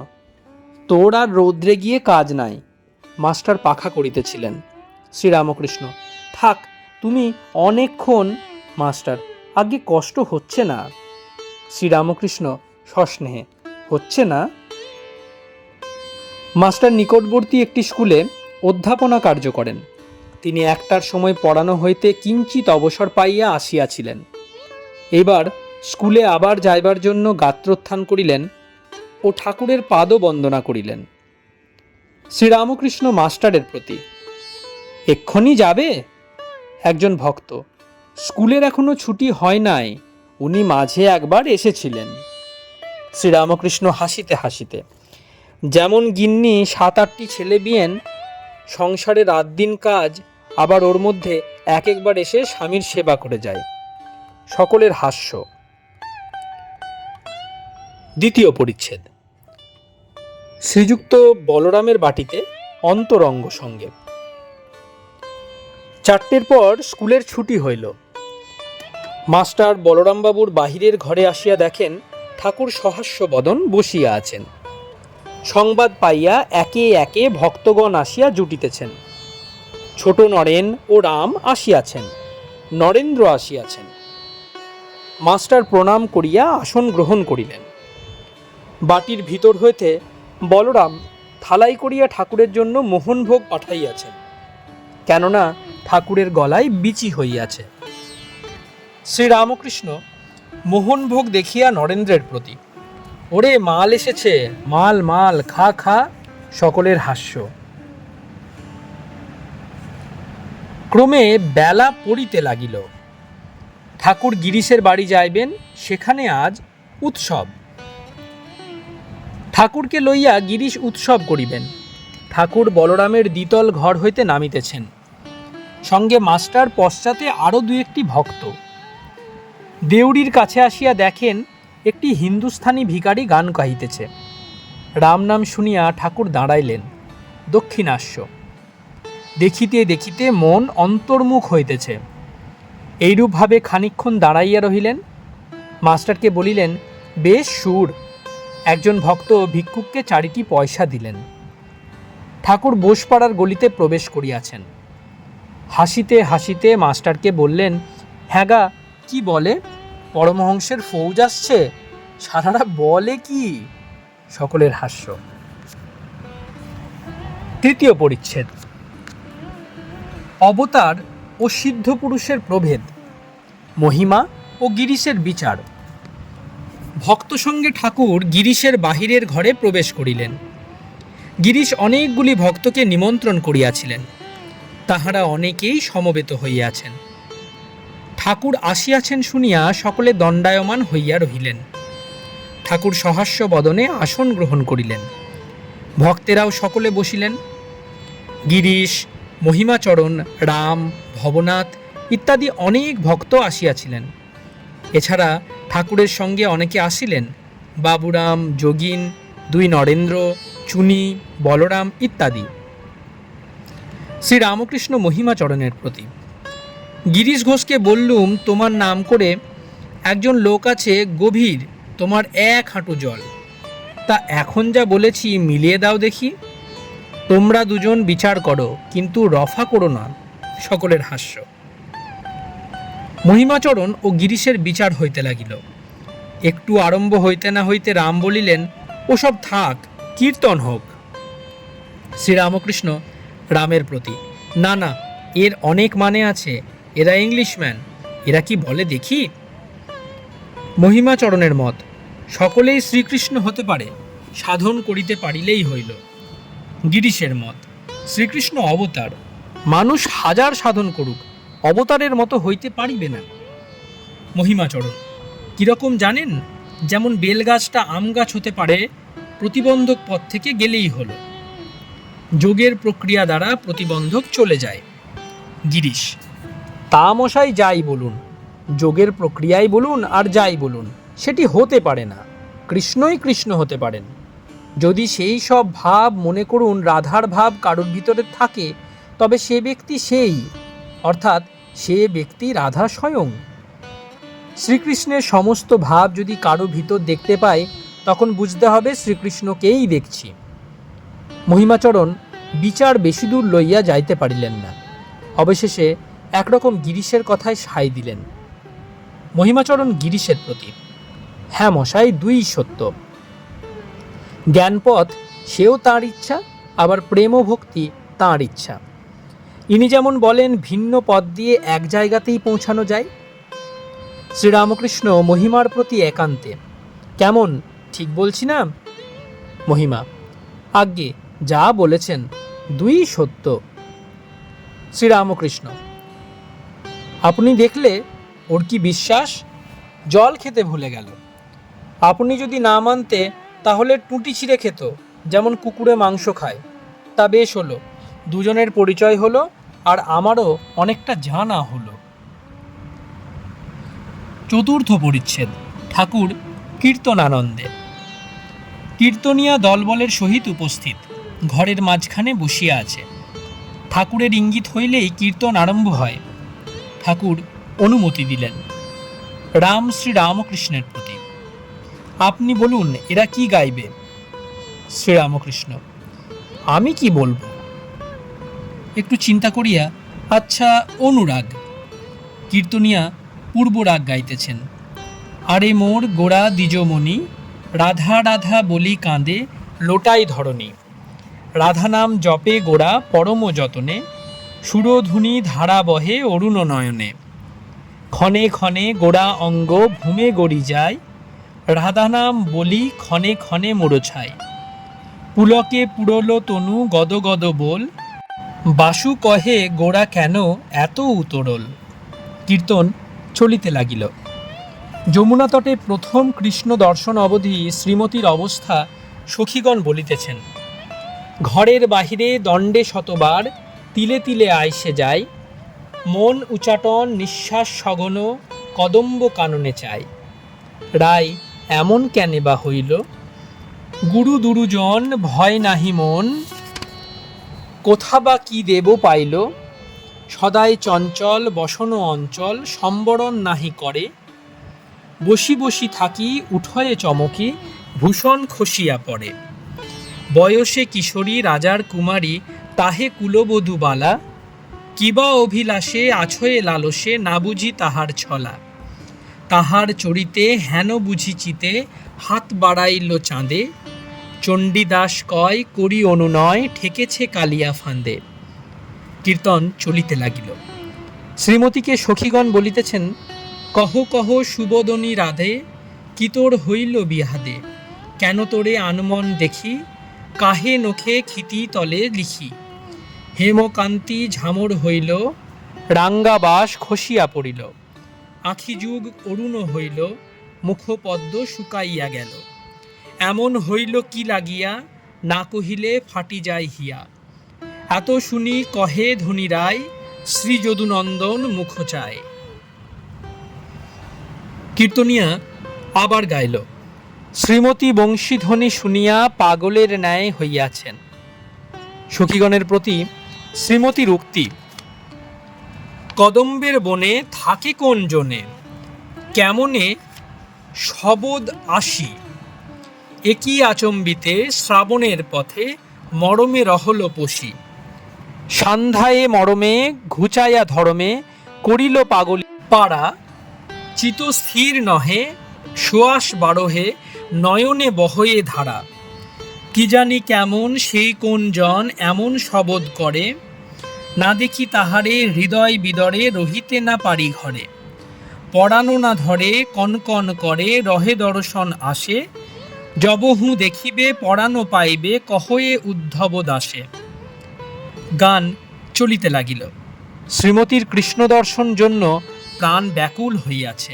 Speaker 1: তোর আর রৌদ্রে গিয়ে কাজ নাই। মাস্টার পাখা করিতেছিলেন। শ্রীরামকৃষ্ণ, থাক, তুমি অনেকক্ষণ। মাস্টার, আগে কষ্ট হচ্ছে না? শ্রীরামকৃষ্ণ সস্নেহে, হচ্ছে না? মাস্টার নিকটবর্তী একটি স্কুলে অধ্যাপনা কার্য করেন। তিনি 1টার সময় পড়ানো হইতে কিঞ্চিত অবসর পাইয়া আসিয়াছিলেন। এবার স্কুলে আবার যাইবার জন্য গাত্রোত্থান করিলেন ও ঠাকুরের পাদও বন্দনা করিলেন। শ্রীরামকৃষ্ণ মাস্টারের প্রতি, এক্ষুনি যাবে? একজন ভক্ত, স্কুলের এখনো ছুটি হয় নাই, উনি মাঝে একবার এসেছিলেন। শ্রীরামকৃষ্ণ হাসিতে হাসিতে, যেমন গিন্নি 7-8টি ছেলে বিয়েন, সংসারে রাত দিন কাজ, আবার ওর মধ্যে এক একবার এসে স্বামীর সেবা করে যায়। সকলের হাস্য। দ্বিতীয় পরিচ্ছেদ। শ্রীযুক্ত বলরামের বাটিতে অন্তরঙ্গ সঙ্গে। 4টের পর স্কুলের ছুটি হইল। মাস্টার বলরামবাবুর বাহিরের ঘরে আসিয়া দেখেন ঠাকুর সহাস্য বদন বসিয়া আছেন। সংবাদ পাইয়া একে একে ভক্তগণ আসিয়া জুটিতেছেন। ছোট নরেন ও রাম আসিয়াছেন, নরেন্দ্র আসিয়াছেন। মাস্টার প্রণাম করিয়া আসন গ্রহণ করিলেন। বাটির ভিতর হইতে বলরাম থালাই করিয়া ঠাকুরের জন্য মোহনভোগ পাঠাইয়াছেন, কেননা ঠাকুরের গলায় বিচি হইয়াছে। শ্রীরামকৃষ্ণ মোহনভোগ দেখিয়া নরেন্দ্রের প্রতি, ওরে মাল এসেছে, মাল মাল, খা খা। সকলের হাস্য। ক্রমে বেলা পড়িতে লাগিল। ঠাকুর গিরিশের বাড়ি যাইবেন, সেখানে আজ উৎসব। ঠাকুরকে লইয়া গিরিশ উৎসব করিবেন। ঠাকুর বলরামের দ্বিতল ঘর হইতে নামিতেছেন, সঙ্গে মাস্টার, পশ্চাতে আরও দু একটি ভক্ত। দেউড়ির কাছে আসিয়া দেখেন একটি হিন্দুস্থানি ভিখারি গান গাহিতেছে। রাম নাম শুনিয়া ঠাকুর দাঁড়াইলেন। দক্ষিণাস্য। দেখিতে দেখিতে মন অন্তর্মুখ হইতেছে। এইরূপভাবে খানিকক্ষণ দাঁড়াইয়া রহিলেন। মাস্টারকে বলিলেন, বেশ সুর। একজন ভক্ত ভিক্ষুককে 4টি পয়সা দিলেন। ঠাকুর বোসপাড়ার গলিতে প্রবেশ করিয়াছেন। হাসিতে হাসিতে মাস্টারকে বললেন, হ্যাঁ গা, কি বলে? পরমহংসের ফৌজ আসছে? সারারা বলে কি? সকলের হাস্য। তৃতীয় পরিচ্ছেদ। অবতার ও সিদ্ধ পুরুষের প্রভেদ, মহিমা ও গিরিশের বিচার। ভক্ত সঙ্গে ঠাকুর গিরিশের বাহিরের ঘরে প্রবেশ করিলেন। গিরিশ অনেকগুলি ভক্তকে নিমন্ত্রণ করিয়াছিলেন, তাহারা অনেকেই সমবেত হইয়াছেন। ঠাকুর আসিয়াছেন শুনিয়া সকলে দণ্ডায়মান হইয়া রহিলেন। ঠাকুর সহাস্য বদনে আসন গ্রহণ করিলেন। ভক্তেরাও সকলে বসিলেন। গিরিশ, মহিমাচরণ, রাম, ভবনাথ ইত্যাদি অনেক ভক্ত আসিয়াছিলেন। এছাড়া ঠাকুরের সঙ্গে অনেকে আসিলেন, বাবুরাম, যোগিন, 2 নরেন্দ্র, চুনি, বলরাম ইত্যাদি। শ্রীরামকৃষ্ণ মহিমাচরণের প্রতি। গিরিশ ঘোষকে বললুম, তোমার নাম করে একজন লোক আছে গভীর, তোমার 1 হাঁটু জল। তা এখন যা বলেছি মিলিয়ে দাও দেখি। তোমরা দুজন বিচার করো, কিন্তু রফা করো না। সকলের হাস্য। মহিমাচরণ ও গিরিশের বিচার হইতে লাগিল। একটু আরম্ভ হইতে না হইতে রাম বলিলেন, ওসব থাক, কীর্তন হোক। শ্রীরামকৃষ্ণ রামের প্রতি, না না, এর অনেক মানে আছে। এরা ইংলিশম্যান, এরা কি বলে দেখি। মহিমাচরণের মত, সকলেই শ্রীকৃষ্ণ হতে পারে, সাধন করিতে পারিলেই হইল। গিরিশের মত, শ্রীকৃষ্ণ অবতার, মানুষ 1000 সাধন করুক, অবতারের মতো হইতে পারিবে না। মহিমাচরণ, কিরকম জানেন? যেমন বেলগাছটা আম গাছ হতে পারে, প্রতিবন্ধক পথ থেকে গেলেই হলো। যোগের প্রক্রিয়া দ্বারা প্রতিবন্ধক চলে যায়। গিরিশ, তা মশাই যাই বলুন, যোগের প্রক্রিয়াই বলুন আর যাই বলুন, সেটি হতে পারে না। কৃষ্ণই কৃষ্ণ হতে পারেন। যদি সেই সব ভাব, মনে করুন রাধার ভাব কারোর ভিতরে থাকে, তবে সে ব্যক্তি সেই, অর্থাৎ সে ব্যক্তি রাধা স্বয়ং। শ্রীকৃষ্ণের সমস্ত ভাব যদি কারো ভিতর দেখতে পায়, তখন বুঝতে হবে শ্রীকৃষ্ণকেই দেখছি। মহিমাচরণ বিচার বেশি দূর লইয়া যাইতে পারিলেন না। অবশেষে একরকম গিরিশের কথায় সায় দিলেন। মহিমাচরণ গিরিশের প্রতি, হ্যাঁ মশাই, 2ই সত্য। জ্ঞানপথ সেও তাঁর ইচ্ছা, আবার প্রেম ও ভক্তি তাঁর ইচ্ছা। ইনি যেমন বলেন ভিন্ন পথ দিয়ে এক জায়গাতেই পৌঁছানো যায়। শ্রীরামকৃষ্ণ মহিমার প্রতি একান্তে, কেমন, ঠিক বলছি না? মহিমা, আজ্ঞে, যা বলেছেন 2ই সত্য। শ্রীরামকৃষ্ণ, আপনি দেখলে ওর কি বিশ্বাস, জল খেতে ভুলে গেল। আপনি যদি না মানতে, তাহলে টুটি ছিঁড়ে খেত, যেমন কুকুরে মাংস খায়। তা বেশ হলো, দুজনের পরিচয় হলো, আর আমারও অনেকটা জানা হলো। চতুর্থ পরিচ্ছেদ। ঠাকুর কীর্তন আনন্দে। কীর্তনিয়া দলবলের সহিত উপস্থিত, ঘরের মাঝখানে বসিয়া আছে। ঠাকুরের ইঙ্গিত হইলেই কীর্তন আরম্ভ হয়। ঠাকুর অনুমতি দিলেন। রাম শ্রীরামকৃষ্ণের প্রতি, আপনি বলুন এরা কি গাইবে? শ্রীরামকৃষ্ণ, আমি কি বলবো? একটু চিন্তা করিয়া, আচ্ছা, অনুরাগ। কীর্তনিয়া পূর্ব রাগ গাইতেছেন। আরে মোর গোড়া দ্বিজমণি, রাধা রাধা বলি কাঁদে লোটাই ধরণী। রাধা নাম জপে গোড়া পরম যতনে, সুরধুনি ধারা বহে অরুণ নয়নে। ক্ষণে ক্ষণে গোড়া অঙ্গ ভূমে গড়ি যায়, রাধা নাম বলি ক্ষণে ক্ষণে মোরছায়। পুলকে পুরলো তনু গদ গদ বোল, বাসু কহে গোড়া কেন এত উতরল। কীর্তন চলিতে লাগিল। যমুনা তটে প্রথম কৃষ্ণ দর্শন অবধি শ্রীমতীর অবস্থা সখীগণ বলিতেছেন। ঘরের বাহিরে দণ্ডে শতবার তিলে তিলে আইসে যায়, মন উচাটন নিঃশ্বাস সঘন কদম্ব কাননে চায়। রায় এমন কেনে বা হইল, গুরু দুরুজন ভয় নাহি মন, কোথা বা কি দেব পাইল, সদাই চঞ্চল বসন অঞ্চল সম্বরণ নাহি করে, বসি বসি থাকি উঠয়ে চমকি ভূষণ খসিয়া পড়ে। বয়সে কিশোরী রাজার কুমারী তাহে কুলবধূ বালা, কিবা অভিলাষে আছয়ে লালসে না বুঝি তাহার ছলা। তাহার চরিতে হেন বুঝি চিতে হাত বাড়াইল চাঁদে, চণ্ডীদাস কয় করি অনুনয় ঠেকেছে কালিয়া ফাঁদে। কীর্তন চলিতে লাগিল। শ্রীমতীকে সখীগণ বলিতেছেন, কহ কহ সুবদনী রাধে, কি তোর হইল বিহাদে, কেন তোরে আনমন দেখি, কাহে নখে ক্ষিতি তলে লিখি, হেমকান্তি ঝামর হইল, রাঙ্গাবাস খসিয়া পড়িল, আখি যুগ অরুণ হইল, মুখপদ্ম শুকাইয়া গেল, এমন হইল কি লাগিয়া, না কহিলে ফাটি যায় হিয়া, এত শুনি কহে ধনী রায়, শ্রী যদুনন্দন মুখ চায়। কীর্তনিয়া আবার গাইল। শ্রীমতী বংশীধ্বনি শুনিয়া পাগলের ন্যায় হইয়াছেন। সখীগণের প্রতি শ্রীমতীর উক্তি, কদম্বের বনে থাকে কোন জনে, কেমনে শবদ আসি, একই আচম্বিতে শ্রাবণের পথে মরমে রহল পশি, সান্ধ্যায়ে মরমে ঘুচাইয়া ধরমে করিল পাগল পাড়া, চিত স্থির নহে সুয়াস বারোহে নয়নে বহয়ে ধারা, কি জানি কেমন সেই কোন জন এমন শবদ করে, না দেখি তাহারে হৃদয় বিদরে রহিতে না পারি ঘরে, পড়ানো না ধরে কনকন করে রহে দর্শন আসে, যবহু দেখিবে পড়ানো পাইবে কহয়ে উদ্ধব দাসে। গান চলিতে লাগিল। শ্রীমতীর কৃষ্ণ দর্শন জন্য প্রাণ ব্যাকুল হইয়াছে।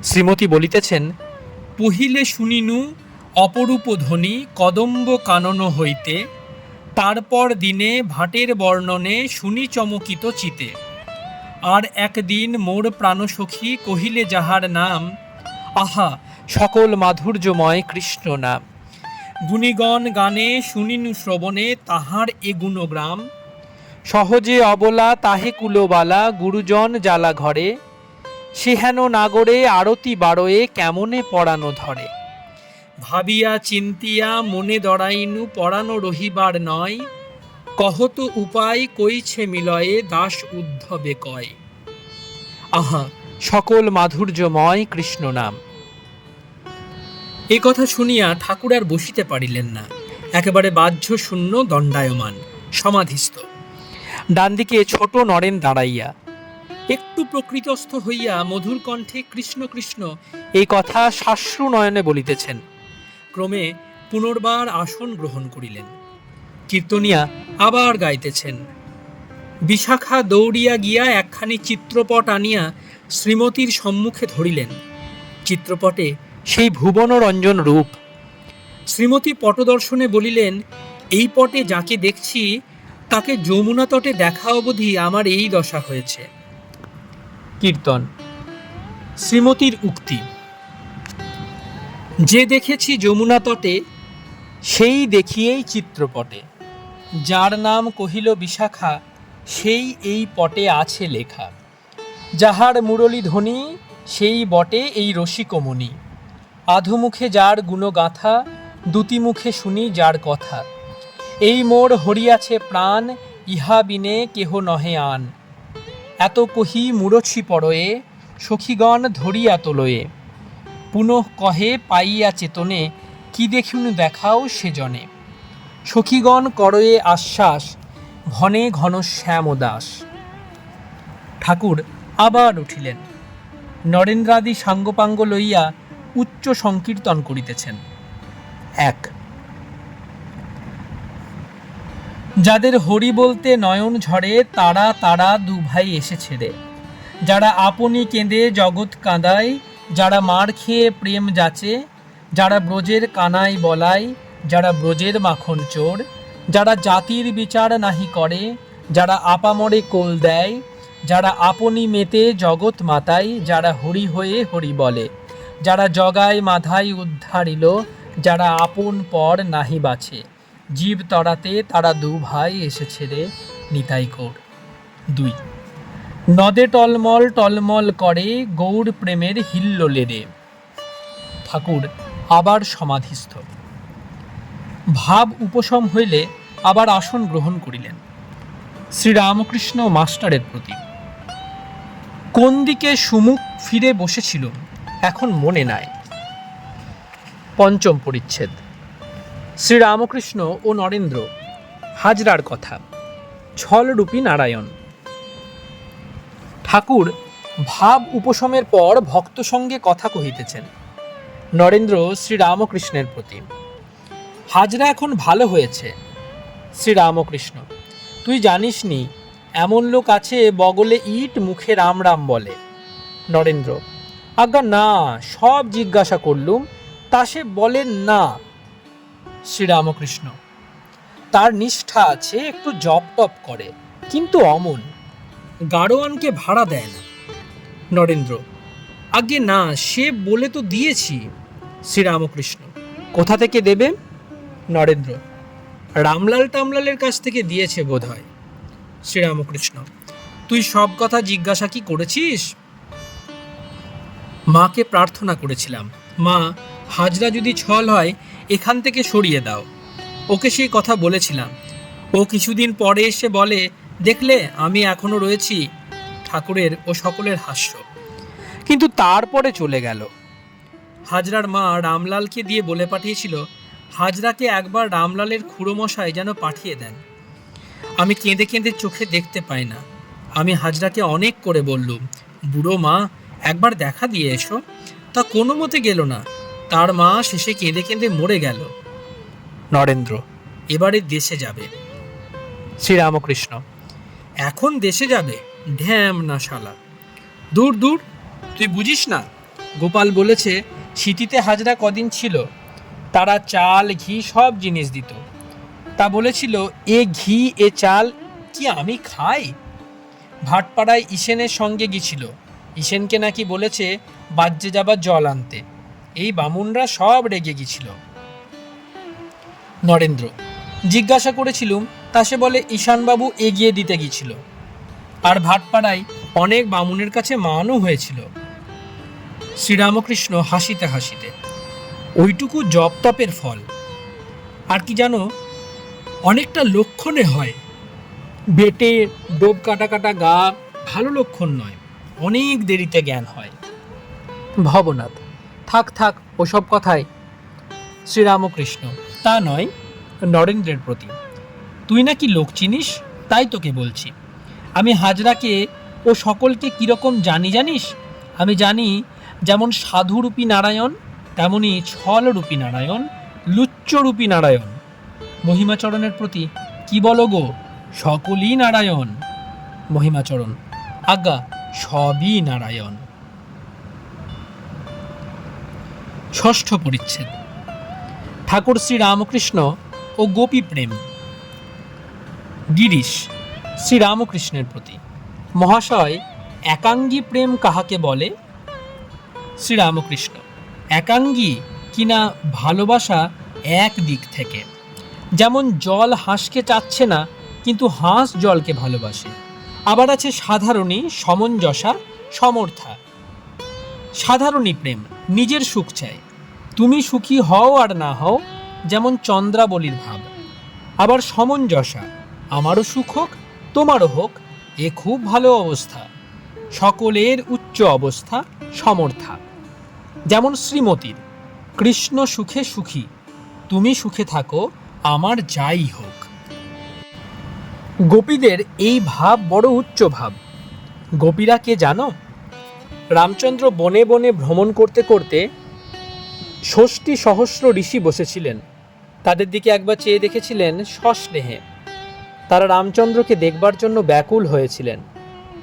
Speaker 1: শ্রীমতী বলিতেছেন, পহিলে শুনিনু অপরূপ ধ্বনি কদম্ব কানন হইতে, তারপর দিনে ভাটের বর্ণনে শুনি চমকিত চিতে, আর একদিন মোর প্রাণসখী কহিলে যাহার নাম, আহা সকল মাধুর্যময় কৃষ্ণ নাম, গুণীগণ গানে শুনিনু শ্রবণে তাহার এ গুণগ্রাম, সহজে অবলা তাহে কুলবালা গুরুজন জ্বালা ঘরে, সেহেন নাগরে আরতি বারোয়ে কেমনে পড়ানো ধরে, ভাবিয়া চিন্তিয়া মনে দড়াইনু পড়ানো রহিবার নয়, কহত উপায় কইছে মিলয়ে দাস উদ্ধবে কয়, আহা সকল মাধুর্যময় কৃষ্ণ নাম। এ কথা শুনিয়া ঠাকুর আর বসিতে পারিলেন না, একেবারে বাহ্য শূন্য দণ্ডায়মান সমাধিস্থ। ডান দিকে ছোট নরেন দাঁড়াইয়া একটু প্রকৃতস্থ হইয়া মধুর কণ্ঠে কৃষ্ণ কৃষ্ণ এই কথা শাশ্রু নয়নে বলিতেছেন। ক্রমে পুনর্বার আসন গ্রহণ করিলেন। কীর্তনিয়া আবার গাইতেছেন। বিশাখা দৌড়িয়া গিয়া একখানি চিত্রপট আনিয়া শ্রীমতীর সম্মুখে ধরিলেন। চিত্রপটে সেই ভুবনরঞ্জন রূপ। শ্রীমতী পটদর্শনে বলিলেন, এই পটে যাকে দেখছি তাকে যমুনা তটে দেখা অবধি আমার এই দশা হয়েছে। কীর্তন শ্রীমতীর উক্তি, যে দেখেছি যমুনা তটে সেই দেখিয়েই চিত্রপটে, যার নাম কহিল বিশাখা সেই এই পটে আছে লেখা, যাহার মুরলী ধ্বনি সেই বটে এই রসিকমণি, আধুমুখে যার গুণগাথা দুতিমুখে শুনি যার কথা, এই মোর হরিয়াছে প্রাণ ইহা বিনে কেহ নহে আন, এত কহি মুরছি পরয়ে সখীগণ ধরিয়া তোলয়ে, পুনঃ কহে পাইয়া চেতনে কি দেখুন দেখাও সেজনে, সখীগণ করয়ে আশ্বাস ঘনে ঘনশ্যাম দাস। ঠাকুর আবার উঠিলেন, নরেন্দ্রাদি সাঙ্গপাঙ্গ লইয়া উচ্চ সংকীর্তন করিতেছেন। 1 যাদের হরি বলতে নয়ন ঝরে, তারা তারা দু ভাই এসেছে রে। যারা আপনি কেঁদে জগৎ কাঁদায়, যারা মার খেয়ে প্রেম যাচে, যারা ব্রজের কানাই বলায়, যারা ব্রজের মাখন চোর, যারা জাতির বিচার নাহি করে, যারা আপামরে কোল দেয়, যারা আপনি মেতে জগৎ মাতাই, যারা হরি হয়ে হরি বলে, যারা জগায় মাধায় উদ্ধারিল, যারা আপন পর নাহি বাছে, জীব তরাতে তারা দু ভাই এসেছে রে নিতাই গৌর। 2 নদে টলমল টলমল করে গৌর প্রেমের হিল্লোলে রে। ঠাকুর আবার সমাধিস্থ। ভাব উপশম হইলে আবার আসন গ্রহণ করিলেন। শ্রীরামকৃষ্ণ মাস্টারের প্রতি। কোন দিকে সুমুখ ফিরে বসেছিল এখন মনে নাই। 5ম পরিচ্ছেদ। শ্রীরামকৃষ্ণ ও নরেন্দ্র হাজরার কথা। ছলরূপী নারায়ণ। ঠাকুর ভাব উপশমের পর ভক্ত সঙ্গে কথা কহিতেছেন। নরেন্দ্র শ্রীরামকৃষ্ণের প্রতি। হাজরা এখন ভালো হয়েছে। শ্রীরামকৃষ্ণ। তুই জানিস নি এমন লোক আছে বগলে ইট মুখে রাম রাম বলে। নরেন্দ্র। আজ্ঞা না, সব জিজ্ঞাসা করলুম, তা সে বলেন না। শ্রীরামকৃষ্ণ। তার নিষ্ঠা আছে, একটু জপ টপ করে, কিন্তু অমন, গাড়োয়ানকে ভাড়া দেয় না। নরেন্দ্র। আজ্ঞে না, সে বলে তো দিয়েছি। শ্রীরামকৃষ্ণ। কোথা থেকে দেবে? নরেন্দ্র। রামলাল টামলালের কাছ থেকে দিয়েছে বোধ হয়। শ্রীরামকৃষ্ণ। তুই সব কথা জিজ্ঞাসা কি করেছিস? মাকে প্রার্থনা করেছিলাম, মা, হাজরা যদি ছল হয় এখান থেকে সরিয়ে দাও। ওকে সেই কথা বলেছিলাম। ও কিছুদিন পরে এসে বলে, দেখলে আমি এখনো রয়েছি। ঠাকুরের ও সকলের হাস্য। কিন্তু তারপরে চলে গেল। হাজরার মা রামলালকে দিয়ে বলে পাঠিয়েছিল হাজরাকে একবার রামলালের খুড়োমশাই যেন পাঠিয়ে দেন। আমি কেঁদে কেঁদে চোখে দেখতে পাই না। আমি হাজরাকে অনেক করে বললুম, বুড়ো মা, একবার দেখা দিয়ে এসো। তা কোনো মতে গেল না। তার মা শেষে কেঁদে কেঁদে মরে গেল। নরেন্দ্র। এবারে দেশে যাবে। শ্রীরামকৃষ্ণ। এখন দেশে যাবে? ঢ্যাম না শালা। দূর দূর, তুই বুঝিস না। গোপাল বলেছে সিটিতে হাজরা কদিন ছিল, তারা চাল ঘি সব জিনিস দিত। তা বলেছিল, এ ঘি এ চাল কি আমি খাই? ভাটপাড়ায় ঈশেনের সঙ্গে গিয়েছিল। ঈশেনকে নাকি বলেছে বাজ্যে যাবার জল আনতে। এই বামুনরা সব রেগে গিয়েছিল। নরেন্দ্র। জিজ্ঞাসা করেছিলুম, তা সে বলে ঈশানবাবু এগিয়ে দিতে গিয়েছিল। আর ভাটপাড়ায় অনেক বামুনের কাছে মানও হয়েছিল। শ্রীরামকৃষ্ণ হাসিতে হাসিতে। ওইটুকু জপ তপের ফল। আর কি জানো, অনেকটা লক্ষণে হয়। বেটে ডোব কাটা কাটা গা ভালো লক্ষণ নয়, অনেক দেরিতে জ্ঞান হয়। ভবনাথ। থাক থাক ওসব কথাই। শ্রীরামকৃষ্ণ। তা নয়, নরেন্দ্রের প্রতি। তুই নাকি লোক চিনিস, তাই তোকে বলছি। আমি হাজরাকে ও সকলকে কীরকম জানি জানিস? আমি জানি যেমন সাধুরূপী নারায়ণ, তেমনি ছলরূপী নারায়ণ, লুচ্চরূপী নারায়ণ। মহিমাচরণের প্রতি। কি বলো গো, সকলই নারায়ণ। মহিমাচরণ। আজ্ঞা, সবই নারায়ণ। 6ষ্ঠ পরিচ্ছেদ। ঠাকুর শ্রীরামকৃষ্ণ ও গোপী প্রেম। গিরিশ। শ্রীরামকৃষ্ণের প্রতি। মহাশয়, একাঙ্গী প্রেম কাহাকে বলে? শ্রীরামকৃষ্ণ। একাঙ্গী কিনা ভালোবাসা এক দিক থেকে। যেমন জল হাঁসকে চাচ্ছে না, কিন্তু হাঁস জলকে ভালোবাসে। আবার আছে সাধারণী, সমঞ্জসা, সমর্থা। সাধারণী প্রেম নিজের সুখ চায়, তুমি সুখী হও আর না হও, যেমন চন্দ্রাবলীর ভাব। আবার সমঞ্জসা, আমারও সুখ হোক তোমারও হোক, এ খুব ভালো অবস্থা, সকলের উচ্চ অবস্থা, সমর্থা। যেমন শ্রীমতীর, কৃষ্ণ সুখে সুখী, তুমি সুখে থাকো, আমার যাই হোক। গোপীদের এই ভাব বড় উচ্চ ভাব। গোপীরা কে জানো? রামচন্দ্র বনে বনে ভ্রমণ করতে করতে ৬০ সহস্র ঋষি বসেছিলেন। তাদের দিকে একবার চেয়ে দেখেছিলেন সস্নেহে। তারা রামচন্দ্রকে দেখবার জন্য ব্যাকুল হয়েছিলেন।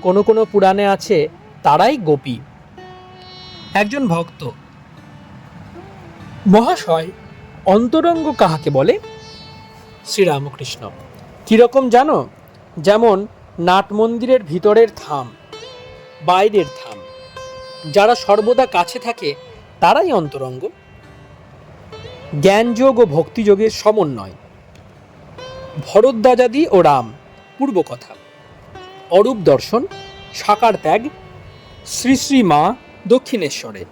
Speaker 1: কোনো কোনো পুরাণে আছে তারাই গোপী। একজন ভক্ত: মহাশয়, অন্তরঙ্গ কাহাকে বলে? শ্রীরামকৃষ্ণ: কিরকম জানো? যেমন নাট মন্দিরের ভিতরের থাম, বাইরের থাম, যারা সর্বদা কাছে থাকে তারাই অন্তরঙ্গ। জ্ঞানযোগ ও ভক্তিযোগের সমন্বয়। ভরদ্বাজাদি ও রাম, পূর্বকথা। অরূপ দর্শন, সাকার ত্যাগ, শ্রী শ্রী মা দক্ষিণেশ্বরে।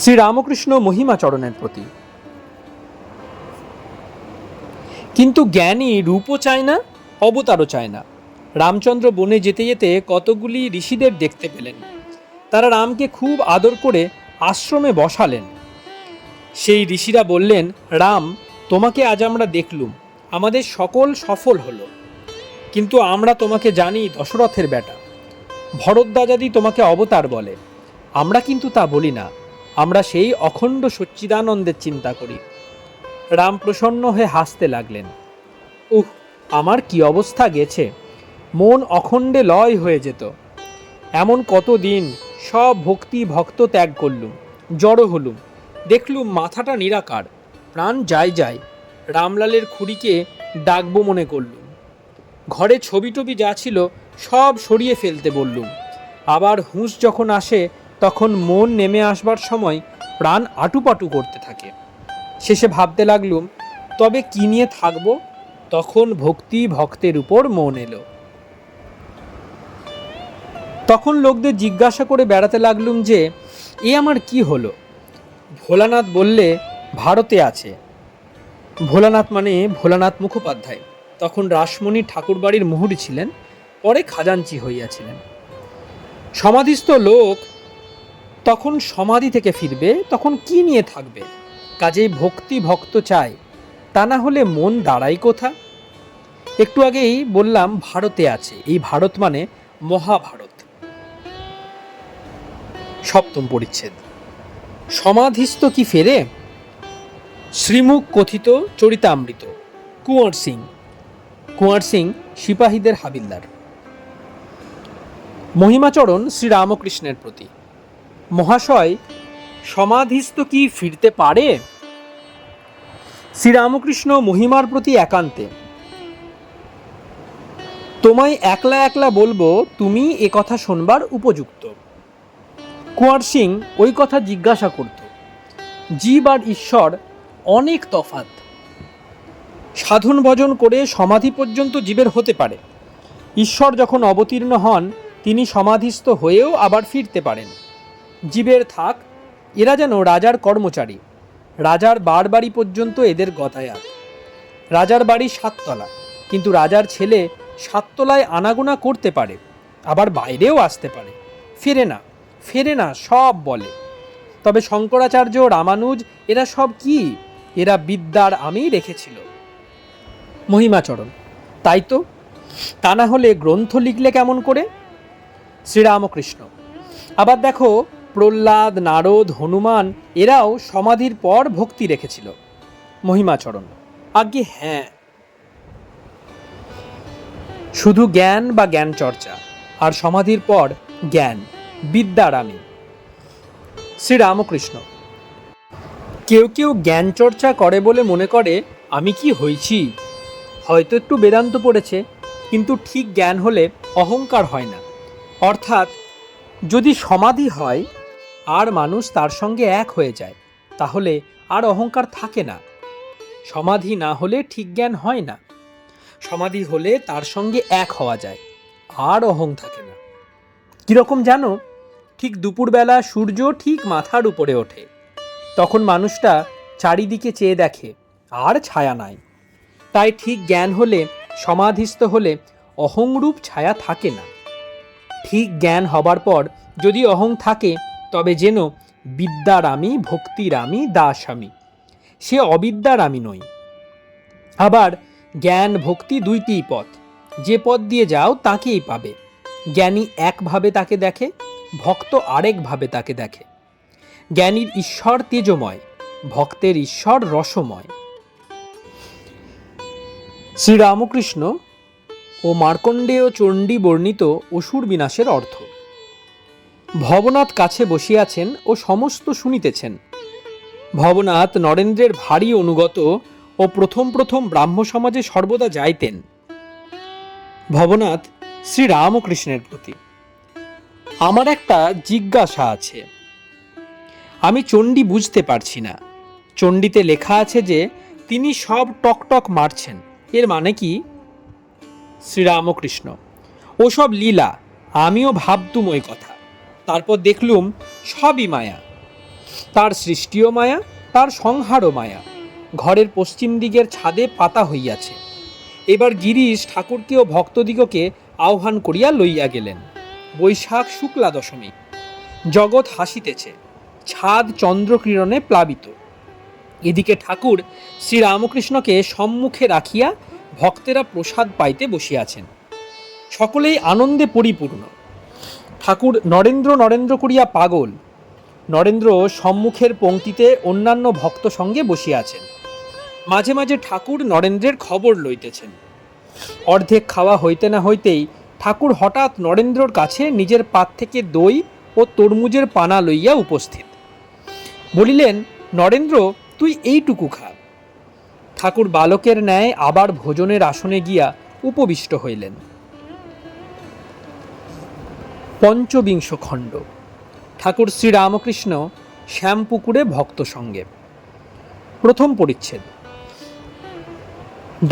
Speaker 1: শ্রীরামকৃষ্ণ মহিমাচরণের প্রতি: কিন্তু জ্ঞানী রূপও চায় না, অবতারও চায় না। রামচন্দ্র বনে যেতে যেতে কতগুলি ঋষিদের দেখতে পেলেন। তারা রামকে খুব আদর করে আশ্রমে বসালেন। সেই ঋষিরা বললেন, রাম, তোমাকে আজ আমরা দেখলুম, আমাদের সকল সফল হলো। কিন্তু আমরা তোমাকে জানি দশরথের বেটা। ভরদ্বাজাদি তোমাকে অবতার বলে, আমরা কিন্তু তা বলি না। আমরা সেই অখণ্ড সচ্চিদানন্দের চিন্তা করি। রাম প্রসন্ন হয়ে হাসতে লাগলেন। আমার কি অবস্থা গেছে! মন অখণ্ডে লয় হয়ে যেত। এমন কতদিন সব ভক্তি ভক্ত ত্যাগ করলুম, জড়ো হলুম, দেখলুম মাথাটা নিরাকার, প্রাণ যায় যায়। রামলালের খুড়িকে ডাকবো মনে করলুম। ঘরে ছবি টবি যা ছিল সব সরিয়ে ফেলতে বললুম। আবার হুঁশ যখন আসে তখন মন নেমে আসবার সময় প্রাণ আটুপাটু করতে থাকে। শেষে ভাবতে লাগলুম, তবে কি নিয়ে থাকবো? তখন ভক্তি ভক্তের উপর মন এলো। তখন লোকদের জিজ্ঞাসা করে বেড়াতে লাগলুম যে এ আমার কি হলো? ভোলানাথ বললে, ভারতে আছে। ভোলানাথ মানে ভোলানাথ মুখোপাধ্যায়। তখন রাসমণি ঠাকুরবাড়ির মুহুরী ছিলেন, পরে খাজাঞ্চি হইয়াছিলেন। সমাধিস্থ লোক তখন সমাধি থেকে ফিরবে, তখন কি নিয়ে থাকবে? কাজেই ভক্তি ভক্ত চায়, তা না হলে মন দাঁড়ায় কোথা? একটু আগেই বললাম ভারতে আছে। এই ভারত মানে মহাভারত। সপ্তম পরিচ্ছেদ। সমাধিস্থ কি ফেরে? শ্রীমুখ কথিত চরিতামৃত। কুঁয়ার সিং। কুঁয়ার সিং সিপাহীদের হাবিলদার। মহিমাচরণ শ্রীরামকৃষ্ণের প্রতি: মহাশয়, সমাধিস্থ কি ফিরতে পারে? শ্রীরামকৃষ্ণ মহিমার প্রতি একান্তে: তোমায় একলা একলা বলবো, তুমি এ কথা শোনবার উপযুক্ত। কুঁয়ার সিং ওই কথা জিজ্ঞাসা করত। জীব আর ঈশ্বর অনেক তফাৎ। সাধন ভজন করে সমাধি পর্যন্ত জীবের হতে পারে। ঈশ্বর যখন অবতীর্ণ হন তিনি সমাধিস্থ হয়েও আবার ফিরতে পারেন। জীবের থাক, এরা যেন রাজার কর্মচারী। রাজার বাড়ি পর্যন্ত এদের গতায়াত। রাজার বাড়ি 7 তলা, কিন্তু রাজার ছেলে 7 তলায় আনাগোনা করতে পারে, আবার বাইরেও আসতে পারে। ফেরে না সব বলে। তবে শঙ্করাচার্য, রামানুজ এরা সব কি? এরা বিদ্যার আমি রেখেছিল। মহিমাচরণ: তাই তো, তা না হলে গ্রন্থ লিখলে কেমন করে? শ্রীরামকৃষ্ণ: আবার দেখো, প্রহ্লাদ, নারদ, হনুমান এরাও সমাধির পর ভক্তি রেখেছিল। মহিমাচরণ: আজ্ঞে হ্যাঁ। শুধু জ্ঞান বা জ্ঞান চর্চা, আর সমাধির পর জ্ঞান, বিদ্যার আমি। শ্রীরামকৃষ্ণ: কেউ কেউ জ্ঞান চর্চা করে বলে মনে করে আমি কি হইছি, হয়তো একটু বেদান্ত পড়েছে, কিন্তু ঠিক জ্ঞান হলে অহংকার হয় না। অর্থাৎ যদি সমাধি হয় আর মানুষ তার সঙ্গে এক হয়ে যায়, তাহলে আর অহংকার থাকে না। সমাধি না হলে ঠিক জ্ঞান হয় না। সমাধি হলে তার সঙ্গে এক হওয়া যায়, আর অহং থাকে না। কিরকম জানো? ঠিক দুপুরবেলা সূর্য ঠিক মাথার উপরে ওঠে, তখন মানুষটা চারিদিকে চেয়ে দেখে, আর ছায়া নাই। তাই ঠিক জ্ঞান হলে, সমাধিস্থ হলে অহংরূপ ছায়া থাকে না। ঠিক জ্ঞান হবার পর যদি অহং থাকে, তবে যেন বিদ্যার আমি, ভক্তির আমি, দাস আমি। সে অবিদ্যার আমি নই। আবার জ্ঞান ভক্তি দুইটিই পথ, যে পথ দিয়ে যাও তাকেই পাবে। জ্ঞানী একভাবে তাকে দেখে, ভক্ত আরেকভাবে তাকে দেখে। জ্ঞানীর ঈশ্বর তেজময়, ভক্তের ঈশ্বর রসময়। শ্রীরামকৃষ্ণ ও মার্কণ্ডেয় চণ্ডী বর্ণিত অসুর বিনাশের অর্থ। ভবনাথ কাছে বসিয়াছেন ও সমস্ত শুনিতেছেন। ভবনাথ নরেন্দ্রের ভারী অনুগত ও প্রথম প্রথম ব্রাহ্ম সমাজে সর্বদা যাইতেন। ভবনাথ শ্রীরামকৃষ্ণের প্রতি: আমার একটা জিজ্ঞাসা আছে। আমি চণ্ডী বুঝতে পারছি না। চণ্ডীতে লেখা আছে যে তিনি সব টকটক মারছেন, এর মানে কি? শ্রীরামকৃষ্ণ: ওসব লীলা, আমিও ভাবতুম ওই কথা। তারপর দেখলুম সবই মায়া। তার সৃষ্টিও মায়া, তার সংহারও মায়া। ঘরের পশ্চিম দিকের ছাদে পাতা হইয়াছে। এবার গিরিশ ঠাকুরকে ও ভক্তদিগকে আহ্বান করিয়া লইয়া গেলেন। বৈশাখ শুক্লা দশমী। জগৎ হাসিতেছে, ছাদ চন্দ্রকিরণে প্লাবিত। এদিকে ঠাকুর শ্রীরামকৃষ্ণকে সম্মুখে রাখিয়া ভক্তেরা প্রসাদ পাইতে বসিয়াছেন। সকলেই আনন্দে পরিপূর্ণ। ঠাকুর নরেন্দ্র নরেন্দ্র করিয়া পাগল। নরেন্দ্র সম্মুখের পংক্তিতে অন্যান্য ভক্ত সঙ্গে বসিয়াছেন। মাঝে মাঝে ঠাকুর নরেন্দ্রের খবর লইতেছেন। অর্ধেক খাওয়া হইতে না হইতেই ঠাকুর হঠাৎ নরেন্দ্রর কাছে নিজের পাত থেকে দই ও তরমুজের পানা লইয়া উপস্থিত। বলিলেন, নরেন্দ্র, তুই এইটুকু খা। ঠাকুর বালকের ন্যায় আবার ভোজনের আসনে গিয়া উপবিষ্ট হইলেন। পঞ্চবিংশ খণ্ড। ঠাকুর শ্রীরামকৃষ্ণ শ্যামপুকুরে ভক্ত সঙ্গে। প্রথম পরিচ্ছেদ।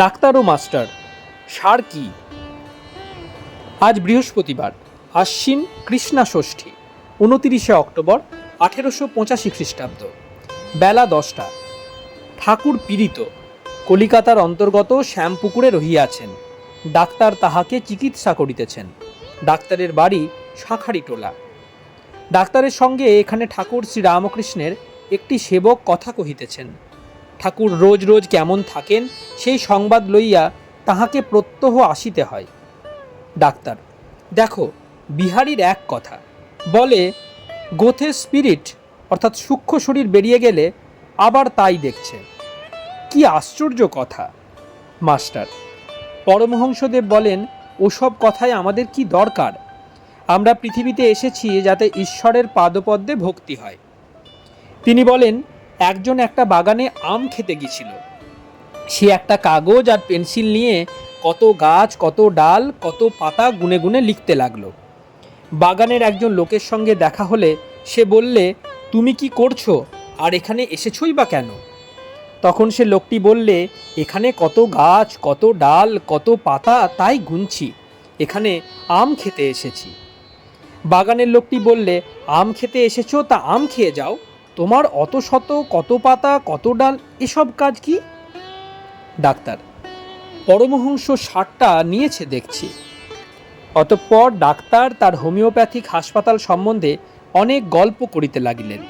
Speaker 1: ডাক্তার ও মাস্টার, সার কি? আজ বৃহস্পতিবার, আশ্বিন কৃষ্ণা ষষ্ঠী, 29শে অক্টোবর 1885 খ্রিস্টাব্দ। বেলা 10টা। ঠাকুর পীড়িত। কলিকাতার অন্তর্গত শ্যামপুকুরে রহিয়াছেন। ডাক্তার তাহাকে চিকিৎসা করিতেছেন। ডাক্তারের বাড়ি শাঁখারিটোলা। ডাক্তারের সঙ্গে এখানে ঠাকুর শ্রীরামকৃষ্ণের একটি সেবক কথা কহিতেছেন। ঠাকুর রোজ রোজ কেমন থাকেন সেই সংবাদ লইয়া তাহাকে প্রত্যহ আসিতে হয়। ডাক্তার: দেখো, বিহারীর এক কথা বলে, গোথে স্পিরিট অর্থাৎ সূক্ষ্ম শরীর বেরিয়ে গেলে আবার তাই দেখছে। কি আশ্চর্য কথা! মাস্টার: পরমহংসদেব বলেন, ওসব কথায় আমাদের কি দরকার? আমরা পৃথিবীতে এসেছি যাতে ঈশ্বরের পাদপদ্মে ভক্তি হয়। তিনি বলেন, একজন একটা বাগানে আম খেতে গিয়েছিল। সে একটা কাগজ আর পেন্সিল নিয়ে কত গাছ, কত ডাল, কত পাতা গুনে গুনে লিখতে লাগলো। বাগানের একজন লোকের সঙ্গে দেখা হলে সে বললে, তুমি কি করছো আর এখানে এসেছই বা কেন? তখন সে লোকটি বললে, এখানে কত গাছ, কত ডাল, কত পাতা, তাই গুনছি। এখানে আম খেতে এসেছি। বাগানের লোকটি বললে, আম খেতে এসেছো তা আম খেয়ে যাও, তোমার অত শত কত পাতা কত ডাল এসব কাজ কি? ডাক্তার: পরমহংস সারটা নিয়েছে দেখছি। অতঃপর ডাক্তার তার হোমিওপ্যাথিক হাসপাতাল সম্বন্ধে অনেক গল্প করিতে লাগিলেন।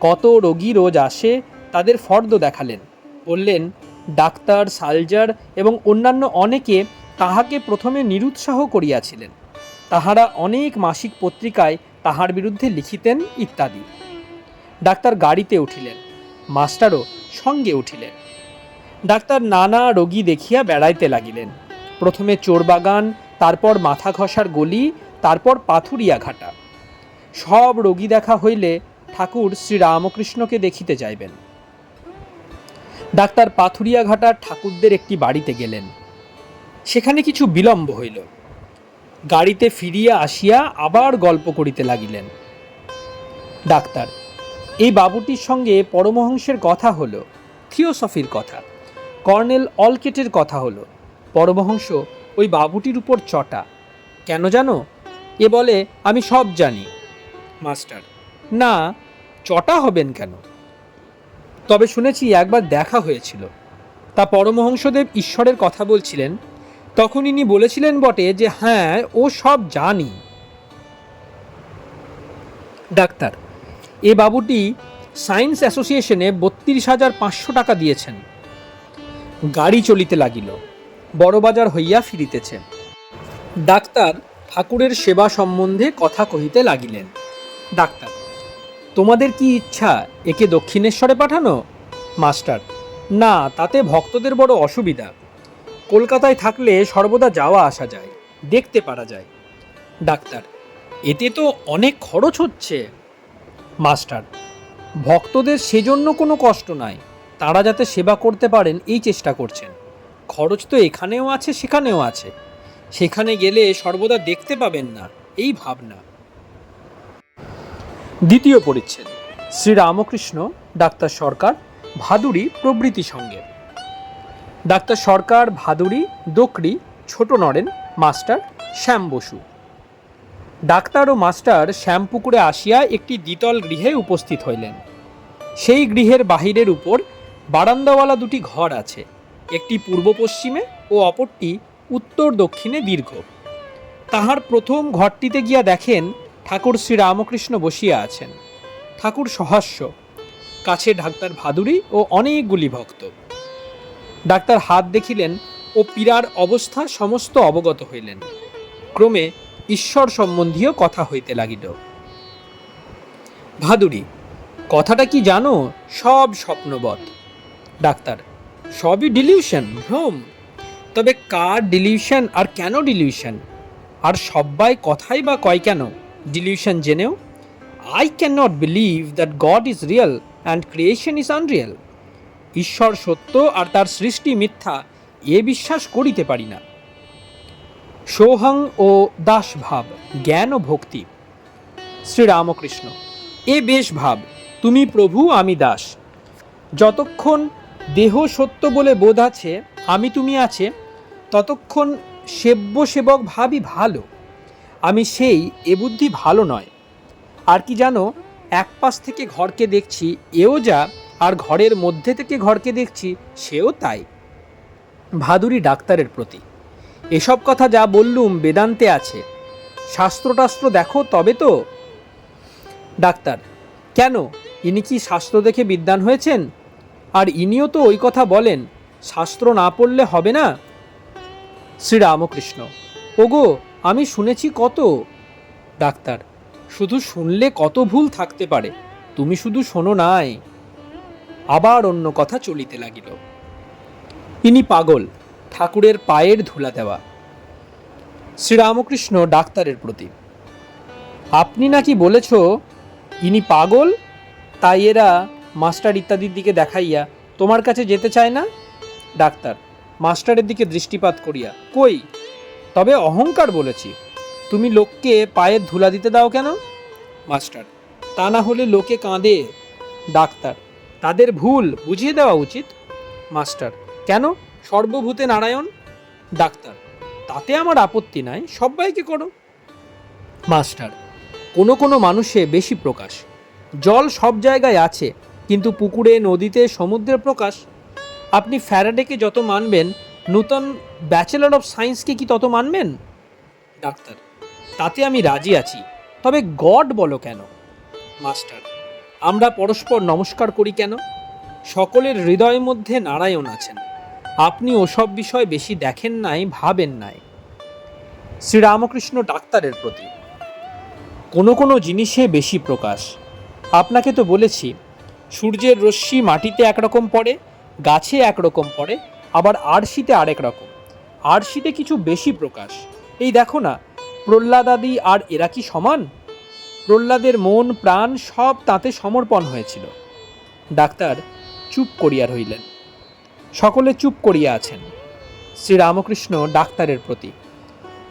Speaker 1: কত রোগী রোজ আসে তাদের ফর্দ দেখালেন। বললেন, ডাক্তার, সালজার এবং অন্যান্য অনেকে তাহাকে প্রথমে নিরুৎসাহ করিয়াছিলেন। তাহারা অনেক মাসিক পত্রিকায় তাহার বিরুদ্ধে লিখিতেন ইত্যাদি। ডাক্তার গাড়িতে উঠিলেন। মাস্টারও সঙ্গে উঠিলেন। ডাক্তার নানা রোগী দেখিয়া বেড়াইতে লাগিলেন। প্রথমে চোরবাগান, তারপর মাথা ঘষার গলি, তারপর পাথুরিয়া ঘাটা। সব রোগী দেখা হইলে ঠাকুর শ্রীরামকৃষ্ণকে দেখিতে যাইবেন। ডাক্তার পাথুরিয়া ঘাটার ঠাকুরদের একটি বাড়িতে গেলেন। সেখানে কিছু বিলম্ব হইল। গাড়িতে ফিরিয়া আসিয়া আবার গল্প করিতে লাগিলেন। ডাক্তার: এই বাবুটির সঙ্গে পরমহংসের কথা হলো, থিওসফির কথা, কর্নেল অলকেটের কথা হলো। পরমহংস ওই বাবুটির উপর চটা। কেন জানো? এ বলে, আমি সব জানি। মাস্টার: না, চটা হবেন কেন? তবে শুনেছি একবার দেখা হয়েছিল। তা পরমহংসদেব ঈশ্বরের কথা বলছিলেন, তখন ইনি বলেছিলেন বটে যে হ্যাঁ, ও সব জানি। ডাক্তার: এ বাবুটি সায়েন্স অ্যাসোসিয়েশনে 32,500 টাকা দিয়েছেন। গাড়ি চলিতে লাগিল। বড়বাজার হইয়া ফিরিতেছে। ডাক্তার ঠাকুরের সেবা সম্বন্ধে কথা কহিতে লাগিলেন। ডাক্তার: তোমাদের কি ইচ্ছা একে দক্ষিণেশ্বরে পাঠানো? মাস্টার: না, তাতে ভক্তদের বড় অসুবিধা। কলকাতায় থাকলে সর্বদা যাওয়া আসা যায়, দেখতে পারা যায়। ডাক্তার, এতে তো অনেক খরচ হচ্ছে। মাস্টার, ভক্তদের সেজন্য কোনো কষ্ট নাই, তারা যাতে সেবা করতে পারেন এই চেষ্টা করছেন। খরচ তো এখানেও আছে সেখানেও আছে, সেখানে গেলে সর্বদা দেখতে পাবেন না এই ভাবনা। দ্বিতীয় পরিচ্ছেদ। শ্রীরামকৃষ্ণ, ডাক্তার সরকার, ভাদুড়ি প্রভৃতি সঙ্গে। ডাক্তার সরকার, ভাদুড়ি, দোকরি, ছোট নরেন, মাস্টার, শ্যাম বসু। ডাক্তার ও মাস্টার শ্যামপুকুরে আসিয়া একটি দ্বিতল গৃহে উপস্থিত হইলেন। সেই গৃহের বাহিরের উপর বারান্দাওয়ালা দুটি ঘর আছে, একটি পূর্ব পশ্চিমে ও অপরটি উত্তর দক্ষিণে দীর্ঘ। তাহার প্রথম ঘরটিতে গিয়া দেখেন ঠাকুর শ্রীরামকৃষ্ণ বসিয়া আছেন। ঠাকুর সহাস্য, কাছে ডাক্তার ভাদুড়ি ও অনেকগুলি ভক্ত। ডাক্তার হাত দেখিলেন ও পীড়ার অবস্থা সমস্ত অবগত হইলেন। ক্রমে ঈশ্বর সম্বন্ধীয় কথা হইতে লাগিল। ভাদুড়ি, কথাটা কি জানো, সব স্বপ্নবৎ। ডাক্তার, সবই ডিলিউশন, ভ্রম। তবে কার ডিলিউশন আর কেন ডিলিউশন? আর সব্বাই কথাই বা কয় কেন ডিলিউশন জেনেও? I can not believe that god is real and creation is Unreal. ঈশ্বর সত্য আর তার সৃষ্টি মিথ্যা, এ বিশ্বাস করিতে পারি না। সোহং ও দাস ভাব, জ্ঞান ও ভক্তি। শ্রীরামকৃষ্ণ, এ বেশ ভাব, তুমি প্রভু আমি দাস। যতক্ষণ দেহ সত্য বলে বোধ আছে, আমি তুমি আছে, ততক্ষণ সেব্য সেবক ভাবই ভালো। আমি সেই, এ বুদ্ধি ভালো নয়। আর কি জানো, এক পাশ থেকে ঘরকে দেখছি এও যা, আর ঘরের মধ্যে থেকে ঘরকে দেখছি সেও তাই। ভাদুড়ি ডাক্তারের প্রতি, এসব কথা যা বললুম বেদান্তে আছে, শাস্ত্রটাস্ত্র দেখো তবে তো। ডাক্তার, কেন, ইনি কি শাস্ত্র দেখে বিদ্বান হয়েছেন? আর ইনিও তো ওই কথা বলেন, শাস্ত্র না পড়লে হবে না। শ্রীরামকৃষ্ণ, ওগো, আমি শুনেছি কত। ডাক্তার, শুধু শুনলে কত ভুল থাকতে পারে, তুমি শুধু শোনো নাই। আবার অন্য কথা চলিতে লাগিল। ইনি পাগল, ঠাকুরের পায়ের ধুলা দেওয়া। শ্রীরামকৃষ্ণ ডাক্তারের প্রতি, আপনি নাকি বলেছ ইনি পাগল, তাই এরা মাস্টার ইত্যাদির দিকে দেখাইয়া তোমার কাছে যেতে চায় না। ডাক্তার, মাস্টারের দিকে দৃষ্টিপাত করিয়া, কই, তবে অহংকার বলেছি। তুমি লোককে পায়ের ধুলা দিতে দাও কেন? মাস্টার, তা না হলে লোকে কাঁদে। ডাক্তার, তাদের ভুল বুঝিয়ে দেওয়া উচিত। মাস্টার, কেন, সর্বভূতে নারায়ণ। ডাক্তার, তাতে আমার আপত্তি নাই, সব্বাইকে করো। মাস্টার, কোনো কোনো মানুষে বেশি প্রকাশ। জল সব জায়গায় আছে, কিন্তু পুকুরে, নদীতে, সমুদ্রের প্রকাশ। আপনি ফ্যারাডেকে যত মানবেন, নূতন ব্যাচেলর অফ সায়েন্সকে কি তত মানবেন? ডাক্তার, তাতে আমি রাজি আছি, তবে গড বলো কেন? মাস্টার, আমরা পরস্পর নমস্কার করি কেন? সকলের হৃদয়ের মধ্যে নারায়ণ আছেন। আপনি ওসব বিষয় বেশি দেখেন নাই, ভাবেন নাই। শ্রীরামকৃষ্ণ ডাক্তারের প্রতি, কোনো কোনো জিনিসে বেশি প্রকাশ। আপনাকে তো বলেছি, সূর্যের রশ্মি মাটিতে একরকম পড়ে, গাছে একরকম পড়ে, আবার আরশিতে আরেক রকম। আরশিতে কিছু বেশি প্রকাশ। এই দেখো না, প্রহ্লাদাদি আর এরা কি সমান? প্রহ্লাদের মন প্রাণ সব তাতে সমর্পণ হয়েছিল। ডাক্তার চুপ করিয়া রইলেন। সকলে চুপ করিয়া আছেন। শ্রীরামকৃষ্ণ ডাক্তারের প্রতি,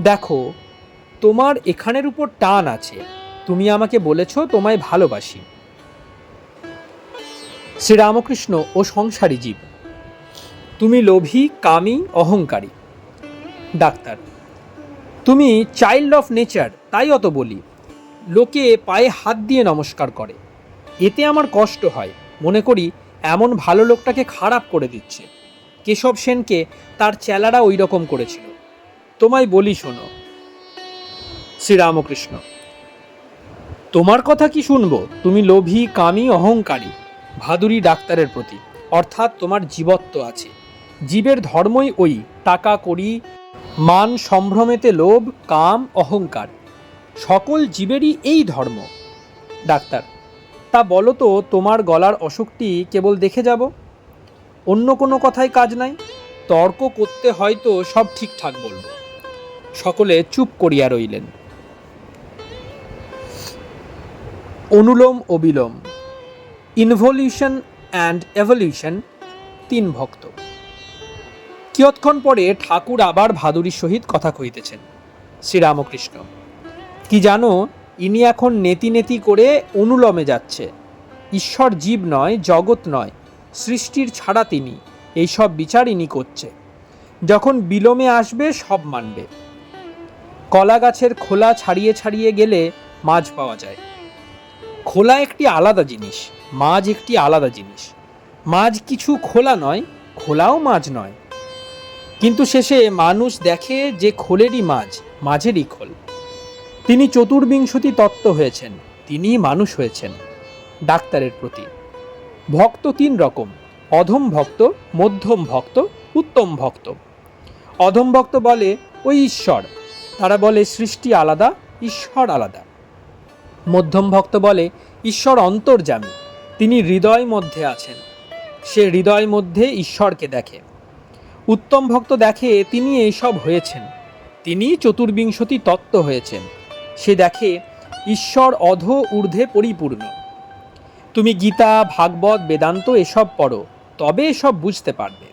Speaker 1: দেখো, তোমার এখানের উপর টান আছে, তুমি আমাকে বলেছ তোমায় ভালোবাসি। শ্রীরামকৃষ্ণ ও সংসারী জীব, তুমি লোভী, কামী, অহংকারী। ডাক্তার, তুমি চাইল্ড অফ নেচার, তাই অত বলি। লোকে পায়ে হাত দিয়ে নমস্কার করে, এতে আমার কষ্ট হয়। মনে করি এমন ভালো লোকটাকে খারাপ করে দিচ্ছে। কেশব সেনকে তার চেলারা ওই রকম করেছিল। তোমায় বলি শোনো। শ্রীরামকৃষ্ণ, তোমার কথা কি শুনবো? তুমি লোভী, কামী, অহংকারী। ভাদুড়ি ডাক্তারের প্রতি, অর্থাৎ তোমার জীবত্ব আছে। জীবের ধর্মই ওই টাকা কড়ি, মান সম্ভ্রমেতে লোভ, কাম, অহংকার। সকল জীবেরই এই ধর্ম। ডাক্তার, তা বলো তো, তোমার গলার অসুখটি কেবল দেখে যাব, অন্য কোনো কথায় কাজ নাই? তর্ক করতে হয়তো সব ঠিকঠাক বলব। সকলে চুপ করিয়া রইলেন। অনুলোম ও বিলোম, ইনভলিউশন অ্যান্ড এভলিউশন, 3 ভক্ত। কিয়ৎক্ষণ পরে ঠাকুর আবার ভাদুরীর সহিত কথা কহিতেছেন। শ্রীরামকৃষ্ণ, কি জানো, ইনি এখন নেতি নেতি করে অনুলোমে যাচ্ছে। ঈশ্বর জীব নয়, জগৎ নয়, সৃষ্টির ছাড়া তিনি, এইসব বিচার ইনি করছে। যখন বিলোমে আসবে সব মানবে। কলা গাছের খোলা ছাড়িয়ে ছাড়িয়ে গেলে মাছ পাওয়া যায়। খোলা একটি আলাদা জিনিস, মাছ একটি আলাদা জিনিস। মাছ কিছু খোলা নয়, খোলাও মাছ নয়। কিন্তু শেষে মানুষ দেখে যে খোলেরই মাছ, মাঝেরই খোল। তিনি চতুর্বিংশতি তত্ত্ব হয়েছেন, তিনিই মানুষ হয়েছেন। ডাক্তারের প্রতি ভক্ত 3 রকম, অধম ভক্ত, মধ্যম ভক্ত, উত্তম ভক্ত। অধম ভক্ত বলে ওই ঈশ্বর, তারা বলে সৃষ্টি আলাদা, ঈশ্বর আলাদা। মধ্যম ভক্ত বলে ঈশ্বর অন্তর্যামী, তিনি হৃদয় মধ্যে আছেন, সে হৃদয় মধ্যে ঈশ্বরকে দেখে। উত্তম ভক্ত দেখে তিনি এইসব হয়েছেন, তিনি চতুর্বিংশতি তত্ত্ব হয়েছেন, সে দেখে ঈশ্বর অধ ঊর্ধ্বে পরিপূর্ণ। তুমি গীতা, ভাগবত, বেদান্ত এসব পড়ো, তবে এসব বুঝতে পারবে।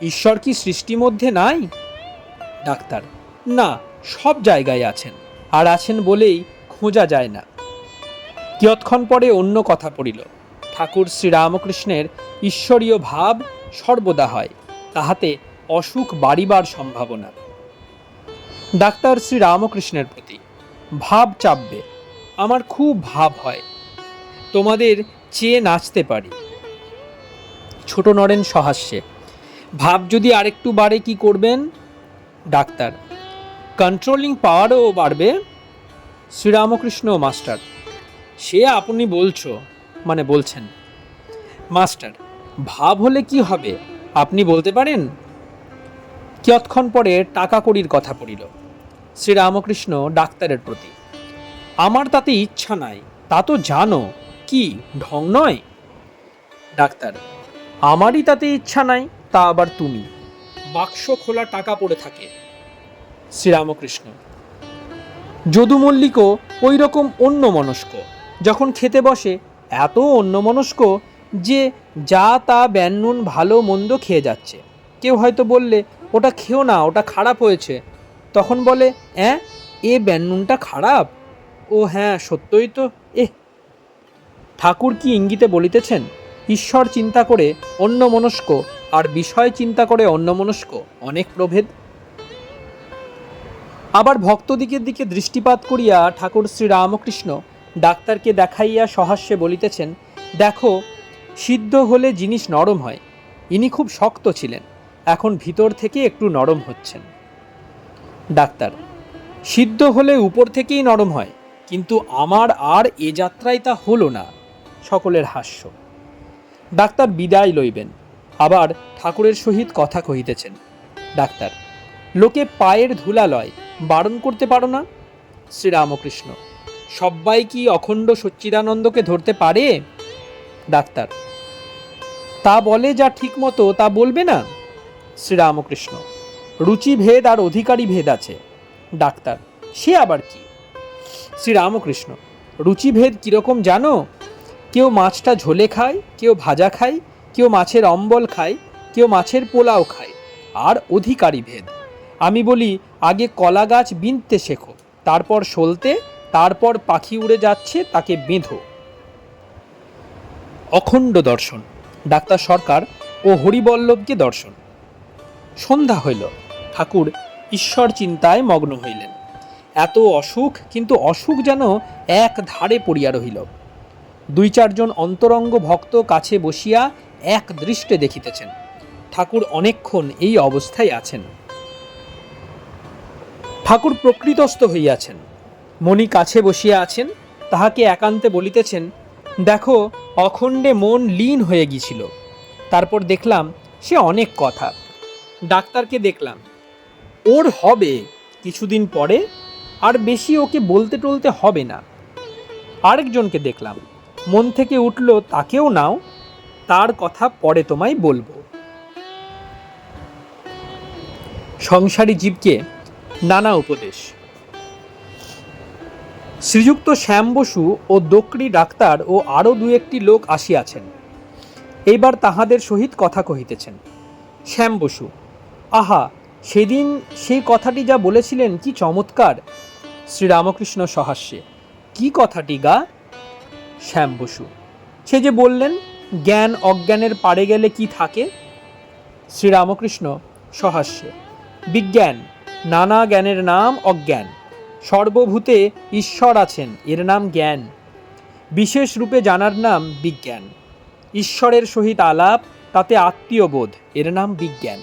Speaker 1: ঈশ্বর কি সৃষ্টির মধ্যে নাই? ডাক্তার, না, সব জায়গায় আছেন, আর আছেন বলেই খোঁজা যায় না। কিয়ৎক্ষণ পরে অন্য কথা পড়িল। ঠাকুর শ্রীরামকৃষ্ণের ঈশ্বরীয় ভাব সর্বদা হয়, তাহাতে অসুখ বাড়িবার সম্ভাবনা। ডাক্তার শ্রীরামকৃষ্ণের প্রতি, ভাব চাপবে, আমার খুব ভাব হয়, তোমাদের চেয়ে নাচতে পারি। ছোট নরেন সহাস্যে, ভাব যদি আরেকটু বাড়ে কি করবেন? ডাক্তার, কন্ট্রোলিং পাওয়ারও বাড়বে। শ্রীরামকৃষ্ণ, মাস্টার, সে আপনি বলছেন। মাস্টার, ভাব হলে কি হবে আপনি বলতে পারেন? কিয়ৎক্ষণ পরে টাকা কড়ির কথা পড়িল। শ্রীরামকৃষ্ণ ডাক্তারের প্রতি, আমার তাতে ইচ্ছা নাই, তা তো জানো, কি ঢং নয়? ডাক্তার, আমারই তাতে ইচ্ছা নাই, তা আবার তুমি? বাক্স খোলা টাকা পড়ে থাকে। শ্রীরামকৃষ্ণ, যদু মল্লিকও ওই রকম অন্যমনস্ক, যখন খেতে বসে এত অন্যমনস্ক যে যা তা ব্যান্নুন ভালো মন্দ খেয়ে যাচ্ছে। কেউ হয়তো বললে ওটা খেও না, ওটা খারাপ হয়েছে, তখন বলে এ ব্যান্নুনটা খারাপ? ও হ্যাঁ, সত্যই তো। ঠাকুর কি ইঙ্গিতে বলিতেছেন ঈশ্বর চিন্তা করে অন্যমনস্ক আর বিষয় চিন্তা করে অন্যমনস্ক অনেক প্রভেদ? আবার ভক্তদিকের দিকে দৃষ্টিপাত করিয়া ঠাকুর শ্রীরামকৃষ্ণ ডাক্তারকে দেখাইয়া সহাস্যে বলিতেছেন, দেখো, সিদ্ধ হলে জিনিস নরম হয়। ইনি খুব শক্ত ছিলেন, এখন ভিতর থেকে একটু নরম হচ্ছেন। ডাক্তার, সিদ্ধ হলে উপর থেকেই নরম হয়, কিন্তু আমার আর এ যাত্রায় তা হলো না। সকলের হাস্য। ডাক্তার বিদায় লইবেন, আবার ঠাকুরের সহিত কথা কহিতেছেন। ডাক্তার, লোকে পায়ের ধুলা লয়, বারণ করতে পারো না? শ্রীরামকৃষ্ণ, সব্বাই কি অখণ্ড সচ্চিদানন্দকে ধরতে পারে? ডাক্তার, তা বলে যা ঠিক মতো তা বলবে না? শ্রীরামকৃষ্ণ, রুচি ভেদ আর অধিকারী ভেদ আছে। ডাক্তার, সে আবার কি? শ্রীরামকৃষ্ণ, রুচিভেদ কীরকম জানো? কেউ মাছটা ঝোলে খায়, কেউ ভাজা খায়, কেউ মাছের অম্বল খায়, কেউ মাছের পোলাও খায়। আর অধিকারী ভেদ, আমি বলি আগে কলা গাছ বিনতে শেখো, তারপর সলতে, তারপর পাখি উড়ে যাচ্ছে তাকে বেঁধো। অখণ্ড দর্শন, ডাক্তার সরকার ও হরিবল্লভকে দর্শন। সন্ধ্যা হইল, ঠাকুর ঈশ্বর চিন্তায় মগ্ন হইলেন। এত অসুখ, কিন্তু অসুখ যেন এক ধারে পড়িয়া রহিল। 2-4 জন অন্তরঙ্গ ভক্ত কাছে বসিয়া এক দৃষ্টে দেখিতেছেন। ঠাকুর অনেকক্ষণ এই অবস্থায় আছেন। ঠাকুর প্রকৃতস্থ হইয়াছেন। মণি কাছে বসিয়া আছেন, তাহাকে একান্তে বলিতেছেন, দেখো, অখণ্ডে মন লীন হয়ে গিয়েছিল, তারপর দেখলাম সে অনেক কথা। ডাক্তারকে দেখলাম, ওর হবে কিছুদিন পরে, আর বেশি ওকে বলতে টলতে হবে না। আরেকজনকে দেখলাম, মন থেকে উঠল তাকেও নাও, তার কথা পরে তোমায় বলবো। সংসারী জীবকে নানা উপদেশ। শ্রীযুক্ত শ্যাম বসু ও দোকরি ডাক্তার ও আরও দু একটি লোক আসিয়াছেন। এইবার তাহাদের সহিত কথা কহিতেছেন। শ্যাম বসু: আহা, সেদিন সেই কথাটি যা বলেছিলেন কি চমৎকার! শ্রীরামকৃষ্ণ সহাস্যে: কি কথাটি গা? শ্যাম বসু: সে যে বললেন, জ্ঞান অজ্ঞানের পারে গেলে কি থাকে। শ্রীরামকৃষ্ণ সহাস্যে: বিজ্ঞান, নানা জ্ঞানের নাম অজ্ঞান। সর্বভূতে ঈশ্বর আছেন, এর নাম জ্ঞান। বিশেষ রূপে জানার নাম বিজ্ঞান। ঈশ্বরের সহিত আলাপ, তাতে আত্মীয় বোধ, এর নাম বিজ্ঞান।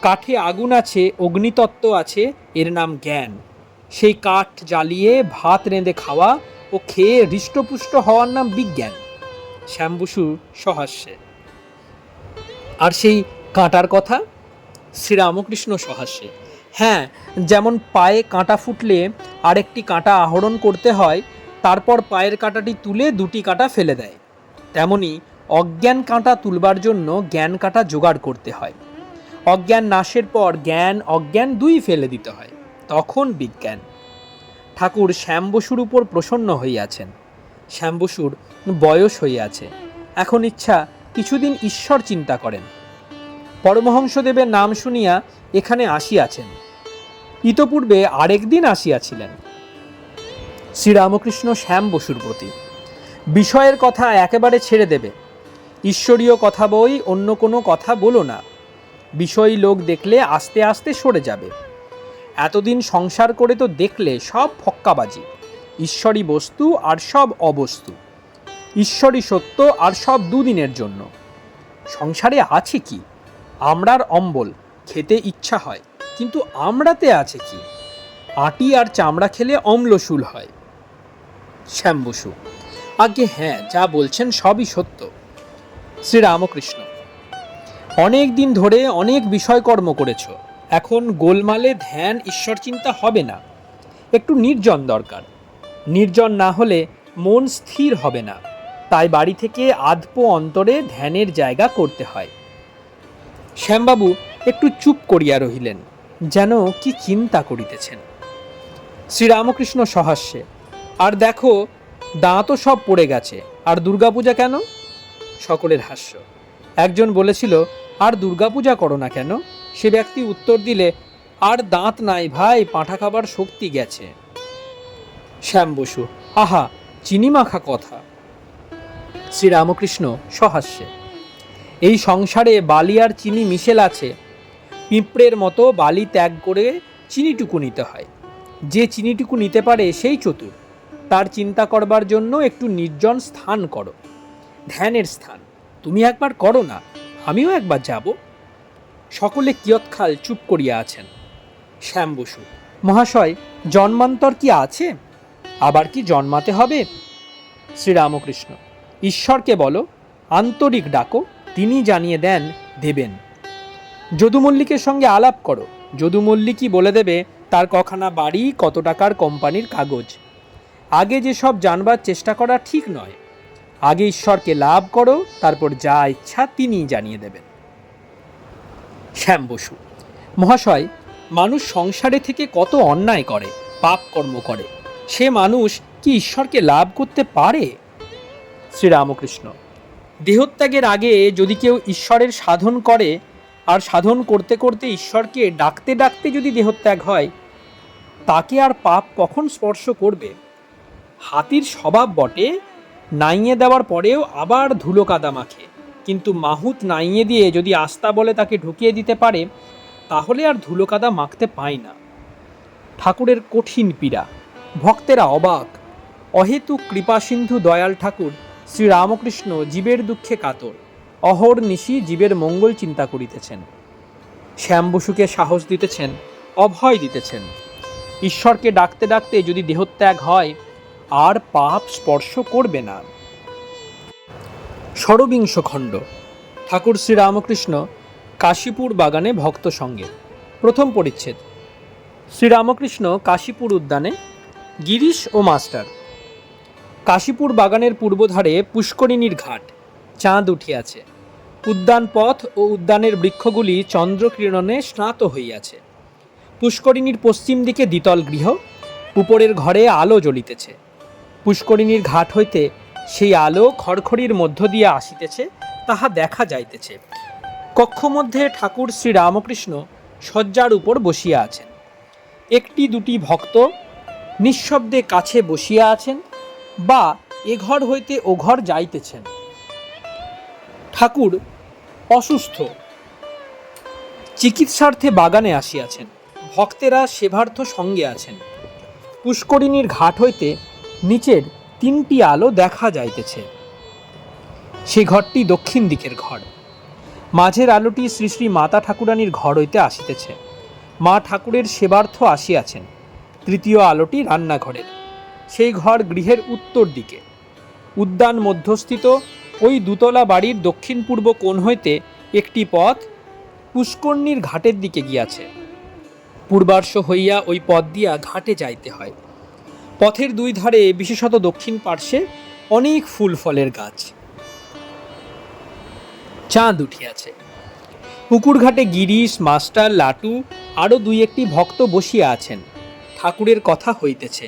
Speaker 1: কাঠে আগুন আছে, অগ্নিতত্ত্ব আছে, এর নাম জ্ঞান। সেই কাঠ জ্বালিয়ে ভাত রেঁধে খাওয়া ও খেয়ে হৃষ্টপুষ্ট হওয়ার নাম বিজ্ঞান। শ্যাম বসু সহাস্যে: আর সেই কাঁটার কথা? শ্রীরামকৃষ্ণ সহাস্যে: হ্যাঁ, যেমন পায়ে কাঁটা ফুটলে আরেকটি কাঁটা আহরণ করতে হয়, তারপর পায়ের কাঁটাটি তুলে দুটি কাঁটা ফেলে দেয়, তেমনি অজ্ঞান কাঁটা তুলবার জন্য জ্ঞান কাঁটা জোগাড় করতে হয়। অজ্ঞান নাশের পর জ্ঞান অজ্ঞান দুই ফেলে দিতে হয়, তখন বিজ্ঞান। ঠাকুর শ্যাম বসুর উপর প্রসন্ন হইয়াছেন। শ্যাম বসুর বয়স হইয়াছে, এখন ইচ্ছা কিছুদিন ঈশ্বর চিন্তা করেন। পরমহংসদেবের নাম শুনিয়া এখানে আসিয়াছেন। ইতপূর্বে আরেকদিন আসিয়াছিলেন। শ্রীরামকৃষ্ণ শ্যাম বসুর প্রতি: বিষয়ের কথা একেবারে ছেড়ে দেবে। ঈশ্বরীয় কথা বই, অন্য কোনো কথা বলো না। বিষয়ী লোক দেখলে আস্তে আস্তে সরে যাবে। এতদিন সংসার করে তো দেখলে সব ফক্কাবাজি। ঈশ্বরী বস্তু আর সব অবস্তু, ঈশ্বরী সত্য আর সব দুদিনের জন্য। সংসারে আছে কি? আমড়ার অম্বল, খেতে ইচ্ছা হয়, কিন্তু আমড়াতে আছে কি? আটি আর চামড়া খেলে অম্লশূল হয়। শ্যাম বসু: আগে হ্যাঁ, যা বলছেন সবই সত্য। শ্রীরামকৃষ্ণ: অনেক দিন ধরে অনেক বিষয়কর্ম করেছ, এখন গোলমালে ধ্যান ঈশ্বর চিন্তা হবে না। একটু নির্জন দরকার। নির্জন না হলে মন স্থির হবে না, তাই বাড়ি থেকে আধপো অন্তরে ধ্যানের জায়গা করতে হয়। শ্যামবাবু একটু চুপ করিয়া রহিলেন, যেন কি চিন্তা করিতেছেন। শ্রীরামকৃষ্ণ সহাস্যে: আর দেখো, দাঁতও সব পড়ে গেছে, আর দুর্গাপূজা কেন? সকলের হাস্য। একজন বলেছিল, আর দুর্গাপূজা করো না কেন? সে ব্যক্তি উত্তর দিলে, আর দাঁত নাই ভাই, পাঁঠা খাবার শক্তি গেছে। শ্যাম বসু: আহা, চিনি মাখা কথা। শ্রীরামকৃষ্ণ সহাস্যে: এই সংসারে বালি আর চিনি মিশেল আছে। পিঁপড়ের মতো বালি ত্যাগ করে চিনিটুকু নিতে হয়। যে চিনিটুকু নিতে পারে সেই চতুর। তার চিন্তা করবার জন্য একটু নির্জন স্থান করো, ধ্যানের স্থান। তুমি একবার করো না, আমিও একবার যাব। সকলে কিয়ৎকাল চুপ করিয়া আছেন। শ্যাম বসু: মহাশয়, জন্মান্তর কি আছে? আবার কি জন্মাতে হবে? শ্রীরামকৃষ্ণ: ঈশ্বরকে বলো, আন্তরিক ডাকো, তিনি জানিয়ে দেন, দেবেন। যদু মল্লিকের সঙ্গে আলাপ করো, যদু মল্লিকই বলে দেবে তার কখানা বাড়ি, কত টাকার কোম্পানির কাগজ। আগে যেসব জানবার চেষ্টা করা ঠিক নয়। আগে ঈশ্বরকে লাভ করো, তারপর যা ইচ্ছা তিনি জানিয়ে দেবেন। শ্যাম বসু: মহাশয়, মানুষ সংসারে থেকে কত অন্যায় করে, পাপ কর্ম করে, সে মানুষ কি ঈশ্বরকে লাভ করতে পারে? শ্রীরামকৃষ্ণ: দেহত্যাগের আগে যদি কেউ ঈশ্বরের সাধন করে, আর সাধন করতে করতে ঈশ্বরকে ডাকতে ডাকতে যদি দেহত্যাগ হয়, তাকে আর পাপ কখন স্পর্শ করবে? হাতির স্বভাব বটে, নাইয়ে দেওয়ার পরেও আবার ধুলো কাদা মাখে, কিন্তু মাহুত নাইয়ে দিয়ে যদি আস্তা বলে তাকে ঢুকিয়ে দিতে পারে, তাহলে আর ধুলো কাদা মাখতে পায় না। ঠাকুরের কঠিন পীড়া, ভক্তেরা অবাক। অহেতুক কৃপাসিন্ধু দয়াল ঠাকুর শ্রীরামকৃষ্ণ জীবের দুঃখে কাতর, অহর্নিশি জীবের মঙ্গল চিন্তা করিতেছেন। শ্যাম বসুকে সাহস দিতেছেন, অভয় দিতেছেন। ঈশ্বরকে ডাকতে ডাকতে যদি দেহত্যাগ হয়, আর পাপ স্পর্শ করবে না। ষড়বিংশ খণ্ড। ঠাকুর শ্রীরামকৃষ্ণ কাশীপুর বাগানে ভক্ত সঙ্গে। প্রথম পরিচ্ছেদ। শ্রীরামকৃষ্ণ কাশীপুর উদ্যানে, গিরিশ ও মাস্টার। কাশীপুর বাগানের পূর্বধারে পুষ্করিণীর ঘাট, চাঁদ উঠিয়াছে। উদ্যান পথ ও উদ্যানের বৃক্ষগুলি চন্দ্রকিরণে স্নাত হইয়াছে। পুষ্করিণীর পশ্চিম দিকে দ্বিতল গৃহ, উপরের ঘরে আলো জ্বলিতেছে। পুষ্করিণীর ঘাট হইতে সেই আলো খড়খড়ির মধ্য দিয়ে আসিতেছে, তাহা দেখা যাইতেছে। কক্ষমধ্যে ঠাকুর শ্রীরামকৃষ্ণ শয্যার উপর বসিয়া আছেন। একটি দুটি ভক্ত নিঃশব্দে কাছে বসিয়া আছেন বা এ ঘর হইতে ও ঘর যাইতেছেন। ঠাকুর অসুস্থ, চিকিৎসার্থে বাগানে আসিয়াছেন। ভক্তেরা সেবার্থ সঙ্গে আছেন। পুষ্করিণীর ঘাট হইতে নিচের তিনটি আলো দেখা যাইতেছে। সে ঘরটি দক্ষিণ দিকের ঘর। মাঝের আলোটি শ্রী শ্রী মাতা ঠাকুরানীর ঘর হইতে আসিতেছে। মা ঠাকুরের সেবার্থ আসিয়াছেন। তৃতীয় আলোটি রান্নাঘরের। সেই ঘর গৃহের উত্তর দিকে। উদ্যান মধ্যস্থিত ওই দুতলা বাড়ির দক্ষিণ পূর্ব কোণ হইতে একটি পথ পুষ্করিণীর ঘাটের দিকে গিয়াছে। পূর্বার্শ হইয়া ওই পথ দিয়া ঘাটে যাইতে হয়। পথের দুই ধারে, বিশেষত দক্ষিণ পার্শ্বে, অনেক ফুল ফলের গাছ। চাঁদ উঠিয়াছে। পুকুর ঘাটে গিরিশ, মাস্টার, লাটু আরও দুই একটি ভক্ত বসিয়া আছেন। ঠাকুরের কথা হইতেছে।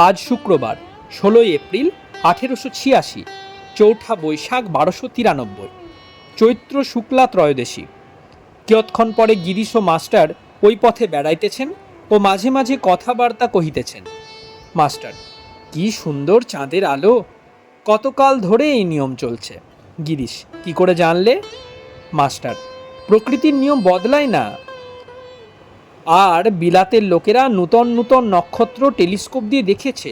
Speaker 1: আজ শুক্রবার, 16 এপ্রিল 1886, 4 বৈশাখ 1293, চৈত্র শুক্লা ত্রয়োদশী। কিয়ৎক্ষণ পরে গিরিশ ও মাস্টার ওই পথে বেড়াইতেছেন ও মাঝে মাঝে কথাবার্তা কহিতেছেন। মাস্টার: কি সুন্দর চাঁদের আলো, কতকাল ধরে এই নিয়ম চলছে। গিরিশ: কি করে জানলে? মাস্টার: প্রকৃতির নিয়ম বদলায় না। আর বিলাতের লোকেরা নূতন নূতন নক্ষত্র টেলিস্কোপ দিয়ে দেখেছে,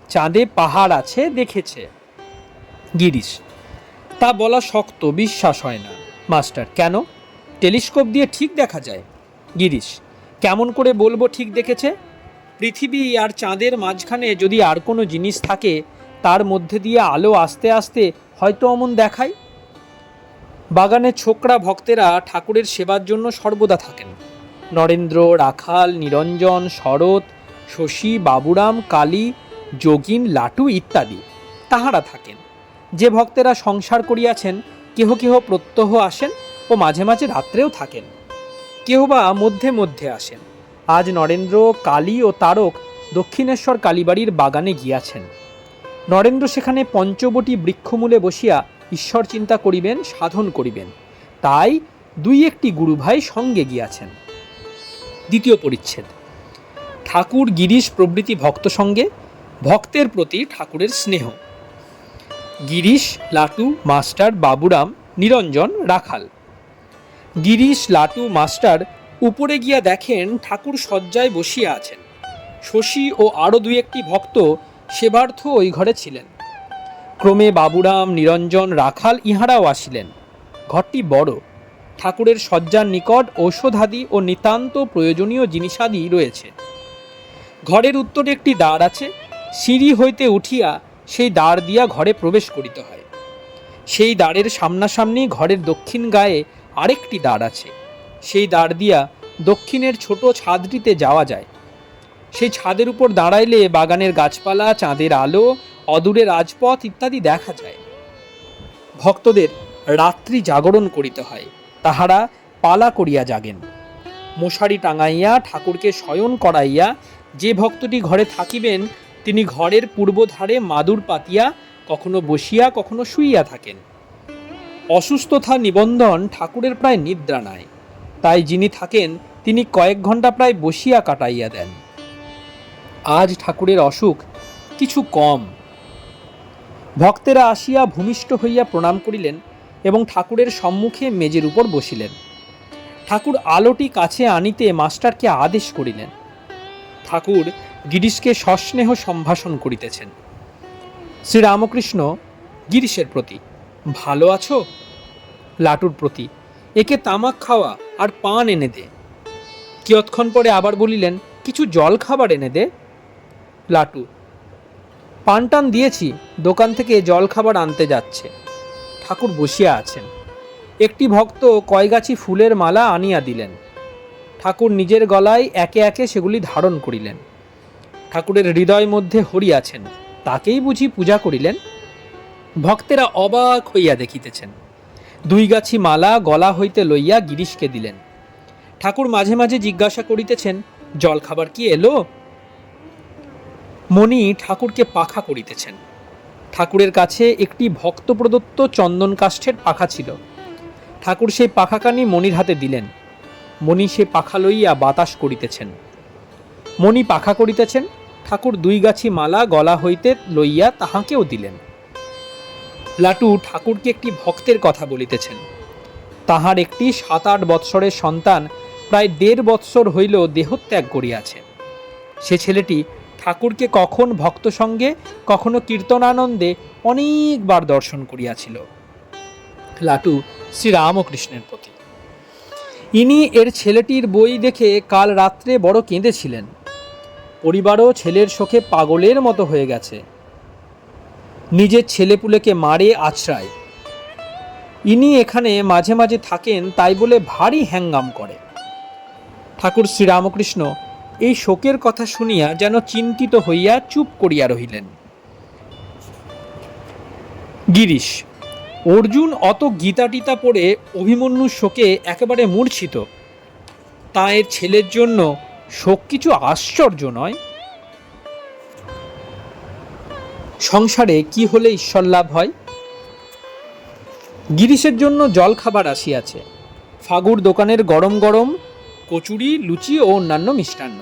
Speaker 1: চাঁদে পাহাড় আছে, দেখেছে। গিরিশ: তা বলা শক্ত, বিশ্বাস হয় না। মাস্টার: কেন? টেলিস্কোপ দিয়ে ঠিক দেখা যায়। গিরিশ: কেমন করে বলবো ঠিক দেখেছে? পৃথিবী আর চাঁদের মাঝখানে যদি আর কোনো জিনিস থাকে, তার মধ্যে দিয়ে আলো আস্তে আস্তে হয়তো অমন দেখায়। বাগানের ছোকরা ভক্তেরা ঠাকুরের সেবার জন্য সর্বদা থাকেন। নরেন্দ্র, রাখাল, নিরঞ্জন, শরৎ, শশী, বাবুরাম, কালী, যোগিন, লাটু ইত্যাদি তাহারা থাকেন। যে ভক্তেরা সংসার করিয়াছেন, কেহ কেহ প্রত্যহ আসেন ও মাঝে মাঝে রাত্রেও থাকেন। কেহ বা মধ্যে মধ্যে আসেন। আজ নরেন্দ্র, কালী ও তারক দক্ষিণেশ্বর কালীবাড়ির বাগানে গিয়াছেন। নরেন্দ্র সেখানে পঞ্চবটী বৃক্ষমূলে বসিয়া ঈশ্বর চিন্তা করিবেন, সাধন করিবেন। তাই দুই একটি গুরুভাই সঙ্গে গিয়াছেন। দ্বিতীয় পরিচ্ছেদ। ঠাকুর, গিরিশ প্রভৃতি ভক্ত সঙ্গে, ভক্তের প্রতি ঠাকুরের স্নেহ। গিরিশ, লাটু, মাস্টার, বাবুরাম, নিরঞ্জন, রাখাল। গিরিশ, লাটু, মাস্টার উপরে গিয়া দেখেন ঠাকুর শয্যায় বসিয়া আছেন। শশী ও আরও দুই একটি ভক্ত সেবার্থ ওই ঘরে ছিলেন। ক্রমে বাবুরাম, নিরঞ্জন, রাখাল ইহারাও আসিলেন। ঘরটি বড়। ঠাকুরের শয্যার নিকট ঔষধাদি ও নিতান্ত প্রয়োজনীয় জিনিসাদি রয়েছে। ঘরের উত্তরে একটি দ্বার আছে। সিঁড়ি হইতে উঠিয়া সেই দ্বার দিয়া ঘরে প্রবেশ করিতে হয়। সেই দ্বারের সামনাসামনি ঘরের দক্ষিণ গায়ে আরেকটি দ্বার আছে। সেই দ্বার দিয়া দক্ষিণের ছোট ছাদটিতে যাওয়া যায়। সেই ছাদের উপর দাঁড়াইলে বাগানের গাছপালা, চাঁদের আলো, অদূরে রাজপথ ইত্যাদি দেখা যায়। ভক্তদের রাত্রি জাগরণ করিতে হয়। তাহারা পালা করিয়া জাগেন। মশারি টাঙাইয়া ঠাকুরকে শয়ন করাইয়া যে ভক্তটি ঘরে থাকিবেন, তিনি ঘরের পূর্বধারে মাদুর পাতিয়া কখনো বসিয়া কখনো শুইয়া থাকেন। অসুস্থতা নিবন্ধন ঠাকুরের প্রায় নিদ্রা নাই। তাই যিনি থাকেন তিনি কয়েক ঘন্টা প্রায় বসিয়া কাটাইয়া দেন। আজ ঠাকুরের অসুখ কিছু কম। ভক্তেরা আসিয়া ভূমিষ্ঠ হইয়া প্রণাম করিলেন এবং ঠাকুরের সম্মুখে মেজের উপর বসিলেন। ঠাকুর আলোটি কাছে আনিতে মাস্টারকে আদেশ করিলেন। ঠাকুর গিরিশকে সস্নেহ সম্ভাষণ করিতেছেন। শ্রীরামকৃষ্ণ গিরিশের প্রতি: ভালো আছো? লাটুর প্রতি: একে তামাক খাওয়া আর পান এনে দে। কিয়ৎক্ষণ পরে আবার বলিলেন, কিছু জল খাবার এনে দে। লাটু: পান টান দিয়েছি, দোকান থেকে জল খাবার আনতে যাচ্ছে। ঠাকুর বসিয়া আছেন। একটি ভক্ত কয়গাছি ফুলের মালা আনিয়া দিলেন। ঠাকুর নিজের গলায় একে একে সেগুলি ধারণ করিলেন। ঠাকুরের হৃদয় মধ্যে হরি আছেন, তাকেই বুঝি পূজা করিলেন। ভক্তেরা অবাক হইয়া দেখিতেছেন। দুই গাছি মালা গলা হইতে লইয়া গিরিশকে দিলেন। ঠাকুর মাঝে মাঝে জিজ্ঞাসা করিতেছেন, জল খাবার কি এলো? মণি ঠাকুরকে পাখা করিতেছেন। ঠাকুরের কাছে একটি ভক্ত প্রদত্ত চন্দন কাষ্ঠের পাখা ছিল। ঠাকুর সেই পাখাখানি মণির হাতে দিলেন। মণি সে পাখা লইয়া বাতাস করিতেছেন। মণি পাখা করিতেছেন, ঠাকুর দুই গাছি মালা গলা হইতে লইয়া তাহাকেও দিলেন। লাটু ঠাকুরকে একটি ভক্তের কথা বলিতেছেন। তাহার একটি 7-8 বৎসরের সন্তান প্রায় 1.5 বৎসর হইল দেহত্যাগ করিয়াছে। সে ছেলেটি ঠাকুরকে কখন ভক্ত সঙ্গে কখনো কীর্তনানন্দে অনেকবার দর্শন করিয়াছিল। লাটু শ্রীরামকৃষ্ণের প্রতি। ইনি এর ছেলেটির বই দেখে কাল রাত্রে বড় কেঁদেছিলেন। পরিবারও ছেলের শোকে পাগলের মতো হয়ে গেছে। নিজের ছেলেপুলেকে মারে আছড়ায়। ইনি এখানে মাঝে মাঝে থাকেন তাই বলে ভারী হ্যাঙ্গাম করে। ঠাকুর শ্রীরামকৃষ্ণ এই শোকের কথা শুনিয়া যেন চিন্তিত হইয়া চুপ করিয়া রহিলেন। গিরিশ, অর্জুন অত গীতা টিতা পড়ে অভিমন্যুর শোকে একেবারে মূর্ছিত, তা এর ছেলের জন্য শোক কিছু আশ্চর্য নয়। সংসারে কি হলে ঈশ্বর লাভ হয়? গিরিশের জন্য জল খাবার আসিয়াছে। ফাগুর দোকানের গরম গরম কচুরি, লুচি ও অন্যান্য মিষ্টান্ন।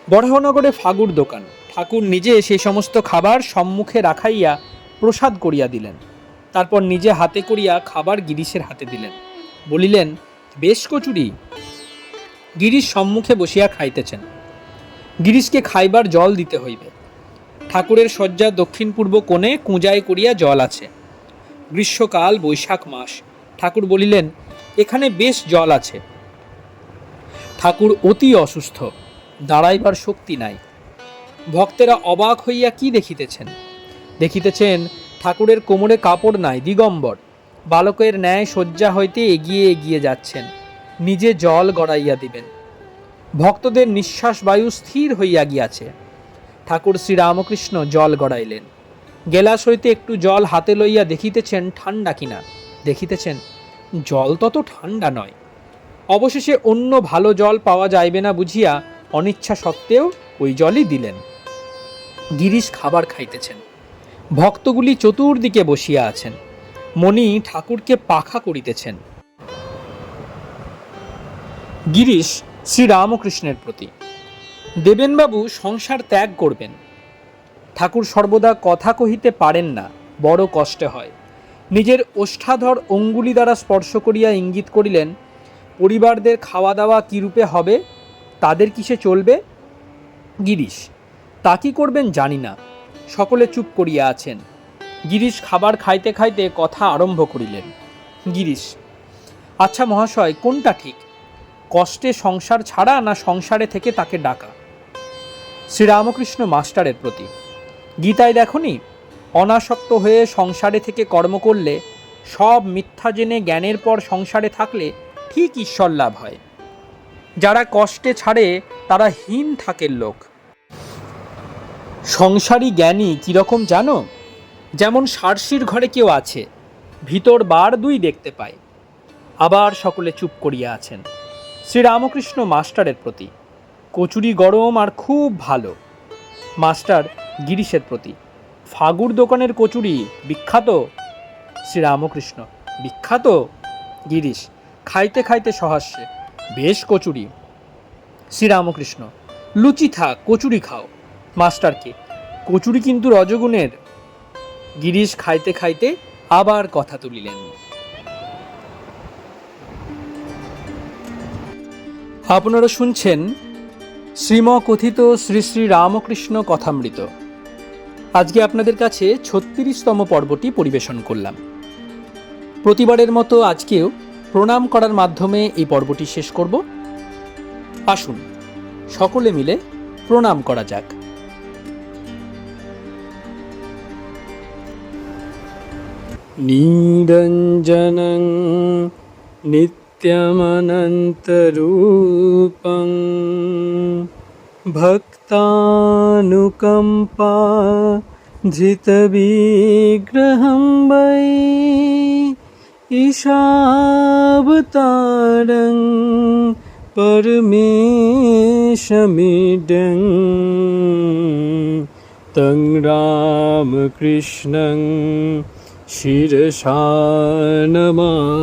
Speaker 1: বরাহনগরে ফাগুর দোকান। ঠাকুর নিজে সেই সমস্ত খাবার সম্মুখে রাখাইয়া প্রসাদ করিয়া দিলেন। তারপর নিজে হাতে করিয়া খাবার গিরিশের হাতে দিলেন। বলিলেন, বেশ কচুরি। গিরিশ সম্মুখে বসিয়া খাইতেছেন। গিরিশকে খাইবার জল দিতে হইবে। ঠাকুরের শয্যা দক্ষিণ পূর্ব কোণে কুঁজায় করিয়া জল আছে। গ্রীষ্মকাল, বৈশাখ মাস। ঠাকুর বলিলেন, এখানে বেশ জল আছে। ঠাকুর অতি অসুস্থ, দাঁড়াইবার শক্তি নাই। ভক্তেরা অবাক হইয়া কি দেখিতেছেন? দেখিতেছেন ঠাকুরের কোমরে কাপড় নাই, দিগম্বর। বালকের ন্যায় শয্যা হইতে এগিয়ে এগিয়ে যাচ্ছেন, নিজে জল গড়াইয়া দিবেন। ভক্তদের নিঃশ্বাস বায়ু স্থির হইয়া গিয়াছে। ঠাকুর শ্রীরামকৃষ্ণ জল গড়াইলেন। গেলাস হইতে একটু জল হাতে লইয়া দেখিতেছেন ঠান্ডা কিনা। দেখিতেছেন জল তত ঠান্ডা নয়। অবশেষে অন্য ভালো জল পাওয়া যাইবে না বুঝিয়া অনিচ্ছা সত্ত্বেও ওই জলই দিলেন। গিরিশ খাবার খাইতেছেন। ভক্তগুলি চতুর্দিকে বসিয়া আছেন। মণি ঠাকুরকে পাখা করিতেছেন। গিরিশ শ্রীরামকৃষ্ণের প্রতি। দেবেনবাবু সংসার ত্যাগ করবেন। ঠাকুর সর্বদা কথা কহিতে পারেন না, বড় কষ্টে হয়। নিজের ওষ্ঠাধর অঙ্গুলি দ্বারা স্পর্শ করিয়া ইঙ্গিত করিলেন, পরিবারদের খাওয়া দাওয়া কীরূপে হবে, তাদের কিসে চলবে? গিরিশ, তা কি করবেন জানি না। সকলে চুপ করিয়া আছেন। গিরিশ খাবার খাইতে খাইতে কথা আরম্ভ করিলেন। গিরিশ, আচ্ছা মহাশয়, কোনটা ঠিক, কষ্টে সংসার ছাড়া না সংসারে থেকে তাকে ডাকা? শ্রীরামকৃষ্ণ মাস্টারের প্রতি। গীতায় দেখনি, অনাসক্ত হয়ে সংসারে থেকে কর্ম করলে, সব মিথ্যা জেনে জ্ঞানের পর সংসারে থাকলে ঠিক ঈশ্বর লাভ হয়। যারা কষ্টে ছাড়ে তারা হীন থাকের লোক। সংসারী জ্ঞানী কীরকম জানো? যেমন সার্সির ঘরে কেউ আছে, ভিতর বার দুই দেখতে পায়। আবার সকলে চুপ করিয়া আছেন। শ্রীরামকৃষ্ণ মাস্টারের প্রতি। কচুরি গরম আর খুব ভালো। মাস্টার গিরিশের প্রতি। ফাগুর দোকানের কচুরি বিখ্যাত। শ্রীরামকৃষ্ণ, বিখ্যাত? গিরিশ খাইতে খাইতে সহাস্যে, বেশ কচুরি। শ্রীরামকৃষ্ণ, লুচি থাক, কচুরি খাও। মাস্টারকে, কচুরি কিন্তু রজগুণের। গিরিশ খাইতে খাইতে আবার কথা তুলিলেন। আপনারা শুনছেন শ্রীমকথিত শ্রী শ্রী রামকৃষ্ণ কথামৃত। আজকে আপনাদের কাছে 36তম পর্বটি পরিবেশন করলাম। প্রতিবারের মতো আজকেও প্রণাম করার মাধ্যমে এই পর্বটি শেষ করব। আসুন সকলে মিলে প্রণাম করা যাক। নিরঞ্জনং নিত্যমনন্তরূপং ভক্তানুকম্পা ধৃতবিগ্রহং বৈ ईशावतारं परमेशमिडं तं रामकृष्णं शिरसा नमामि।